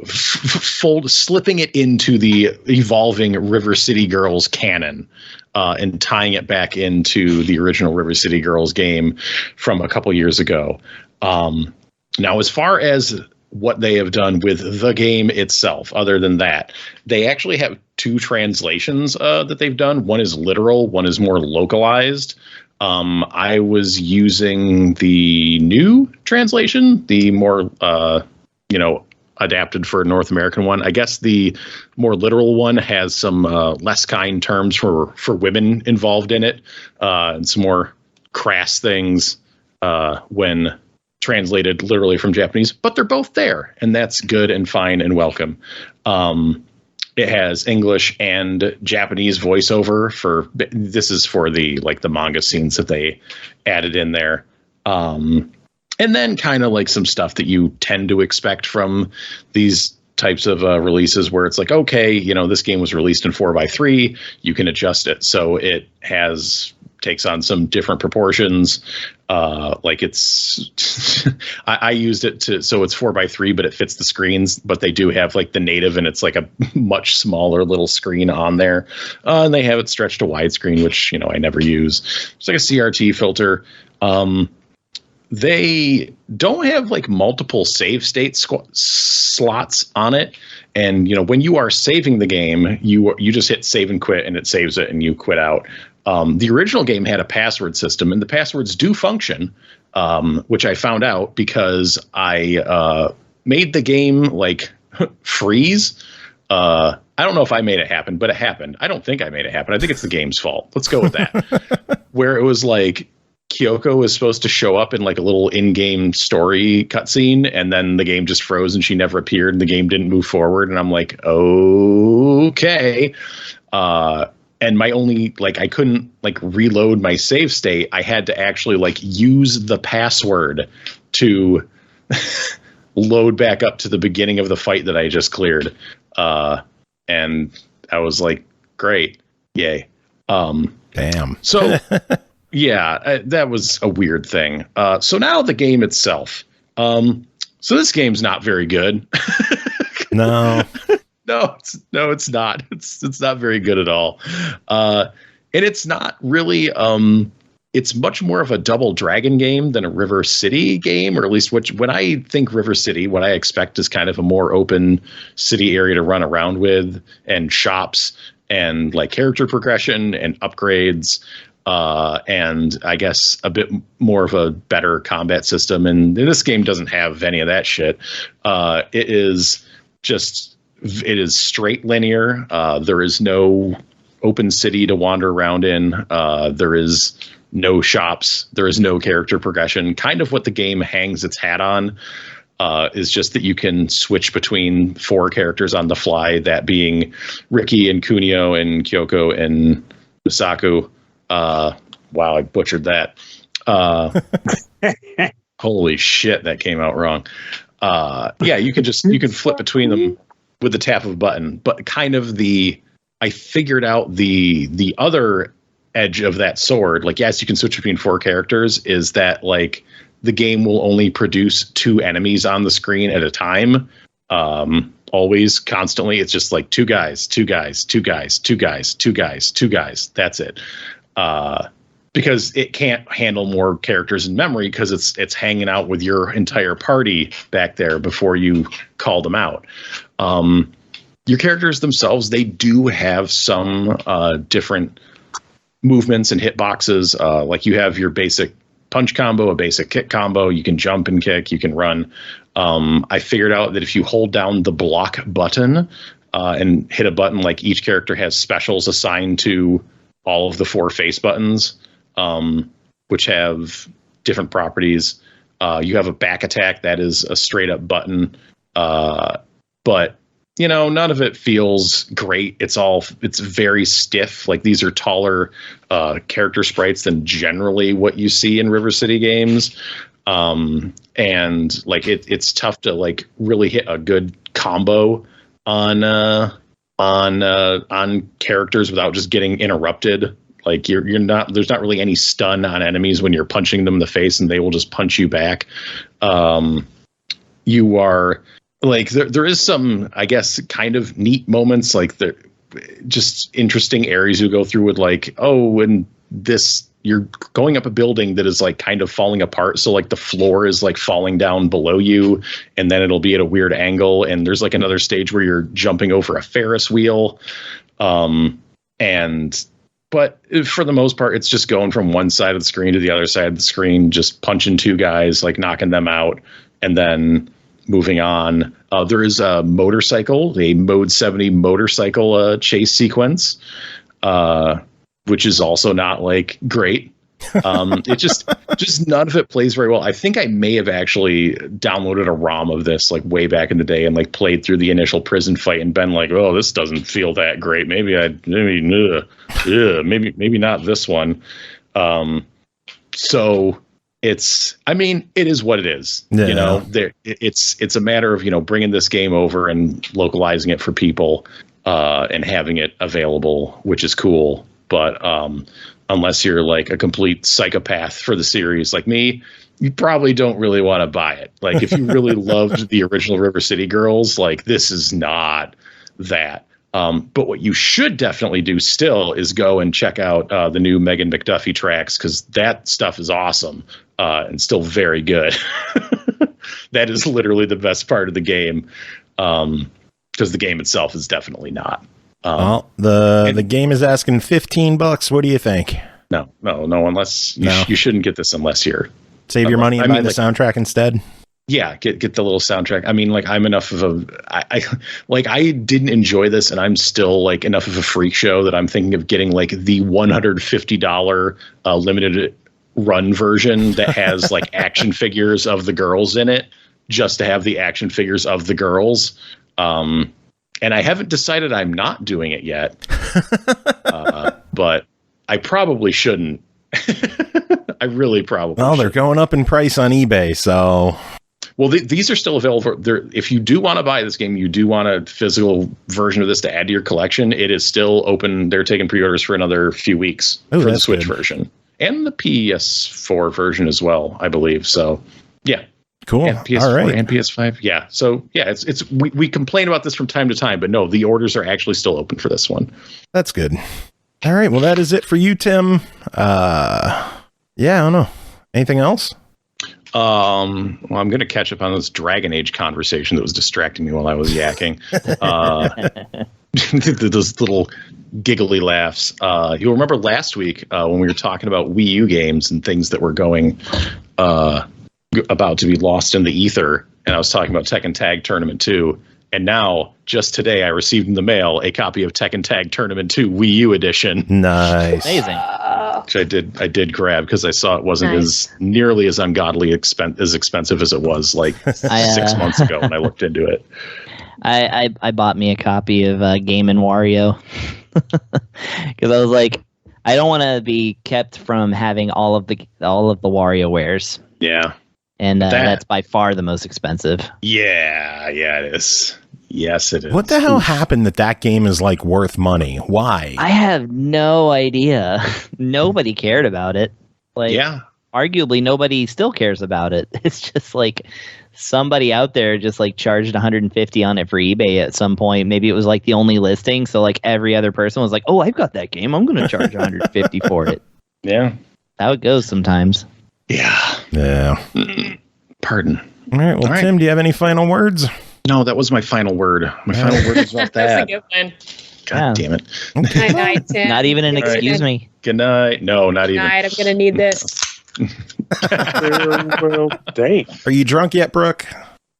slipping it into the evolving River City Girls canon, and tying it back into the original River City Girls game from a couple years ago. Now, as far as what they have done with the game itself, other than that, they actually have two translations that they've done. One is literal, one is more localized. I was using the new translation, the more, adapted for a North American one. I guess the more literal one has some less kind terms for women involved in it, and some more crass things when translated literally from Japanese, but they're both there, and that's good and fine and welcome. It has English and Japanese voiceover this is for the manga scenes that they added in there. And then kind of like some stuff that you tend to expect from these types of releases where it's like, okay, this game was released in 4:3, you can adjust it. So it takes on some different proportions. I used it so it's 4:3, but it fits the screens, but they do have like the native, and it's like a much smaller little screen on there. And they have it stretched to widescreen, which, I never use. It's like a CRT filter. They don't have like multiple save state slots on it. And, when you are saving the game, you just hit save and quit, and it saves it and you quit out. The original game had a password system, and the passwords do function, which I found out because I made the game like freeze. I don't know if I made it happen, but it happened. I don't think I made it happen. I think it's the game's fault. Let's go with that. Where it was like Kyoko was supposed to show up in like a little in-game story cutscene, and then the game just froze and she never appeared and the game didn't move forward. And I'm like, okay. And my only, I couldn't reload my save state. I had to actually use the password to load back up to the beginning of the fight that I just cleared. And I was like, great. Yay. Damn. So yeah, that was a weird thing. So now the game itself. So this game's not very good. No. No, it's not. It's not very good at all. And it's not really. It's much more of a Double Dragon game than a River City game, or at least when I think River City, what I expect is kind of a more open city area to run around with, and shops and like character progression and upgrades. And I guess a bit more of a better combat system. And this game doesn't have any of that shit. It is straight linear. There is no open city to wander around in. There is no shops. There is no character progression. Kind of what the game hangs its hat on is just that you can switch between 4 characters on the fly, that being Ricky and Kunio and Kyoko and Misaku. Wow, I butchered that. Holy shit, that came out wrong. Yeah, you can flip between them with the tap of a button, but kind of I figured out the other edge of that sword. Like, yes, you can switch between 4 characters, is that like the game will only produce 2 enemies on the screen at a time. Always, constantly. It's just like 2 guys, 2 guys, 2 guys, 2 guys, 2 guys, 2 guys. That's it. Because it can't handle more characters in memory, because it's hanging out with your entire party back there before you call them out. Your characters themselves, they do have some different movements and hitboxes. Like you have your basic punch combo, a basic kick combo. You can jump and kick. You can run. I figured out that if you hold down the block button and hit a button, like each character has specials assigned to all of the 4 face buttons, which have different properties. You have a back attack that is a straight up button. But you know, none of it feels great. It's very stiff. Like, these are taller character sprites than generally what you see in River City games. And like it's tough to like really hit a good combo on characters without just getting interrupted. Like there's not really any stun on enemies when you're punching them in the face, and they will just punch you back. You are like, there is some, I guess, kind of neat moments, like the just interesting areas you go through with like, oh, and this, you're going up a building that is like kind of falling apart. So like the floor is like falling down below you, and then it'll be at a weird angle. And there's like another stage where you're jumping over a Ferris wheel. But for the most part, it's just going from one side of the screen to the other side of the screen, just punching 2 guys, like knocking them out, and then moving on. There is a motorcycle, a Mode 70 motorcycle chase sequence, which is also not like great. It just none of it plays very well. I think I may have actually downloaded a ROM of this like way back in the day and like played through the initial prison fight and been like, oh, this doesn't feel that great. Maybe not this one. So it's, I mean, it is what it is. Yeah. You know, it's a matter of, you know, bringing this game over and localizing it for people and having it available, which is cool. But unless you're like a complete psychopath for the series like me, you probably don't really want to buy it. Like, if you really loved the original River City Girls, like, this is not that. But what you should definitely do still is go and check out the new Megan McDuffie tracks, because that stuff is awesome and still very good. That is literally the best part of the game, because the game itself is definitely not. Well, the game is asking $15. What do you think? No. Unless you shouldn't get this unless you're save your money and buy the soundtrack instead. Yeah, get the little soundtrack. I mean, like, I'm enough of I didn't enjoy this, and I'm still like enough of a freak show that I'm thinking of getting like the $150 limited run version that has like action figures of the girls in it, just to have the action figures of the girls. And I haven't decided I'm not doing it yet, but I probably shouldn't. I really probably. Well, they're going up in price on eBay, so. Well, these are still available. If you do want to buy this game, you do want a physical version of this to add to your collection, it is still open. They're taking pre-orders for another few weeks for the Switch version and the PS4 version as well, I believe. So, yeah. Cool. And PS4 all right. and PS5. Yeah. So yeah, we complain about this from time to time, but no, the orders are actually still open for this one. That's good. All right. Well, that is it for you, Tim. Yeah, I don't know. Anything else? Well, I'm going to catch up on this Dragon Age conversation that was distracting me while I was yakking. those little giggly laughs. You'll remember last week when we were talking about Wii U games and things that were going about to be lost in the ether, and I was talking about Tekken Tag Tournament 2. And now, just today, I received in the mail a copy of Tekken Tag Tournament 2 Wii U edition. Nice. Amazing. Which I did grab because I saw it wasn't as nearly as ungodly as expensive as it was like 6 months ago when I looked into it. I bought me a copy of Game & Wario because I was like, I don't want to be kept from having all of the WarioWares. Yeah. And that's by far the most expensive. Yeah, it is. Yes, it is. What the hell happened that game is like worth money? Why? I have no idea. Nobody cared about it. Like, yeah. Arguably, nobody still cares about it. It's just like somebody out there just like charged $150 on it for eBay at some point. Maybe it was like the only listing. So like every other person was like, "Oh, I've got that game. I'm going to charge $150 for it." Yeah. How it goes sometimes. Yeah. Pardon. All right. Well, Tim, do you have any final words? No, that was my final word. My final word is about that. That's a good one. God damn it. Night, night, Tim. Not even an excuse me. Good night. No, not even. Night. I'm gonna need this. Well, dang. Are you drunk yet, Brooke?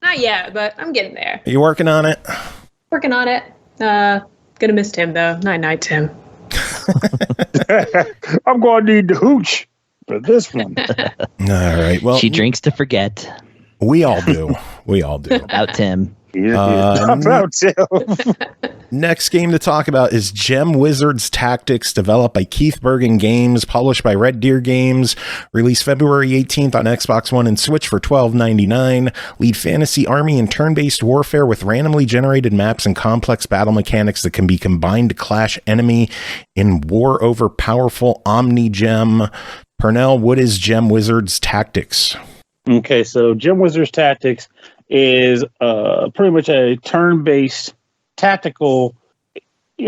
Not yet, but I'm getting there. Are you working on it? Working on it. Gonna miss Tim though. Night, night, Tim. I'm going to need the hooch for this one. All right. Well, She drinks to forget we all do. We all do. about Tim. About Tim. Next game to talk about is Gem Wizards Tactics, developed by Keith Burgun Games, published by RedDeerGames, released February 18th on Xbox One and Switch for $12.99. Lead fantasy army and turn-based warfare with randomly generated maps and complex battle mechanics that can be combined to clash enemy in war over powerful Omni-Gem. Pernell, what is Gem Wizards Tactics? Okay, so Gem Wizards Tactics is pretty much a turn-based tactical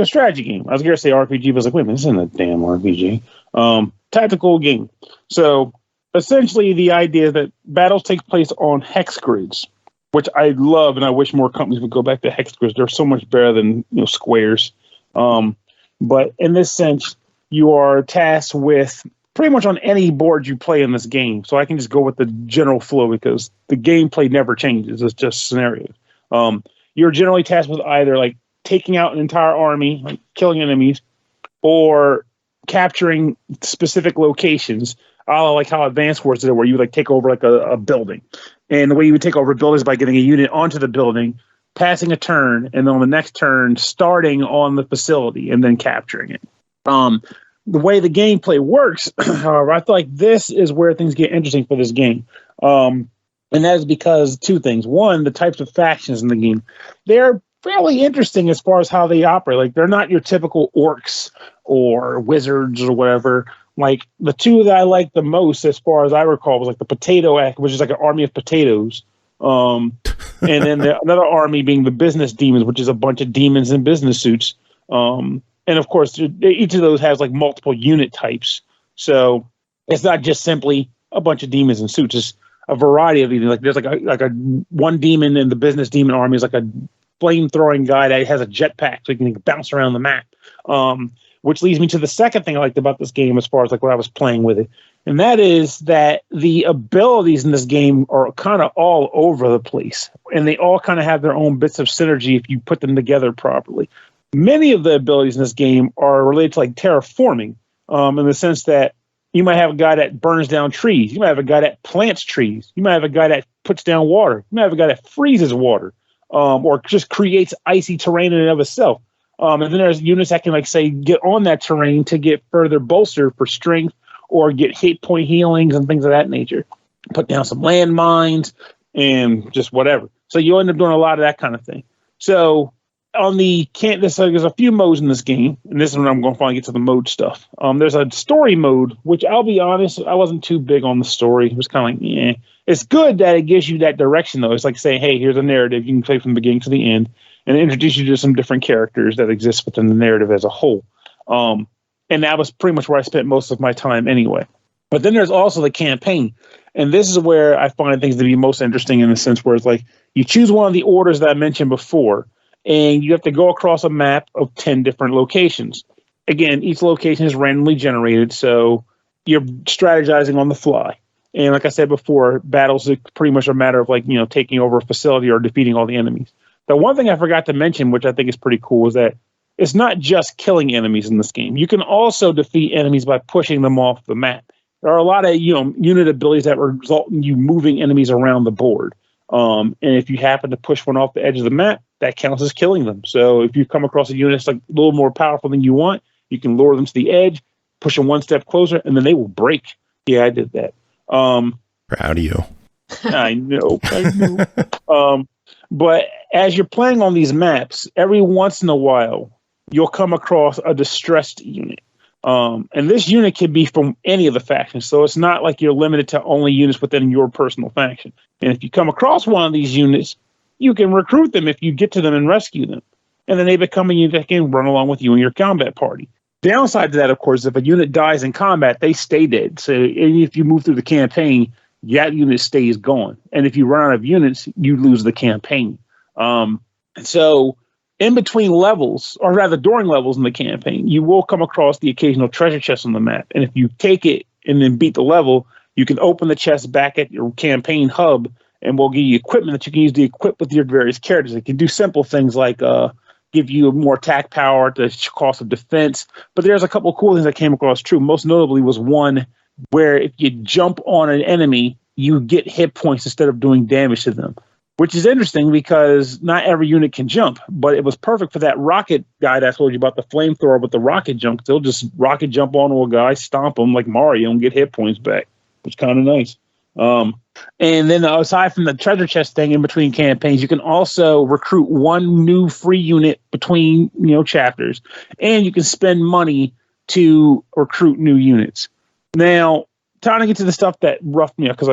strategy game. I was going to say RPG, but I was like, wait a minute, this isn't a damn RPG. Tactical game. So essentially the idea is that battles take place on hex grids, which I love, and I wish more companies would go back to hex grids. They're so much better than squares. But in this sense, you are tasked with pretty much on any board you play in this game. So I can just go with the general flow because the gameplay never changes. It's just scenarios. You're generally tasked with either like taking out an entire army, like killing enemies, or capturing specific locations, like how Advanced Wars did it, where you like take over like a building. And the way you would take over a building is by getting a unit onto the building, passing a turn, and then on the next turn, starting on the facility and then capturing it. The way the gameplay works, however, I feel like this is where things get interesting for this game. And that is because two things. One, the types of factions in the game. They're fairly interesting as far as how they operate. Like, they're not your typical orcs or wizards or whatever. Like, the two that I like the most, as far as I recall, was like the Potato Act, which is like an army of potatoes. And then another army being the Business Demons, which is a bunch of demons in business suits. And of course, each of those has like multiple unit types. So it's not just simply a bunch of demons in suits. It's a variety of these. Like there's like a one demon in the Business Demon army is like a flame-throwing guy that has a jetpack so he can bounce around the map. Which leads me to the second thing I liked about this game as far as like what I was playing with it. And that is that the abilities in this game are kind of all over the place. And they all kind of have their own bits of synergy if you put them together properly. Many of the abilities in this game are related to like terraforming, in the sense that you might have a guy that burns down trees. You might have a guy that plants trees. You might have a guy that puts down water. You might have a guy that freezes water, or just creates icy terrain in and of itself. And then there's units that can like say get on that terrain to get further bolster for strength or get hit point healings and things of that nature. Put down some landmines and just whatever. So you end up doing a lot of that kind of thing. So on the there's a few modes in this game, and this is when I'm going to finally get to the mode stuff. There's a story mode, which I'll be honest, I wasn't too big on the story. It was kind of like, yeah. It's good that it gives you that direction, though. It's like saying, hey, here's a narrative you can play from the beginning to the end, and introduce you to some different characters that exist within the narrative as a whole. And that was pretty much where I spent most of my time anyway. But then there's also the campaign, and this is where I find things to be most interesting in the sense where it's like you choose one of the orders that I mentioned before. and you have to go across a map of 10 different locations. Again, each location is randomly generated, so you're strategizing on the fly. And like I said before, battles are pretty much a matter of taking over a facility or defeating all the enemies. The one thing I forgot to mention, which I think is pretty cool, is that it's not just killing enemies in this game. You can also defeat enemies by pushing them off the map. There are a lot of unit abilities that result in you moving enemies around the board. And if you happen to push one off the edge of the map, that counts as killing them. So if you come across a unit that's a little more powerful than you want, you can lure them to the edge, push them one step closer, and then they will break. Yeah, I did that. Proud of you. I know. But as you're playing on these maps, every once in a while, you'll come across a distressed unit. And this unit can be from any of the factions. So it's not like you're limited to only units within your personal faction. And if you come across one of these units, you can recruit them if you get to them and rescue them. And then they become a unit that can run along with you in your combat party. Downside to that, of course, if a unit dies in combat, they stay dead. So if you move through the campaign, that unit stays gone. And if you run out of units, you lose the campaign. So in between levels, or rather during levels in the campaign, you will come across the occasional treasure chest on the map. And if you take it and then beat the level, you can open the chest back at your campaign hub, and we'll give you equipment that you can use to equip with your various characters. It can do simple things like give you more attack power at the cost of defense. But there's a couple of cool things that came across true. Most notably was one where if you jump on an enemy, you get hit points instead of doing damage to them, which is interesting because not every unit can jump. But it was perfect for that rocket guy that I told you about, the flamethrower with the rocket jump. They'll just rocket jump onto a guy, stomp him like Mario, and get hit points back, which is kind of nice. And then aside from the treasure chest thing in between campaigns, you can also recruit one new free unit between chapters, and you can spend money to recruit new units. Now, time to get to the stuff that roughed me up, because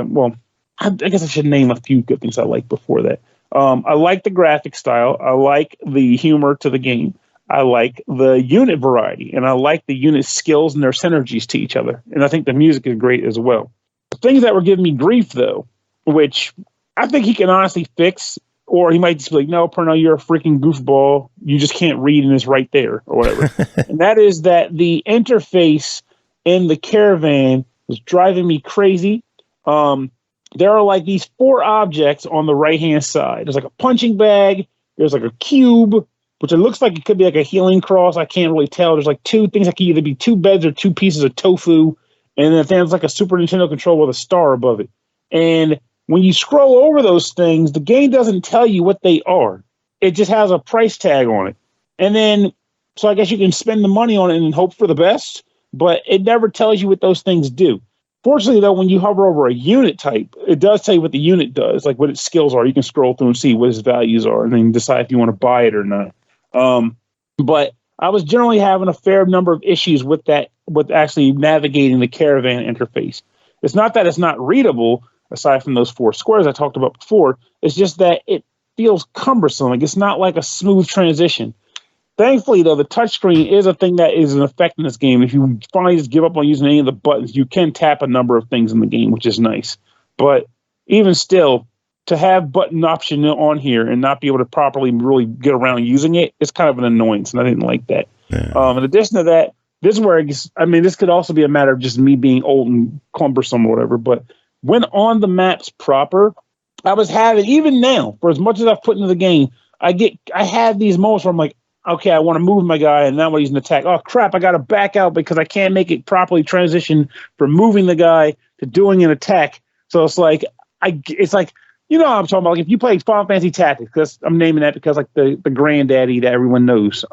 I guess I should name a few good things I like before that. I like the graphic style. I like the humor to the game. I like the unit variety, and I like the unit skills and their synergies to each other. And I think the music is great as well. The things that were giving me grief, though, which I think he can honestly fix, or he might just be like, no, Pernell, you're a freaking goofball. You just can't read, and it's right there, or whatever. And that is that the interface in the caravan was driving me crazy. There are like these 4 objects on the right-hand side. There's like a punching bag. There's like a cube, which it looks like it could be like a healing cross. I can't really tell. There's like 2 things that can either be 2 beds or 2 pieces of tofu. And then there's like a Super Nintendo controller with a star above it. And when you scroll over those things, the game doesn't tell you what they are. It just has a price tag on it. And then, so I guess you can spend the money on it and hope for the best, but it never tells you what those things do. Fortunately, though, when you hover over a unit type, it does tell you what the unit does, like what its skills are. You can scroll through and see what its values are and then decide if you want to buy it or not. But I was generally having a fair number of issues with that, with actually navigating the caravan interface. It's not that it's not readable, aside from those 4 squares I talked about before. It's just that it feels cumbersome. Like it's not like a smooth transition. Thankfully, though, the touchscreen is a thing that is an effect in this game. If you finally just give up on using any of the buttons, you can tap a number of things in the game, which is nice. But even still, to have button option on here and not be able to properly really get around using it, it's kind of an annoyance, and I didn't like that. Yeah. In addition to that, this is where this could also be a matter of just me being old and cumbersome or whatever. But when on the maps proper, I was having, even now, for as much as I've put into the game, I have these moments where I'm like, okay, I want to move my guy, and now when he's an attack, oh crap, I got to back out because I can't make it properly transition from moving the guy to doing an attack. So it's like, you know what I'm talking about. Like if you play Final Fantasy Tactics, because I'm naming that because like the granddaddy that everyone knows.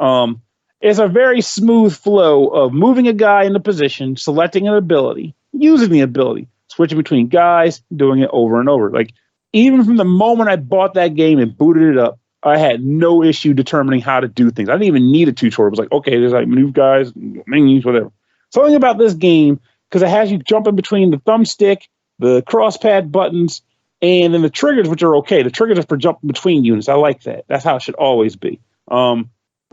It's a very smooth flow of moving a guy into position, selecting an ability, using the ability, switching between guys, doing it over and over. Like even from the moment I bought that game and booted it up, I had no issue determining how to do things. I didn't even need a tutorial. It was like, okay, there's like move guys, menus, whatever. Something about this game, because it has you jumping between the thumbstick, the crosspad buttons, and then the triggers, which are okay. The triggers are for jumping between units. I like that. That's how it should always be. But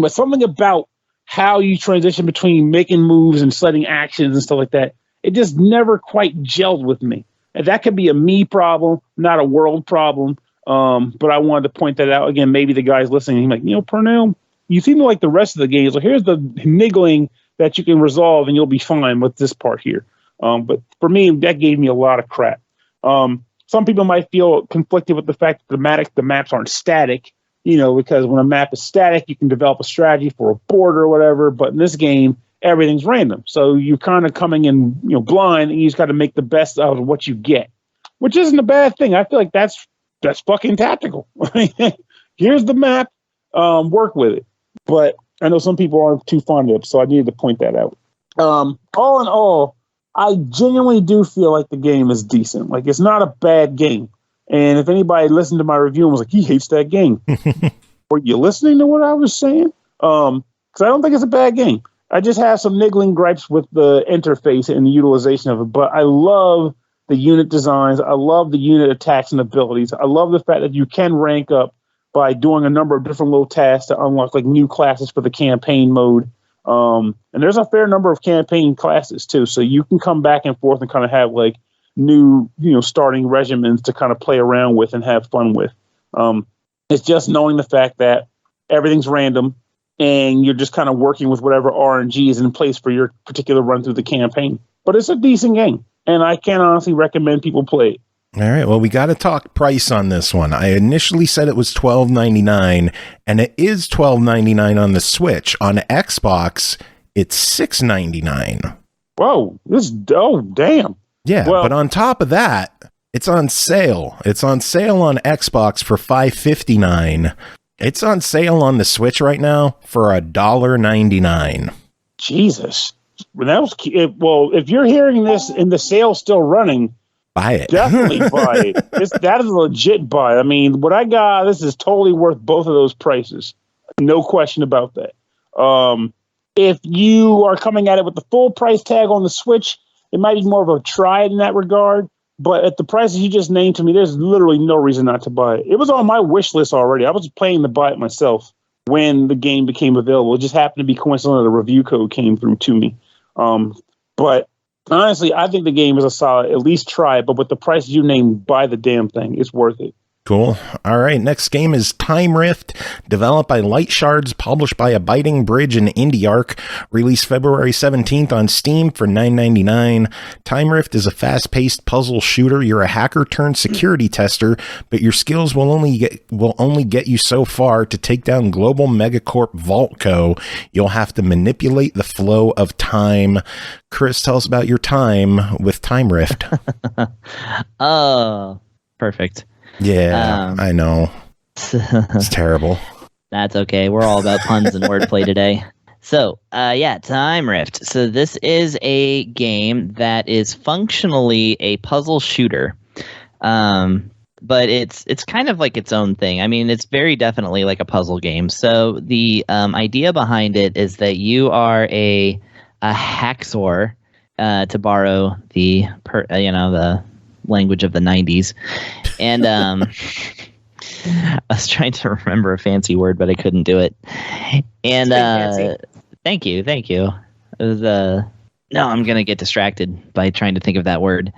something about how you transition between making moves and setting actions and stuff like that, it just never quite gelled with me. And that could be a me problem, not a world problem. But I wanted to point that out again. Maybe the guys listening, he's like, Pernell, you seem to like the rest of the games. So here's the niggling that you can resolve, and you'll be fine with this part here. But for me, that gave me a lot of crap. Some people might feel conflicted with the fact that the maps aren't static, because when a map is static, you can develop a strategy for a board or whatever. But in this game, everything's random. So you're kind of coming in, blind, and you just got to make the best out of what you get, which isn't a bad thing. I feel like that's fucking tactical. Here's the map, work with it. But I know some people aren't too fond of it, so I needed to point that out. All in all, I genuinely do feel like the game is decent. Like, it's not a bad game. And if anybody listened to my review and was like, he hates that game, were you listening to what I was saying? Because I don't think it's a bad game. I just have some niggling gripes with the interface and the utilization of it. But I love the unit designs. I love the unit attacks and abilities. I love the fact that you can rank up by doing a number of different little tasks to unlock like new classes for the campaign mode. And there's a fair number of campaign classes too. So you can come back and forth and kind of have like new, starting regimens to kind of play around with and have fun with. It's just knowing the fact that everything's random and you're just kind of working with whatever RNG is in place for your particular run through the campaign. But it's a decent game, and I can honestly recommend people play it. All right. Well, we got to talk price on this one. I initially said it was $12.99, and it is $12.99 on the Switch. On Xbox, it's $6.99. Whoa! Damn. Yeah, well, but on top of that, it's on sale. It's on sale on Xbox for $5.59. It's on sale on the Switch right now for $1.99. Jesus. If you're hearing this and the sale's still running, buy it. Definitely buy it. That is a legit buy. I mean, what I got, this is totally worth both of those prices. No question about that. If you are coming at it with the full price tag on the Switch, it might be more of a try in that regard. But at the prices you just named to me, there's literally no reason not to buy it. It was on my wish list already. I was planning to buy it myself when the game became available. It just happened to be coincidental that a review code came through to me. But honestly, I think the game is a solid, at least try it. But with the prices you named, buy the damn thing. It's worth it. Cool. All right. Next game is Time Rift, developed by Lightshards, published by Abiding Bridge and IndieArk, released February 17th on Steam for $9.99. Time Rift is a fast-paced puzzle shooter. You're a hacker turned security tester, but your skills will only get you so far. To take down global megacorp Vaultco, you'll have to manipulate the flow of time. Chris, tell us about your time with Time Rift. Oh, perfect. Yeah, I know. It's terrible. That's okay. We're all about puns and wordplay today. So, Time Rift. So this is a game that is functionally a puzzle shooter. But it's kind of like its own thing. I mean, it's very definitely like a puzzle game. So the idea behind it is that you are a hacksaw, to borrow the language of the 90s. And I was trying to remember a fancy word, but I couldn't do it. And thank you. It was no, I'm gonna get distracted by trying to think of that word.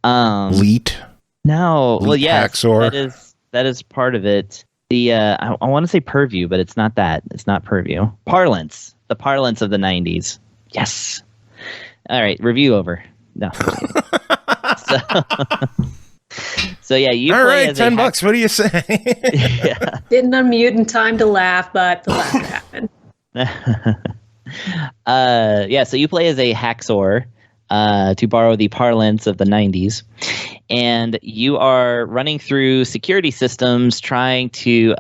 Leet. No, Leet well, yes, hacksaw. that is part of it. The I want to say purview, but it's not that. It's not purview. Parlance, the parlance of the 90s. Yes. All right, review over. No. So yeah, you all play right, as $10. What do you say? Yeah. Didn't unmute in time to laugh, but the laughter happened. So you play as a hacksaw, to borrow the parlance of the 90s, and you are running through security systems trying to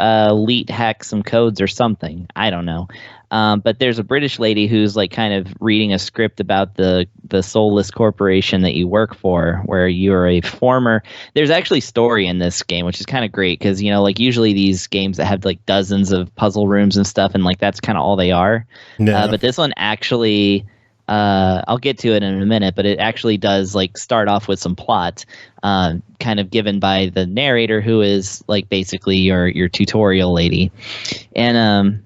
hack some codes or something. I don't know. But there's a British lady who's like kind of reading a script about the soulless corporation that you work for, where you're a former. There's actually story in this game, which is kind of great because like usually these games that have like dozens of puzzle rooms and stuff, and like that's kind of all they are. No. But this one actually, I'll get to it in a minute, but it actually does like start off with some plot, kind of given by the narrator, who is like basically your tutorial lady, and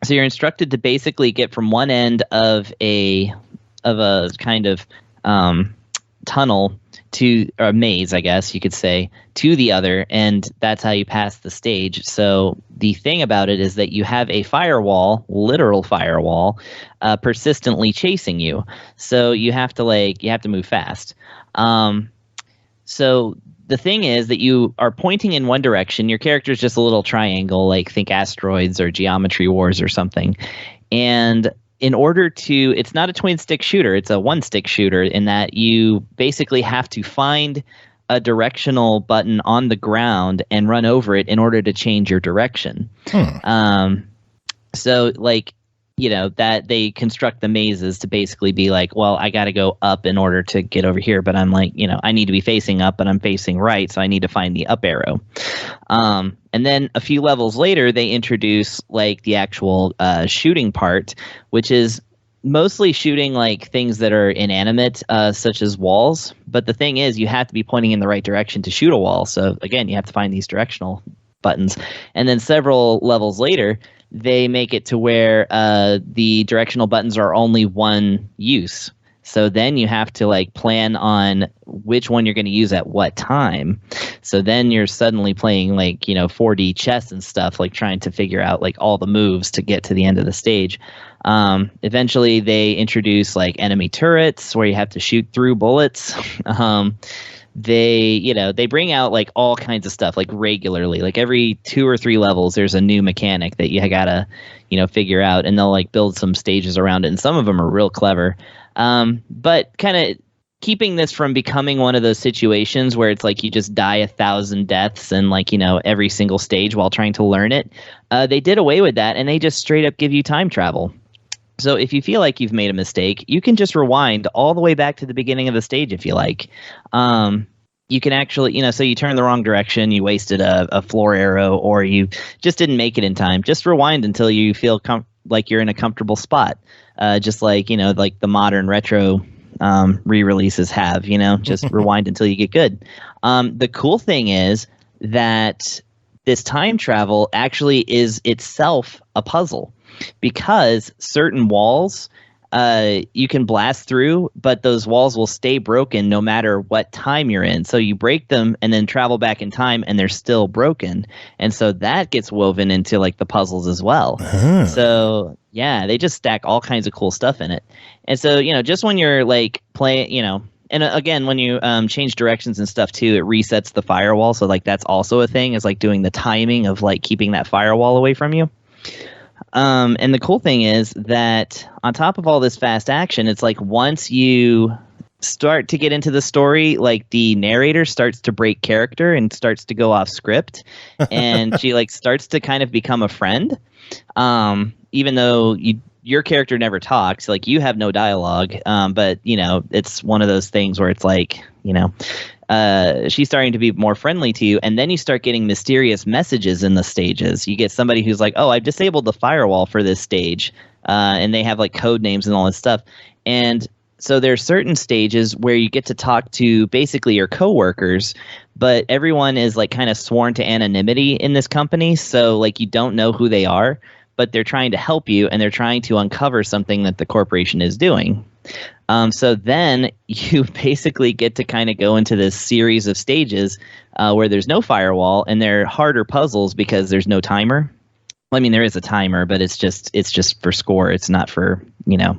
so you're instructed to basically get from one end of a kind of tunnel to a maze, I guess you could say, to the other, and that's how you pass the stage. So the thing about it is that you have a firewall, literal firewall, persistently chasing you. So you have to move fast. So the thing is that you are pointing in one direction. Your character is just a little triangle, like think Asteroids or Geometry Wars or something. And in order to, it's not a twin stick shooter, it's a one stick shooter in that you basically have to find a directional button on the ground and run over it in order to change your direction. So like, you know, that they construct the mazes to basically be like, well, I got to go up in order to get over here, but I'm like, you know, I need to be facing up, but I'm facing right, so I need to find the up arrow. And then a few levels later, they introduce like the actual shooting part, which is mostly shooting like things that are inanimate, such as walls. But the thing is, you have to be pointing in the right direction to shoot a wall. So again, you have to find these directional buttons. And then several levels later, they make it to where the directional buttons are only one use. So then you have to like plan on which one you're going to use at what time. So then you're suddenly playing like, you know, 4D chess and stuff, like trying to figure out like all the moves to get to the end of the stage. Eventually they introduce like enemy turrets where you have to shoot through bullets. They bring out like all kinds of stuff like regularly, like every 2 or 3 levels there's a new mechanic that you gotta, you know, figure out, and they'll like build some stages around it, and some of them are real clever. But kind of keeping this from becoming one of those situations where it's like you just die 1,000 deaths and like, you know, every single stage while trying to learn it, they did away with that, and they just straight up give you time travel. So if you feel like you've made a mistake, you can just rewind all the way back to the beginning of the stage if you like. You can actually, you know, so you turn the wrong direction, you wasted a floor arrow, or you just didn't make it in time. Just rewind until you feel like you're in a comfortable spot. Just like, you know, like the modern retro re-releases have, you know, just rewind until you get good. The cool thing is that this time travel actually is itself a puzzle, because certain walls you can blast through, but those walls will stay broken no matter what time you're in. So you break them and then travel back in time and they're still broken. And so that gets woven into like the puzzles as well. So yeah, they just stack all kinds of cool stuff in it. And so, you know, just when you're like playing, you know, and again, when you change directions and stuff too, it resets the firewall. So like that's also a thing, is like doing the timing of like keeping that firewall away from you. And the cool thing is that on top of all this fast action, it's like once you start to get into the story, like the narrator starts to break character and starts to go off script, and she like starts to kind of become a friend. Even though your character never talks, like you have no dialogue, but you know, it's one of those things where it's like, you know, she's starting to be more friendly to you, and then you start getting mysterious messages in the stages. You get somebody who's like, oh, I've disabled the firewall for this stage, and they have like code names and all this stuff. And so there's certain stages where you get to talk to basically your coworkers, but everyone is like kind of sworn to anonymity in this company, so like you don't know who they are, but they're trying to help you, and they're trying to uncover something that the corporation is doing. So then you basically get to kind of go into this series of stages where there's no firewall, and they're harder puzzles because there's no timer. Well, I mean, there is a timer, but it's just for score. It's not for, you know,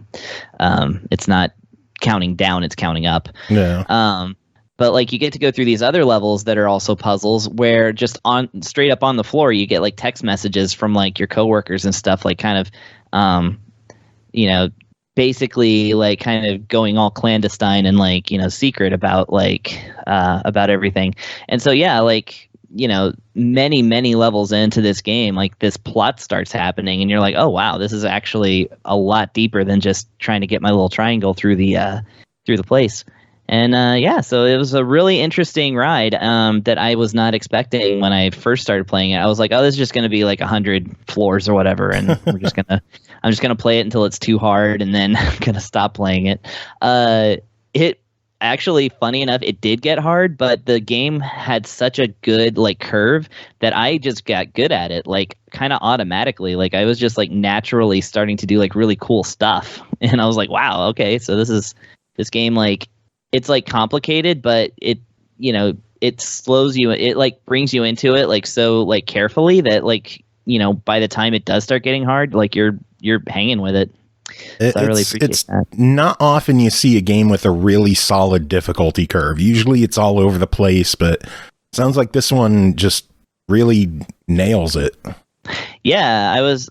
it's not counting down, it's counting up. Yeah. But like you get to go through these other levels that are also puzzles where just on straight up on the floor, you get like text messages from like your coworkers and stuff, like kind of, you know, basically like kind of going all clandestine and like, you know, secret about like about everything. And so yeah, like, you know, many levels into this game, like this plot starts happening, and you're like, oh wow, this is actually a lot deeper than just trying to get my little triangle through the place. And yeah, so it was a really interesting ride that I was not expecting when I first started playing it. I was like, oh, this is just going to be like 100 floors or whatever, and I'm just gonna play it until it's too hard, and then I'm gonna stop playing it. It actually, funny enough, it did get hard, but the game had such a good like curve that I just got good at it, like kind of automatically. Like I was just like naturally starting to do like really cool stuff, and I was like, wow, okay, so this game like it's like complicated, but it, you know, it slows you, it like brings you into it like so like carefully that like, you know, by the time it does start getting hard, like you're hanging with it. So I really appreciate that. Not often you see a game with a really solid difficulty curve. Usually it's all over the place, but sounds like this one just really nails it. Yeah, I was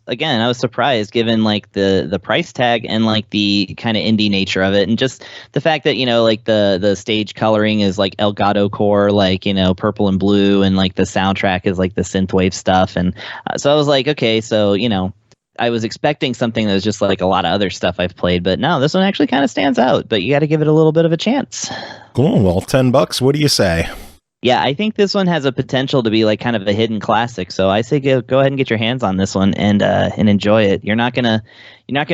surprised given like the price tag and like the kind of indie nature of it, and just the fact that, you know, like the stage coloring is like Elgato core, like, you know, purple and blue, and like the soundtrack is like the synthwave stuff, and so I was like, okay, so, you know, I was expecting something that was just like a lot of other stuff I've played, but no, this one actually kind of stands out, but you got to give it a little bit of a chance. Cool. Well, $10. What do you say? Yeah, I think this one has a potential to be like kind of a hidden classic. So I say go ahead and get your hands on this one and enjoy it. You're not gonna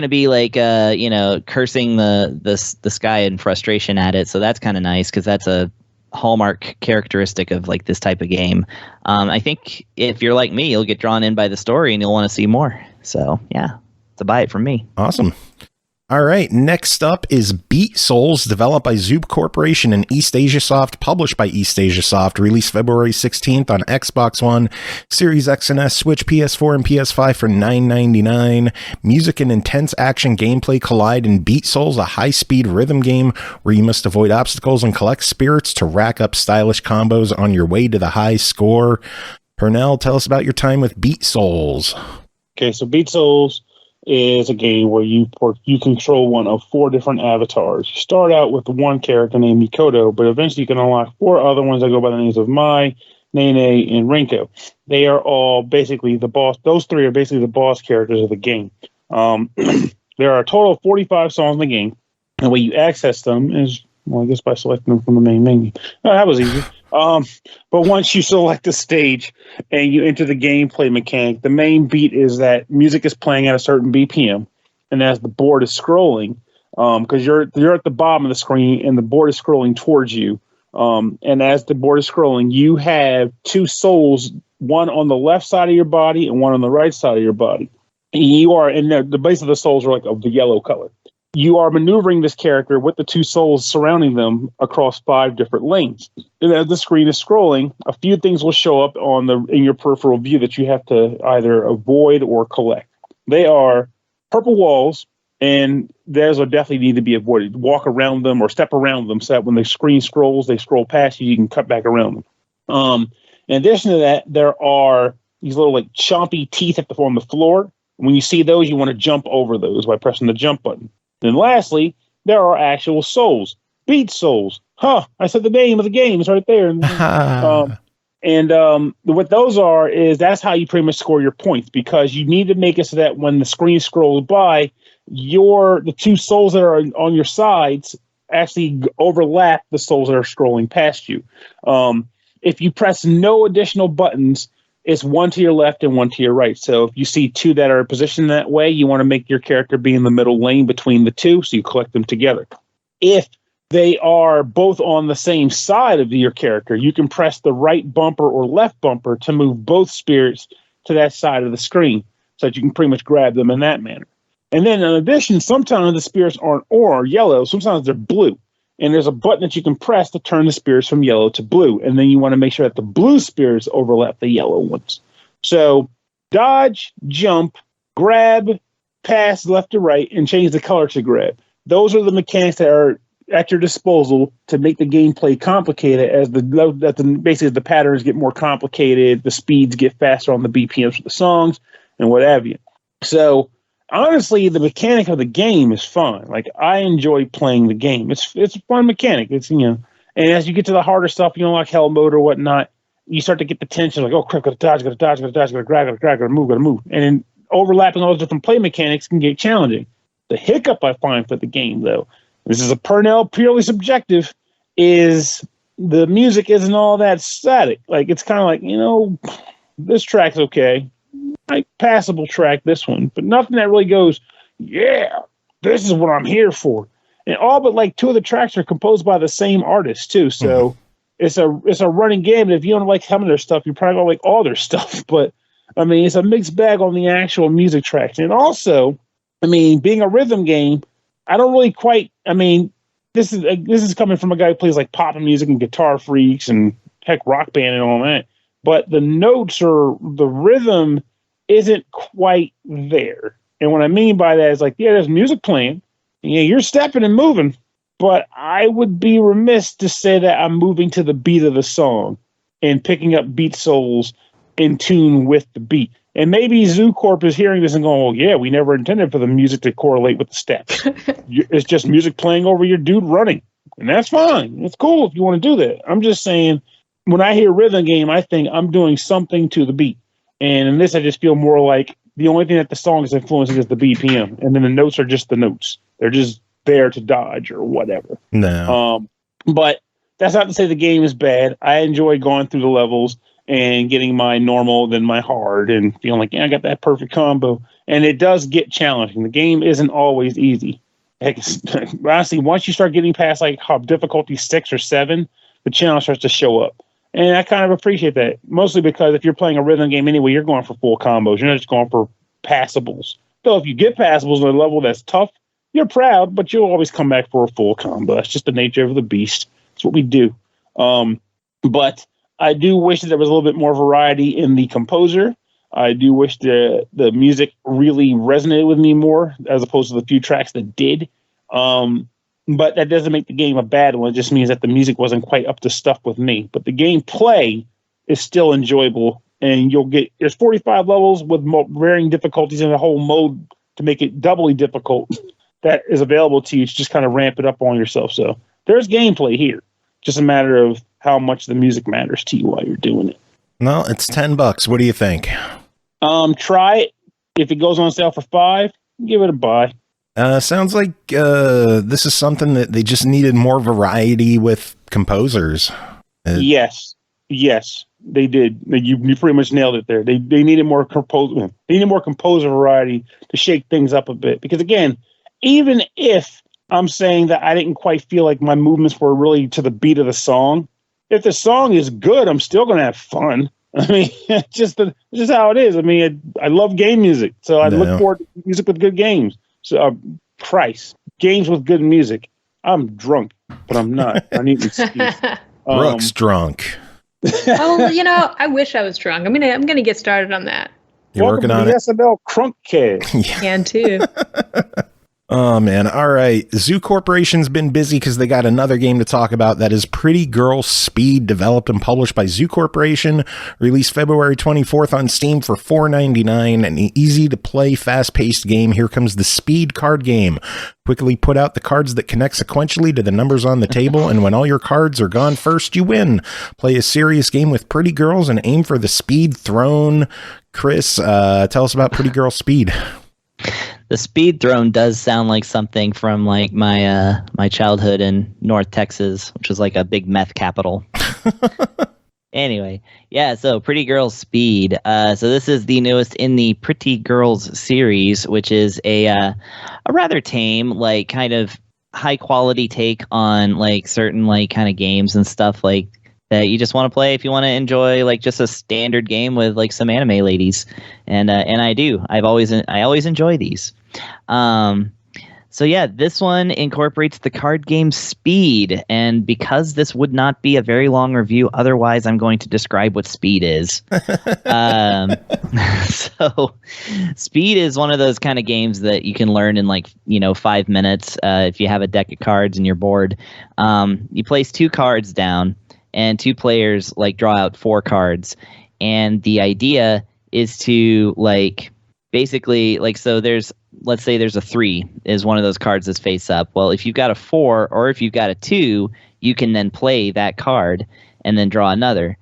be like you know, cursing the sky in frustration at it. So that's kind of nice, because that's a hallmark characteristic of like this type of game. I think if you're like me, you'll get drawn in by the story and you'll want to see more. So yeah, it's a buy it from me. Awesome. All right, next up is Beat Souls, developed by Zoop Corporation and eastasiasoft, published by eastasiasoft, released February 16th on Xbox One, Series X and S, Switch, PS4, and PS5 for $9.99. Music and intense action gameplay collide in Beat Souls, a high-speed rhythm game where you must avoid obstacles and collect spirits to rack up stylish combos on your way to the high score. Pernell, tell us about your time with Beat Souls. Okay, so Beat Souls is a game where you control one of 4 different avatars. You start out with one character named Mikoto, but eventually you can unlock 4 other ones that go by the names of Mai, Nene, and Rinko. They are all basically the boss. Those 3 are basically the boss characters of the game. There are a total of 45 songs in the game, and the way you access them is, well, I guess by selecting them from the main menu. Oh, that was easy. But once you select a stage and you enter the gameplay mechanic, the main beat is that music is playing at a certain BPM, and as the board is scrolling, because you're at the bottom of the screen and the board is scrolling towards you, and as the board is scrolling, you have 2 souls, one on the left side of your body and one on the right side of your body. And you are, and the base of the souls are like of the yellow color. You are maneuvering this character with the 2 souls surrounding them across 5 different lanes. And as the screen is scrolling, a few things will show up in your peripheral view that you have to either avoid or collect. They are purple walls, and those will definitely need to be avoided. Walk around them or step around them so that when the screen scrolls, they scroll past you, you can cut back around them. In addition to that, there are these little like chompy teeth on the floor. When you see those, you want to jump over those by pressing the jump button. Then lastly, there are actual souls. Beat Souls. I said the name of the game. It's right there. What those are is that's how you pretty much score your points, because you need to make it so that when the screen scrolls by, the 2 souls that are on your sides actually overlap the souls that are scrolling past you. If you press no additional buttons, it's one to your left and one to your right. So if you see 2 that are positioned that way, you want to make your character be in the middle lane between the 2, so you collect them together. If they are both on the same side of your character, you can press the right bumper or left bumper to move both spirits to that side of the screen, so that you can pretty much grab them in that manner. And then in addition, sometimes the spirits aren't or yellow, sometimes they're blue. And there's a button that you can press to turn the spirits from yellow to blue. And then you want to make sure that the blue spirits overlap the yellow ones. So dodge, jump, grab, pass left to right, and change the color to grab. Those are the mechanics that are at your disposal to make the gameplay complicated as basically the patterns get more complicated, the speeds get faster on the BPMs for the songs, and what have you. So honestly, the mechanic of the game is fun. Like, I enjoy playing the game. It's a fun mechanic. It's, you know, and as you get to the harder stuff, you know, like hell mode or whatnot, you start to get the tension, like, oh crap, gotta dodge, gotta grab, gotta move. And then overlapping all those different play mechanics can get challenging. The hiccup I find for the game, though, this is a Pernell purely subjective, is the music isn't all that static. Like, it's kind of like, you know, this track's okay. Like, passable track, this one, but nothing that really goes, yeah, this is what I'm here for. And all but like 2 of the tracks are composed by the same artist too, so it's a running game. And if you don't like some of their stuff, you probably don't like all their stuff. But I mean, it's a mixed bag on the actual music tracks. And also, I mean, being a rhythm game, I don't really quite. I mean, this is coming from a guy who plays like pop music and Guitar Freaks and heck Rock Band and all that. But the notes or the rhythm isn't quite there. And what I mean by that is like, yeah, there's music playing. Yeah, you're stepping and moving. But I would be remiss to say that I'm moving to the beat of the song and picking up beat souls in tune with the beat. And maybe ZooCorp is hearing this and going, well, yeah, we never intended for the music to correlate with the steps. It's just music playing over your dude running. And that's fine. It's cool if you want to do that. I'm just saying, when I hear rhythm game, I think I'm doing something to the beat. And in this, I just feel more like the only thing that the song is influencing is the BPM. And then the notes are just the notes. They're just there to dodge or whatever. No. But that's not to say the game is bad. I enjoy going through the levels and getting my normal, then my hard, and feeling like, yeah, I got that perfect combo. And it does get challenging. The game isn't always easy. Heck, honestly, once you start getting past like difficulty 6 or 7, the challenge starts to show up. And I kind of appreciate that, mostly because if you're playing a rhythm game anyway, you're going for full combos. You're not just going for passables. So if you get passables on a level that's tough, you're proud, but you'll always come back for a full combo. That's just the nature of the beast. That's what we do. But I do wish that there was a little bit more variety in the composer. I do wish the music really resonated with me more, as opposed to the few tracks that did. But that doesn't make the game a bad one. It just means that the music wasn't quite up to stuff with me. But the gameplay is still enjoyable, and there's 45 levels with varying difficulties in a whole mode to make it doubly difficult that is available to you to just kind of ramp it up on yourself. So there's gameplay here. Just a matter of how much the music matters to you while you're doing it. Well, it's $10. What do you think? Try it. If it goes on sale for $5, give it a buy. Sounds like this is something that they just needed more variety with composers. Yes, they did. You pretty much nailed it there. They needed more composer. They needed more composer variety to shake things up a bit. Because again, even if I'm saying that I didn't quite feel like my movements were really to the beat of the song, if the song is good, I'm still going to have fun. I mean, it's just how it is. I mean, I love game music, so I look forward to music with good games. So, Christ, games with good music. I'm drunk, but I'm not. I need an excuse. Brooke's drunk. Oh, I wish I was drunk. I'm gonna get started on that. You're working on it. SML Crunk Cast. Yeah. Can too. Oh, man. All right. Zoo Corporation's been busy because they got another game to talk about. That is Pretty Girl Speed, developed and published by Zoo Corporation. Released February 24th on Steam for $4.99. An easy-to-play, fast-paced game. Here comes the Speed card game. Quickly put out the cards that connect sequentially to the numbers on the table, and when all your cards are gone first, you win. Play a serious game with pretty girls and aim for the speed throne. Chris, tell us about Pretty Girl Speed. The Speed Throne does sound like something from like my childhood in North Texas, which was like a big meth capital. Anyway, yeah, so Pretty Girls Speed. So this is the newest in the Pretty Girls series, which is a rather tame, like kind of high quality take on like certain like kind of games and stuff like that you just want to play if you want to enjoy like just a standard game with like some anime ladies, and I do. I always enjoy these. So yeah, this one incorporates the card game Speed, and because this would not be a very long review, otherwise I'm going to describe what Speed is. So Speed is one of those kind of games that you can learn in 5 minutes if you have a deck of cards and you're bored. You place 2 cards down, and 2 players draw out 4 cards, and the idea is to basically so let's say there's a 3 is one of those cards that's face up. Well, if you've got a 4 or if you've got a 2, you can then play that card and then draw another.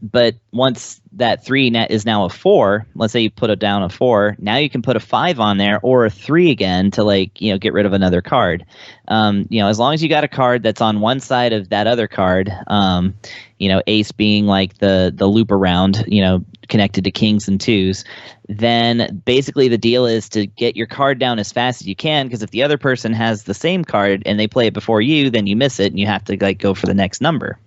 But once that 3 is now a 4, let's say you put it down a 4, now you can put a 5 on there or a 3 again to get rid of another card. As long as you got a card that's on one side of that other card, ace being the loop around, connected to kings and 2s, then basically the deal is to get your card down as fast as you can, because if the other person has the same card and they play it before you, then you miss it and you have to go for the next number.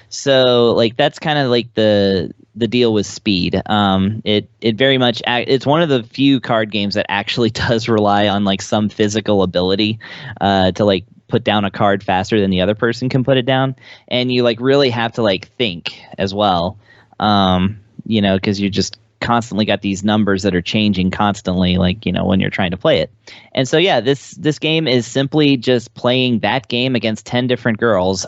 So like that's kind of like the deal with Speed. It very much it's one of the few card games that actually does rely on like some physical ability to like put down a card faster than the other person can put it down, and you like really have to like think as well. You know, because you just constantly got these numbers that are changing constantly, like, you know, when you're trying to play it. And so yeah, this game is simply just playing that game against 10 different girls.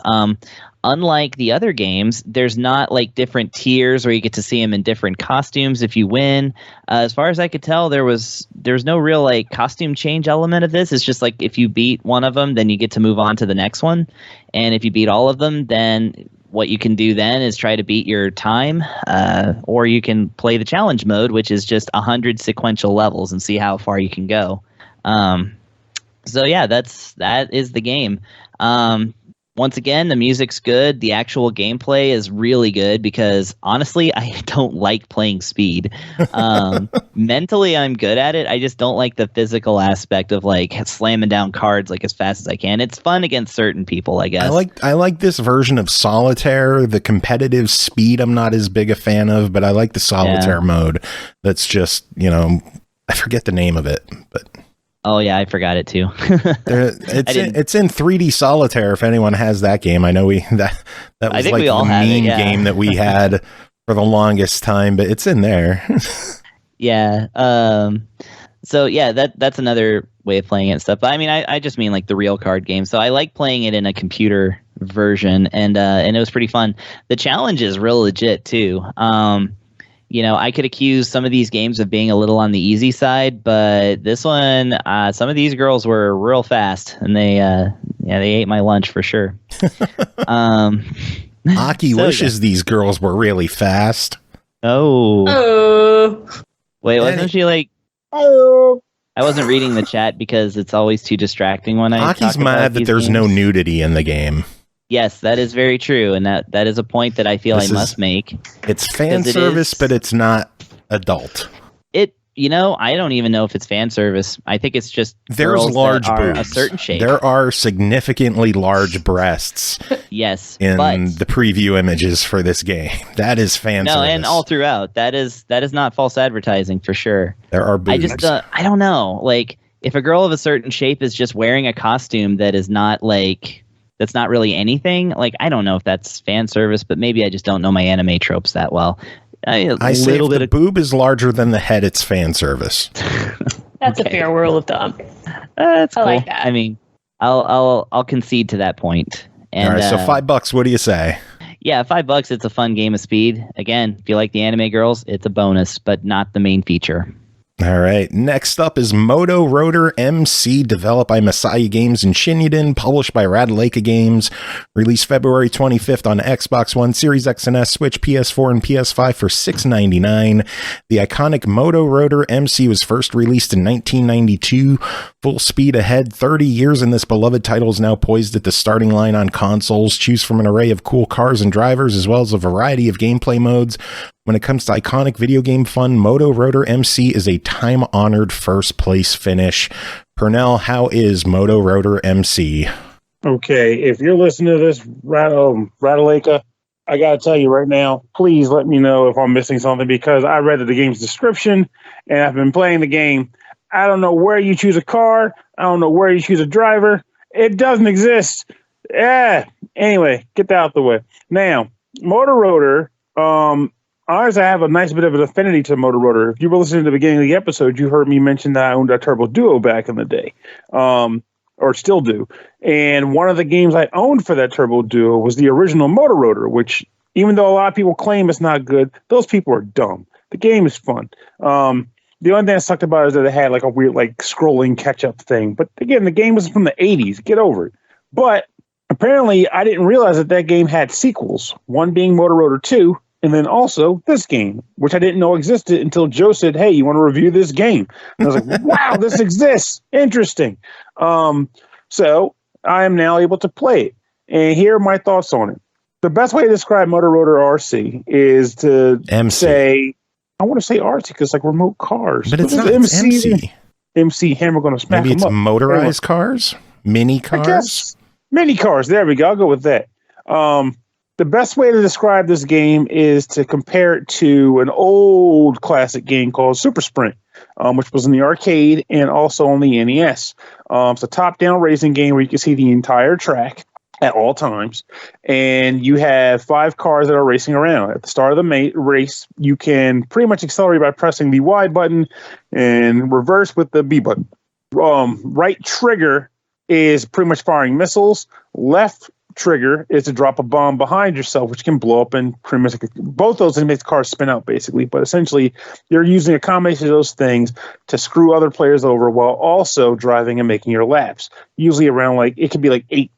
Unlike the other games, there's not like different tiers where you get to see them in different costumes if you win. As far as I could tell, there was no real like costume change element of this. It's just like if you beat one of them, then you get to move on to the next one. And if you beat all of them, then what you can do then is try to beat your time, or you can play the challenge mode, which is just 100 sequential levels and see how far you can go. So yeah, that is the game. Once again, the music's good. The actual gameplay is really good because honestly, I don't like playing Speed. Mentally, I'm good at it. I just don't like the physical aspect of like slamming down cards like as fast as I can. It's fun against certain people, I guess. I like this version of Solitaire. The competitive Speed, I'm not as big a fan of, but I like the Solitaire mode. That's just, you know, I forget the name of it, but. Oh yeah, I forgot it too. It's in 3D Solitaire. If anyone has that game, I know that was like the main game that we had for the longest time, but it's in there. Yeah. So yeah, that's another way of playing it and stuff. But I mean, I just mean like the real card game. So I like playing it in a computer version, and it was pretty fun. The challenge is real legit too. You know, I could accuse some of these games of being a little on the easy side, but this one, some of these girls were real fast, and they ate my lunch for sure. Aki wishes these girls were really fast. Oh. Wait, wasn't she like? Oh. I wasn't reading the chat because it's always too distracting when I. Aki's mad that there's no nudity in the game. Yes, that is very true, and that is a point that I feel I must make. It's fan service, but it's not adult. You know, I don't even know if it's fan service. I think it's just there's large boobs. A certain shape. There are significantly large breasts. Yes, in the preview images for this game. That is fan service. No, and all throughout. That is not false advertising for sure. There are boobs. I just I don't know. Like if a girl of a certain shape is just wearing a costume that is not like. That's not really anything. Like, I don't know if that's fan service, but maybe I just don't know my anime tropes that well. I say if the boob is larger than the head, it's fan service. That's a fair rule of thumb. That's cool. I like that. I mean, I'll concede to that point. And, all right, so $5. What do you say? Yeah, $5. It's a fun game of Speed. Again, if you like the anime girls, it's a bonus, but not the main feature. All right. Next up is Moto Rotor MC, developed by Masaya Games and Shinyuden, published by Ratalaika Games, released February 25th on Xbox One, Series X and S, Switch, PS4, and PS5 for $6.99. The iconic Moto Rotor MC was first released in 1992. Full speed ahead. 30 years in this beloved title is now poised at the starting line on consoles. Choose from an array of cool cars and drivers, as well as a variety of gameplay modes. When it comes to iconic video game fun, Moto Rotor MC is a time-honored first-place finish. Pernell, how is Moto Rotor MC? Okay, if you're listening to this, Ratalaika, I got to tell you right now, please let me know if I'm missing something, because I read the game's description, and I've been playing the game. I don't know where you choose a car. I don't know where you choose a driver. It doesn't exist. Anyway, get that out the way. Now, Moto Rotor, honestly, I have a nice bit of an affinity to Moto Rotor. If you were listening to the beginning of the episode, you heard me mention that I owned a Turbo Duo back in the day, or still do. And one of the games I owned for that Turbo Duo was the original Moto Rotor, which, even though a lot of people claim it's not good, those people are dumb. The game is fun. The only thing that sucked about it is that it had like a weird like scrolling catch-up thing. But again, the game was from the 80s. Get over it. But apparently, I didn't realize that game had sequels, one being Moto Rotor 2, and then also this game, which I didn't know existed until Joe said, "Hey, you want to review this game?" And I was like, "Wow, this exists. Interesting." So I am now able to play it. And here are my thoughts on it. The best way to describe Moto Rotor RC is to say, I want to say RC because like remote cars. But it's not MC. MC, Hammer going to smack Maybe them up. Maybe it's motorized cars? Mini cars? Mini cars. There we go. I'll go with that. The best way to describe this game is to compare it to an old classic game called Super Sprint, which was in the arcade and also on the NES. It's a top-down racing game where you can see the entire track at all times, and you have 5 cars that are racing around. At the start of the race, you can pretty much accelerate by pressing the Y button and reverse with the B button. Right trigger is pretty much firing missiles. Left trigger is to drop a bomb behind yourself, which can blow up and pretty much both those and make the car spin out, basically. But essentially, you're using a combination of those things to screw other players over while also driving and making your laps. Usually around it could be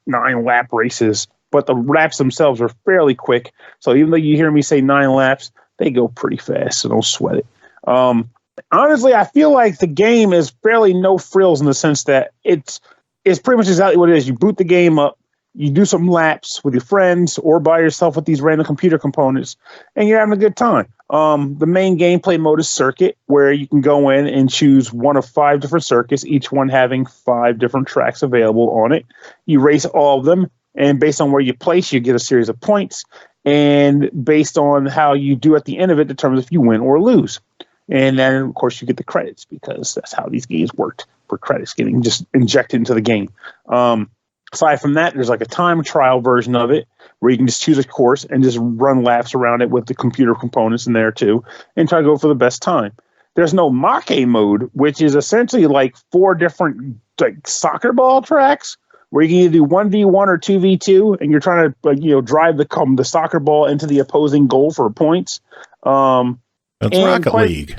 8-9 lap races, but the laps themselves are fairly quick. So even though you hear me say 9 laps, they go pretty fast, so don't sweat it. Honestly, I feel like the game is fairly no frills in the sense that it's pretty much exactly what it is. You boot the game up, you do some laps with your friends or by yourself with these random computer components, and you're having a good time. The main gameplay mode is circuit, where you can go in and choose one of 5 different circuits, each one having 5 different tracks available on it. You race all of them, and based on where you place, you get a series of points, and based on how you do at the end of it determines if you win or lose. And then, of course, you get the credits, because that's how these games worked, for credits getting just injected into the game. Aside from that, there's a time trial version of it where you can just choose a course and just run laps around it with the computer components in there too and try to go for the best time. There's no Make mode, which is essentially 4 different soccer ball tracks where you can either do 1v1 or 2v2, and you're trying to drive the soccer ball into the opposing goal for points. That's Rocket League.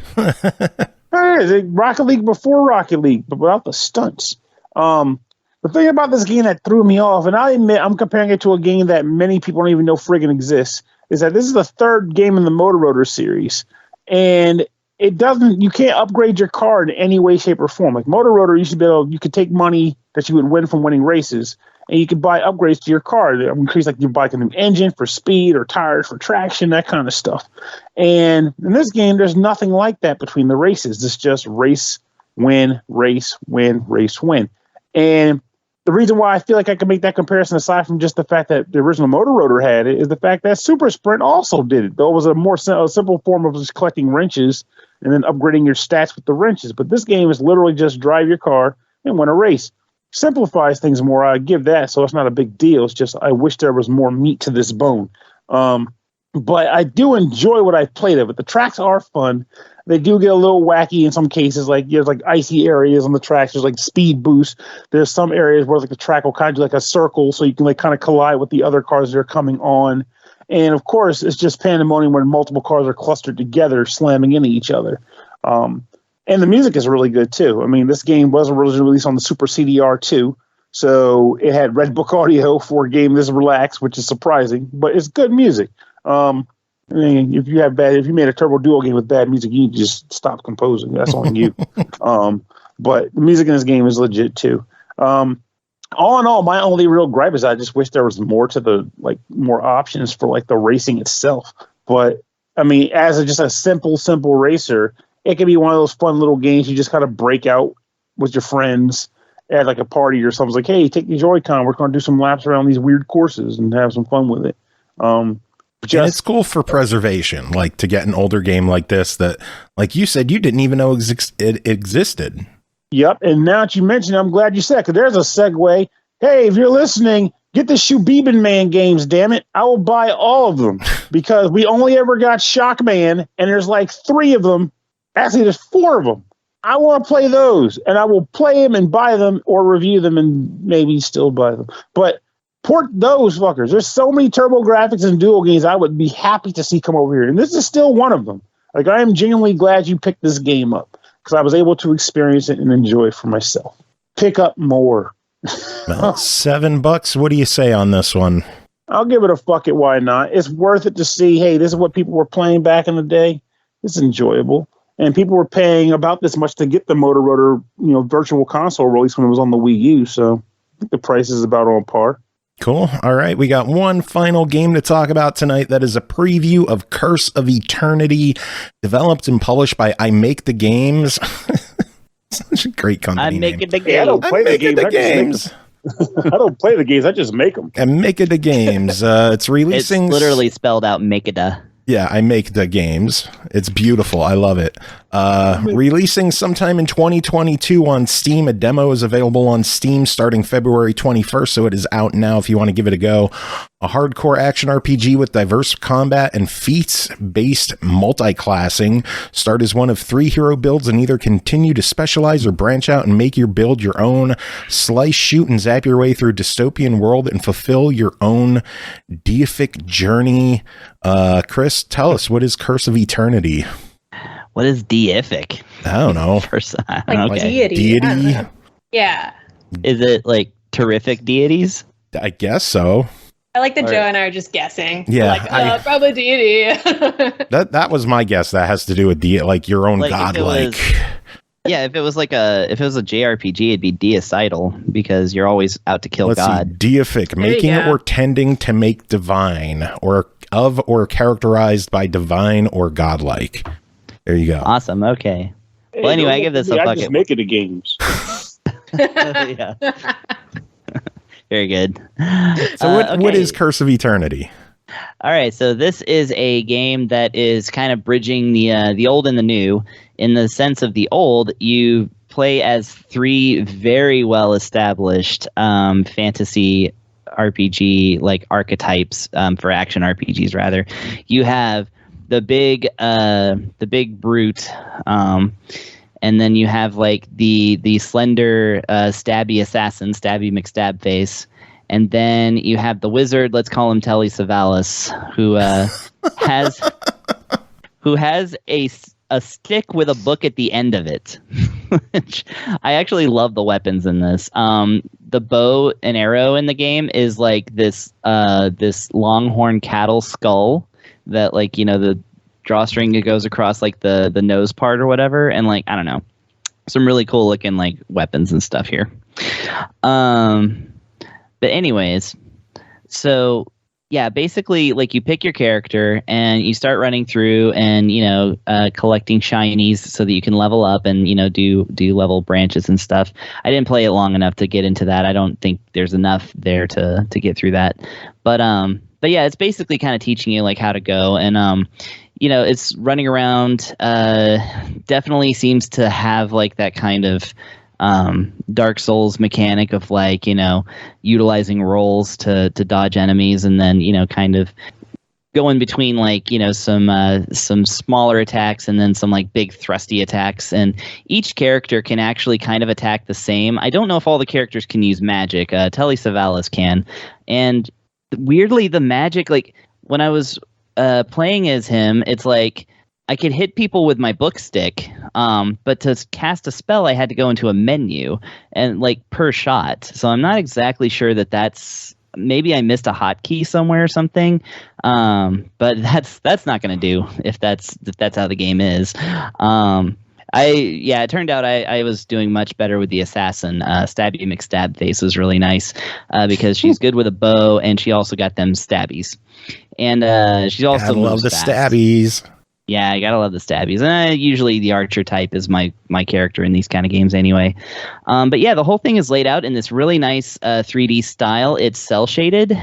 Rocket League before Rocket League, but without the stunts. The thing about this game that threw me off, and I admit I'm comparing it to a game that many people don't even know friggin' exists, is that this is the 3rd game in the Moto Rotor series. And you can't upgrade your car in any way, shape, or form. Like Moto Rotor, you could take money that you would win from winning races, and you could buy upgrades to your car that increase, you buy a new engine for speed or tires for traction, that kind of stuff. And in this game, there's nothing like that between the races. It's just race, win, race, win, race, win. And the reason why I feel like I can make that comparison, aside from just the fact that the original Moto Rotor had it, is the fact that Super Sprint also did it. Though it was a more simple form of just collecting wrenches and then upgrading your stats with the wrenches. But this game is literally just drive your car and win a race. Simplifies things more, I give that, so it's not a big deal. It's just I wish there was more meat to this bone. But I do enjoy what I played of it. The tracks are fun. They do get a little wacky in some cases. There's icy areas on the tracks. There's speed boosts. There's some areas where the track will kind of do a circle, so you can kind of collide with the other cars that are coming on. And of course, it's just pandemonium when multiple cars are clustered together, slamming into each other. And the music is really good too. I mean, this game was originally released on the Super CDR2, so it had Red Book audio for a game this relaxed, which is surprising, but it's good music. I mean, if you made a Turbo Duo game with bad music, you just stop composing. That's on you. But the music in this game is legit too. All in all, my only real gripe is I just wish there was more to the more options for the racing itself. But I mean, as just a simple racer, it can be one of those fun little games you just kind of break out with your friends at a party or something. It's hey, take the Joy-Con. We're going to do some laps around these weird courses and have some fun with it. And it's cool for preservation, to get an older game like this that, like you said, you didn't even know it existed. Yep, and now that you mentioned it, I'm glad you said, because there's a segue. Hey, if you're listening, get the Shoebeben Man games, damn it. I will buy all of them, because we only ever got Shockman, and there's 3 of them. Actually, there's 4 of them. I want to play those, and I will play them and buy them or review them and maybe still buy them. But port those fuckers. There's so many TurboGrafx and Dual games I would be happy to see come over here. And this is still one of them. I am genuinely glad you picked this game up, because I was able to experience it and enjoy it for myself. Pick up more. Well, $7. What do you say on this one? I'll give it a fuck it. Why not? It's worth it to see, hey, this is what people were playing back in the day. It's enjoyable. And people were paying about this much to get the Moto Rotor, virtual console release when it was on the Wii U. So I think the price is about on par. Cool. All right. We got one final game to talk about tonight. That is a preview of Curse of Eternity, developed and published by Imakeda Games. Such a great company. I'm making name. the game. I don't play the games. I don't play the games. I just make them. Imakeda Games. It's releasing. It's literally spelled out Imakeda. Yeah, I make the games. It's beautiful. I love it. Releasing sometime in 2022 on Steam. A demo is available on Steam starting February 21st, so it is out now if you want to give it a go. A hardcore action RPG with diverse combat and feats-based multi-classing. Start as one of 3 hero builds and either continue to specialize or branch out and make your build your own. Slice, shoot, and zap your way through a dystopian world and fulfill your own deific journey. Chris, tell us, what is Curse of Eternity? What is deific? I don't know. Like deity. I don't know. Yeah. Is it like terrific deities? I guess so. I like that Joe and I are just guessing. Yeah. Probably deity. That was my guess. That has to do with like your own godlike. If it was a JRPG, it'd be deicidal because you're always out to kill God. Deific, making it or tending to make divine, or characterized by divine or godlike. There you go. Awesome. Okay. Well, anyway, I give this a bucket. I just make it the games. Yeah. Very good. So what is Curse of Eternity? All right, so this is a game that is kind of bridging the old and the new. In the sense of the old, you play as 3 very well established fantasy RPG like archetypes for action RPGs rather. You have the big brute, and then you have like the slender stabby assassin, stabby McStab face. And then you have the wizard, let's call him Telly Savalas, who has a stick with a book at the end of it. Which I actually love the weapons in this. The bow and arrow in the game is like this longhorn cattle skull that, like, you know, the drawstring that goes across like the nose part or whatever, and like, I don't know, some really cool looking like weapons and stuff here. But anyways, so yeah, basically like you pick your character and you start running through and, you know, collecting shinies so that you can level up and, you know, do level branches and stuff. I didn't play it long enough to get into that. I don't think there's enough there to get through that. But yeah, it's basically kind of teaching you like how to go, and you know, it's running around. Definitely seems to have like that kind of Dark Souls mechanic of like, you know, utilizing rolls to dodge enemies, and then, you know, kind of going between like, you know, some smaller attacks and then some like big thrusty attacks. And each character can actually kind of attack the same. I don't know if all the characters can use magic. Telly Savalas can, and weirdly the magic, like when I was playing as him, it's like I could hit people with my book stick, but to cast a spell, I had to go into a menu and like per shot. So I'm not exactly sure that's, maybe I missed a hotkey somewhere or something. But that's not going to do if that's how the game is. It turned out I was doing much better with the assassin. Stabby McStab face was really nice because she's good with a bow and she also got them stabbies. And she's also love the fast. Stabbies. Yeah, I gotta love the stabbies. And usually the archer type is my character in these kind of games anyway. But yeah, the whole thing is laid out in this really nice 3D style. It's cell shaded,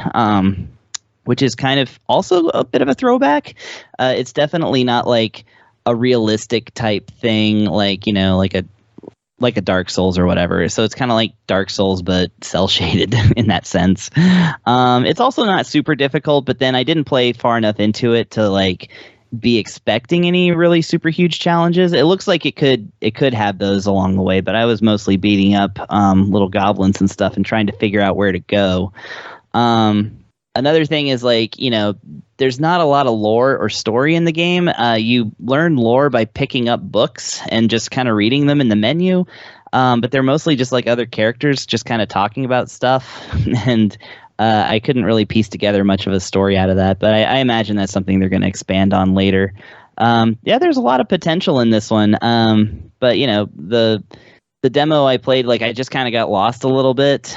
which is kind of also a bit of a throwback. It's definitely not like a realistic type thing, like, you know, like a Dark Souls or whatever. So it's kind of like Dark Souls, but cell shaded in that sense. It's also not super difficult, but then I didn't play far enough into it to like be expecting any really super huge challenges. It looks like it could have those along the way, but I was mostly beating up little goblins and stuff and trying to figure out where to go. Another thing is, like, you know, there's not a lot of lore or story in the game. You learn lore by picking up books and just kind of reading them in the menu. But they're mostly just like other characters just kind of talking about stuff. And I couldn't really piece together much of a story out of that. But I imagine that's something they're going to expand on later. Yeah, there's a lot of potential in this one. But, you know, the demo I played, like, I just kind of got lost a little bit.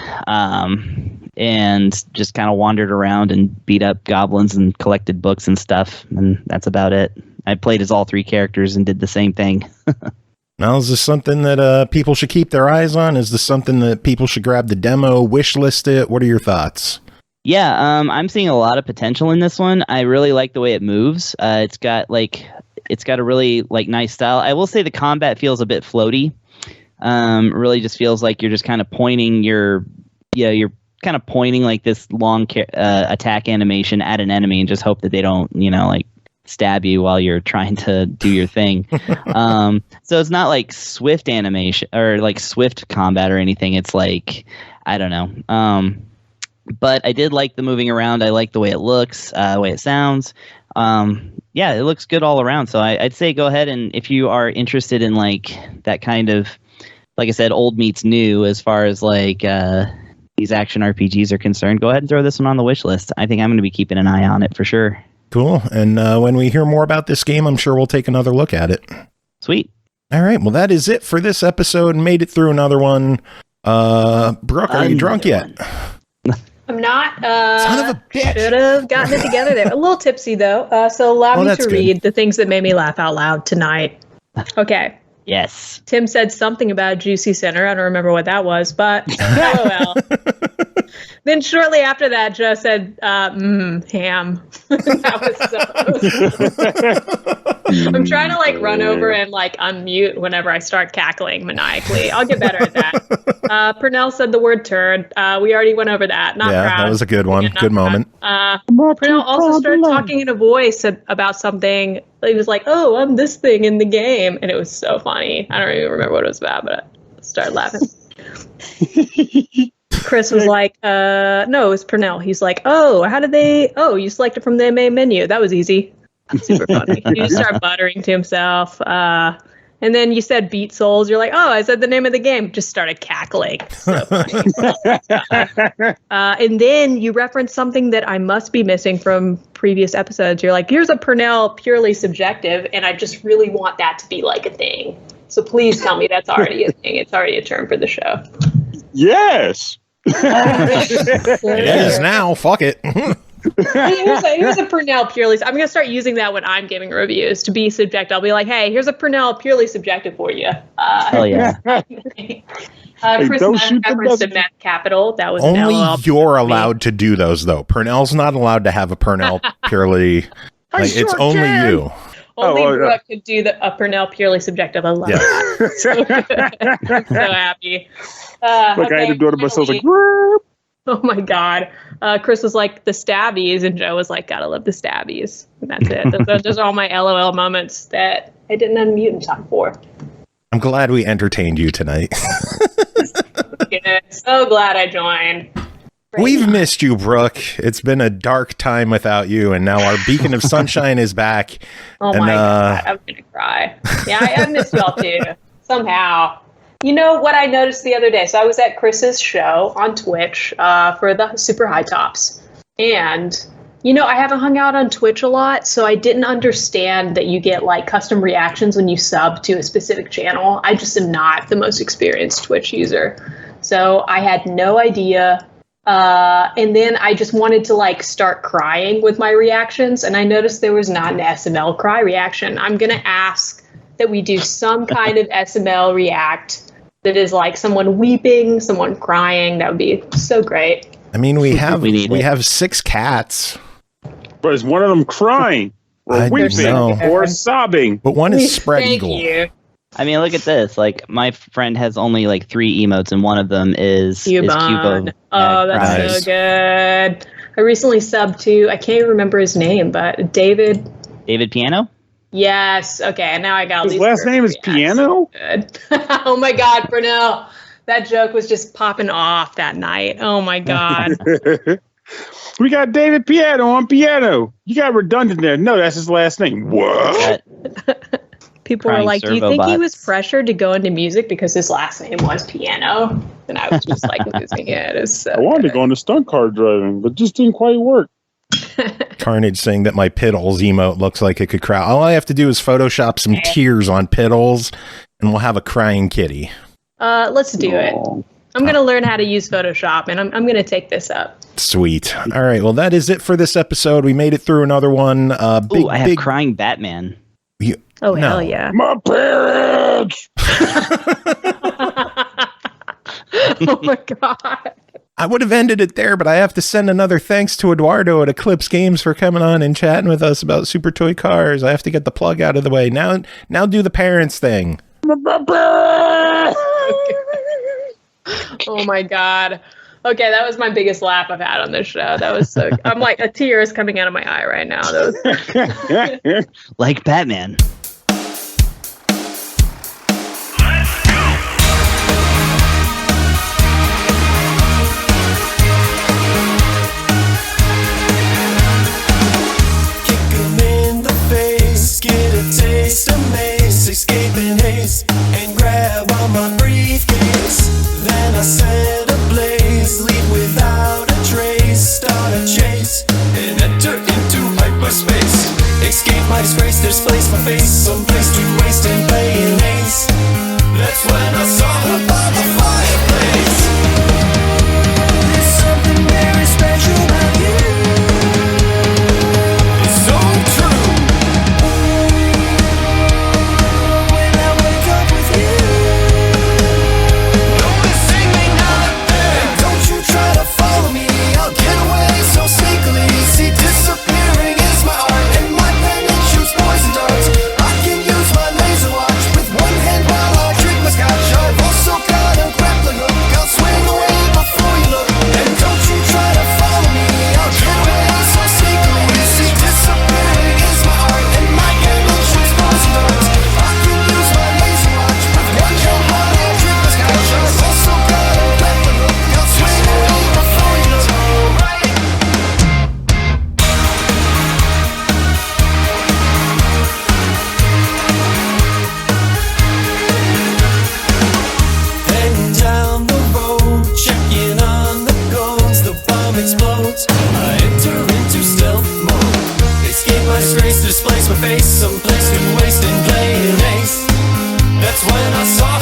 And just kind of wandered around and beat up goblins and collected books and stuff, and that's about it. I played as all 3 characters and did the same thing. Now, is this something that people should keep their eyes on? Is this something that people should grab the demo, wish list it? What are your thoughts? Yeah, I'm seeing a lot of potential in this one. I really like the way it moves. It's got a really like nice style. I will say the combat feels a bit floaty. Really just feels like you're just kind of pointing you're kind of pointing like this long attack animation at an enemy and just hope that they don't, like stab you while you're trying to do your thing. So it's not like swift animation or like swift combat or anything. It's like, I don't know. But I did like the moving around. I like the way it looks, the way it sounds. Yeah, it looks good all around. So I'd say go ahead, and if you are interested in like that kind of, like I said, old meets new as far as like these action RPGs are concerned, go ahead and throw this one on the wish list. I think I'm going to be keeping an eye on it for sure. Cool. And when we hear more about this game, I'm sure we'll take another look at it. Sweet. All right. Well, that is it for this episode. Made it through another one. Brooke, are you drunk yet? I'm not. Son of a bitch. Should have gotten it together there. A little tipsy, though. So allow me to read the things that made me laugh out loud tonight. Okay. Yes. Tim said something about Juicy Center. I don't remember what that was, but LOL. Then shortly after that, Joe said, ham. That was so... I'm trying to like run over and like unmute whenever I start cackling maniacally. I'll get better at that. Pernell said the word turd. We already went over that. Not proud. That was a good one. Good moment. Pernell also started talking in a voice about something. He was like, "Oh, I'm this thing in the game," and it was so funny. I don't even remember what it was about, but I started laughing. Chris was like, no, it was Pernell. He's like, oh, you selected from the main menu. That was easy. Super funny. He just started buttering to himself. And then you said Beat Souls. You're like, oh, I said the name of the game. Just started cackling. So funny. And then you referenced something that I must be missing from previous episodes. You're like, here's a Pernell purely subjective, and I just really want that to be like a thing. So please tell me that's already a thing. It's already a term for the show. Yes. It is now. Fuck it. Here's a Pernell purely. I'm going to start using that when I'm giving reviews to be subjective. I'll be like, hey, here's a Pernell purely subjective for you. Hell yeah. Chris referenced to Meth Capital. That was only you're allowed to do those, though. Pernell's not allowed to have a Pernell purely. It's only you. Only Brooke could do a Pernell purely subjective. I love it. I'm so happy. I had to do it to myself. Like, oh my God. Chris was like, the stabbies, and Joe was like, gotta love the stabbies. And that's it. Those are all my LOL moments that I didn't unmute in time for. I'm glad we entertained you tonight. Good. So glad I joined. We've missed you, Brooke. It's been a dark time without you, and now our beacon of sunshine is back. Oh my God, I'm gonna cry. Yeah, I missed y'all too. Somehow. You know what I noticed the other day? So I was at Chris's show on Twitch for the Super High Tops. And, I haven't hung out on Twitch a lot, so I didn't understand that you get like custom reactions when you sub to a specific channel. I just am not the most experienced Twitch user. So I had no idea. And then I just wanted to like start crying with my reactions. And I noticed there was not an SML cry reaction. I'm going to ask that we do some kind of SML react that is like someone weeping, someone crying. That would be so great. I mean, we have 6 cats. But is one of them crying or weeping or sobbing? But one is spread Thank eagle. You. I mean, look at this. Like, my friend has only like 3 emotes, and one of them is Cubo. Oh, that's so good. I recently subbed to, I can't remember his name, but David Piano? Yes. Okay. Now I got his last name is Piano? Good. Oh my God, Pernell. That joke was just popping off that night. Oh my God. We got David Piano on piano. You got redundant there. No, that's his last name. What? People were like, do you think he was pressured to go into music because his last name was Piano? And I was just like losing it. I wanted to go into stunt car driving, but just didn't quite work. Carnage saying that my Piddles emote looks like it could cry. All I have to do is Photoshop some tears on Piddles, and we'll have a crying kitty. Let's do it. I'm going to learn how to use Photoshop, and I'm going to take this up. Sweet. All right. Well, that is it for this episode. We made it through another one. I have crying Batman. Hell yeah. My parents! Oh my god. I would have ended it there, but I have to send another thanks to Eduardo at Eclipse Games for coming on and chatting with us about Super Toy Cars. I have to get the plug out of the way. Now do the parents thing. Oh my god. Okay, that was my biggest laugh I've had on this show. That was so. I'm like, a tear is coming out of my eye right now. That was, Like Batman. Kick 'em in the face, get a taste of mace, escape in haste, and grab on my briefcase. Then I set ablaze, leave without a trace, start a chase, and enter into hyperspace. Escape my disgrace, displace my face, someplace to waste and play an ace. That's when I saw her by the fireplace. There's something very special about you. It's so true. When I wake up with you, noticing me not there. And don't you try to follow me, I'll get away so sneakily. See, disappearing is my art, and my pen and shoots poison darts. I can use my laser watch with one hand while I drink my scotch. I've also got a grappling hook, I'll swing away before you look. And don't you try to follow me, I'll get away so sneakily. See, disappearing is my art, and my pen and shoots poison darts. I can use my laser watch with one hand while I drink my scotch. I've also got a grappling hook, I'll swing away before you look. Heading down the road, checking on the goals. The bomb explodes. I enter into stealth mode. Escape my disgrace, displace my face, someplace to waste and play an ace. That's when I saw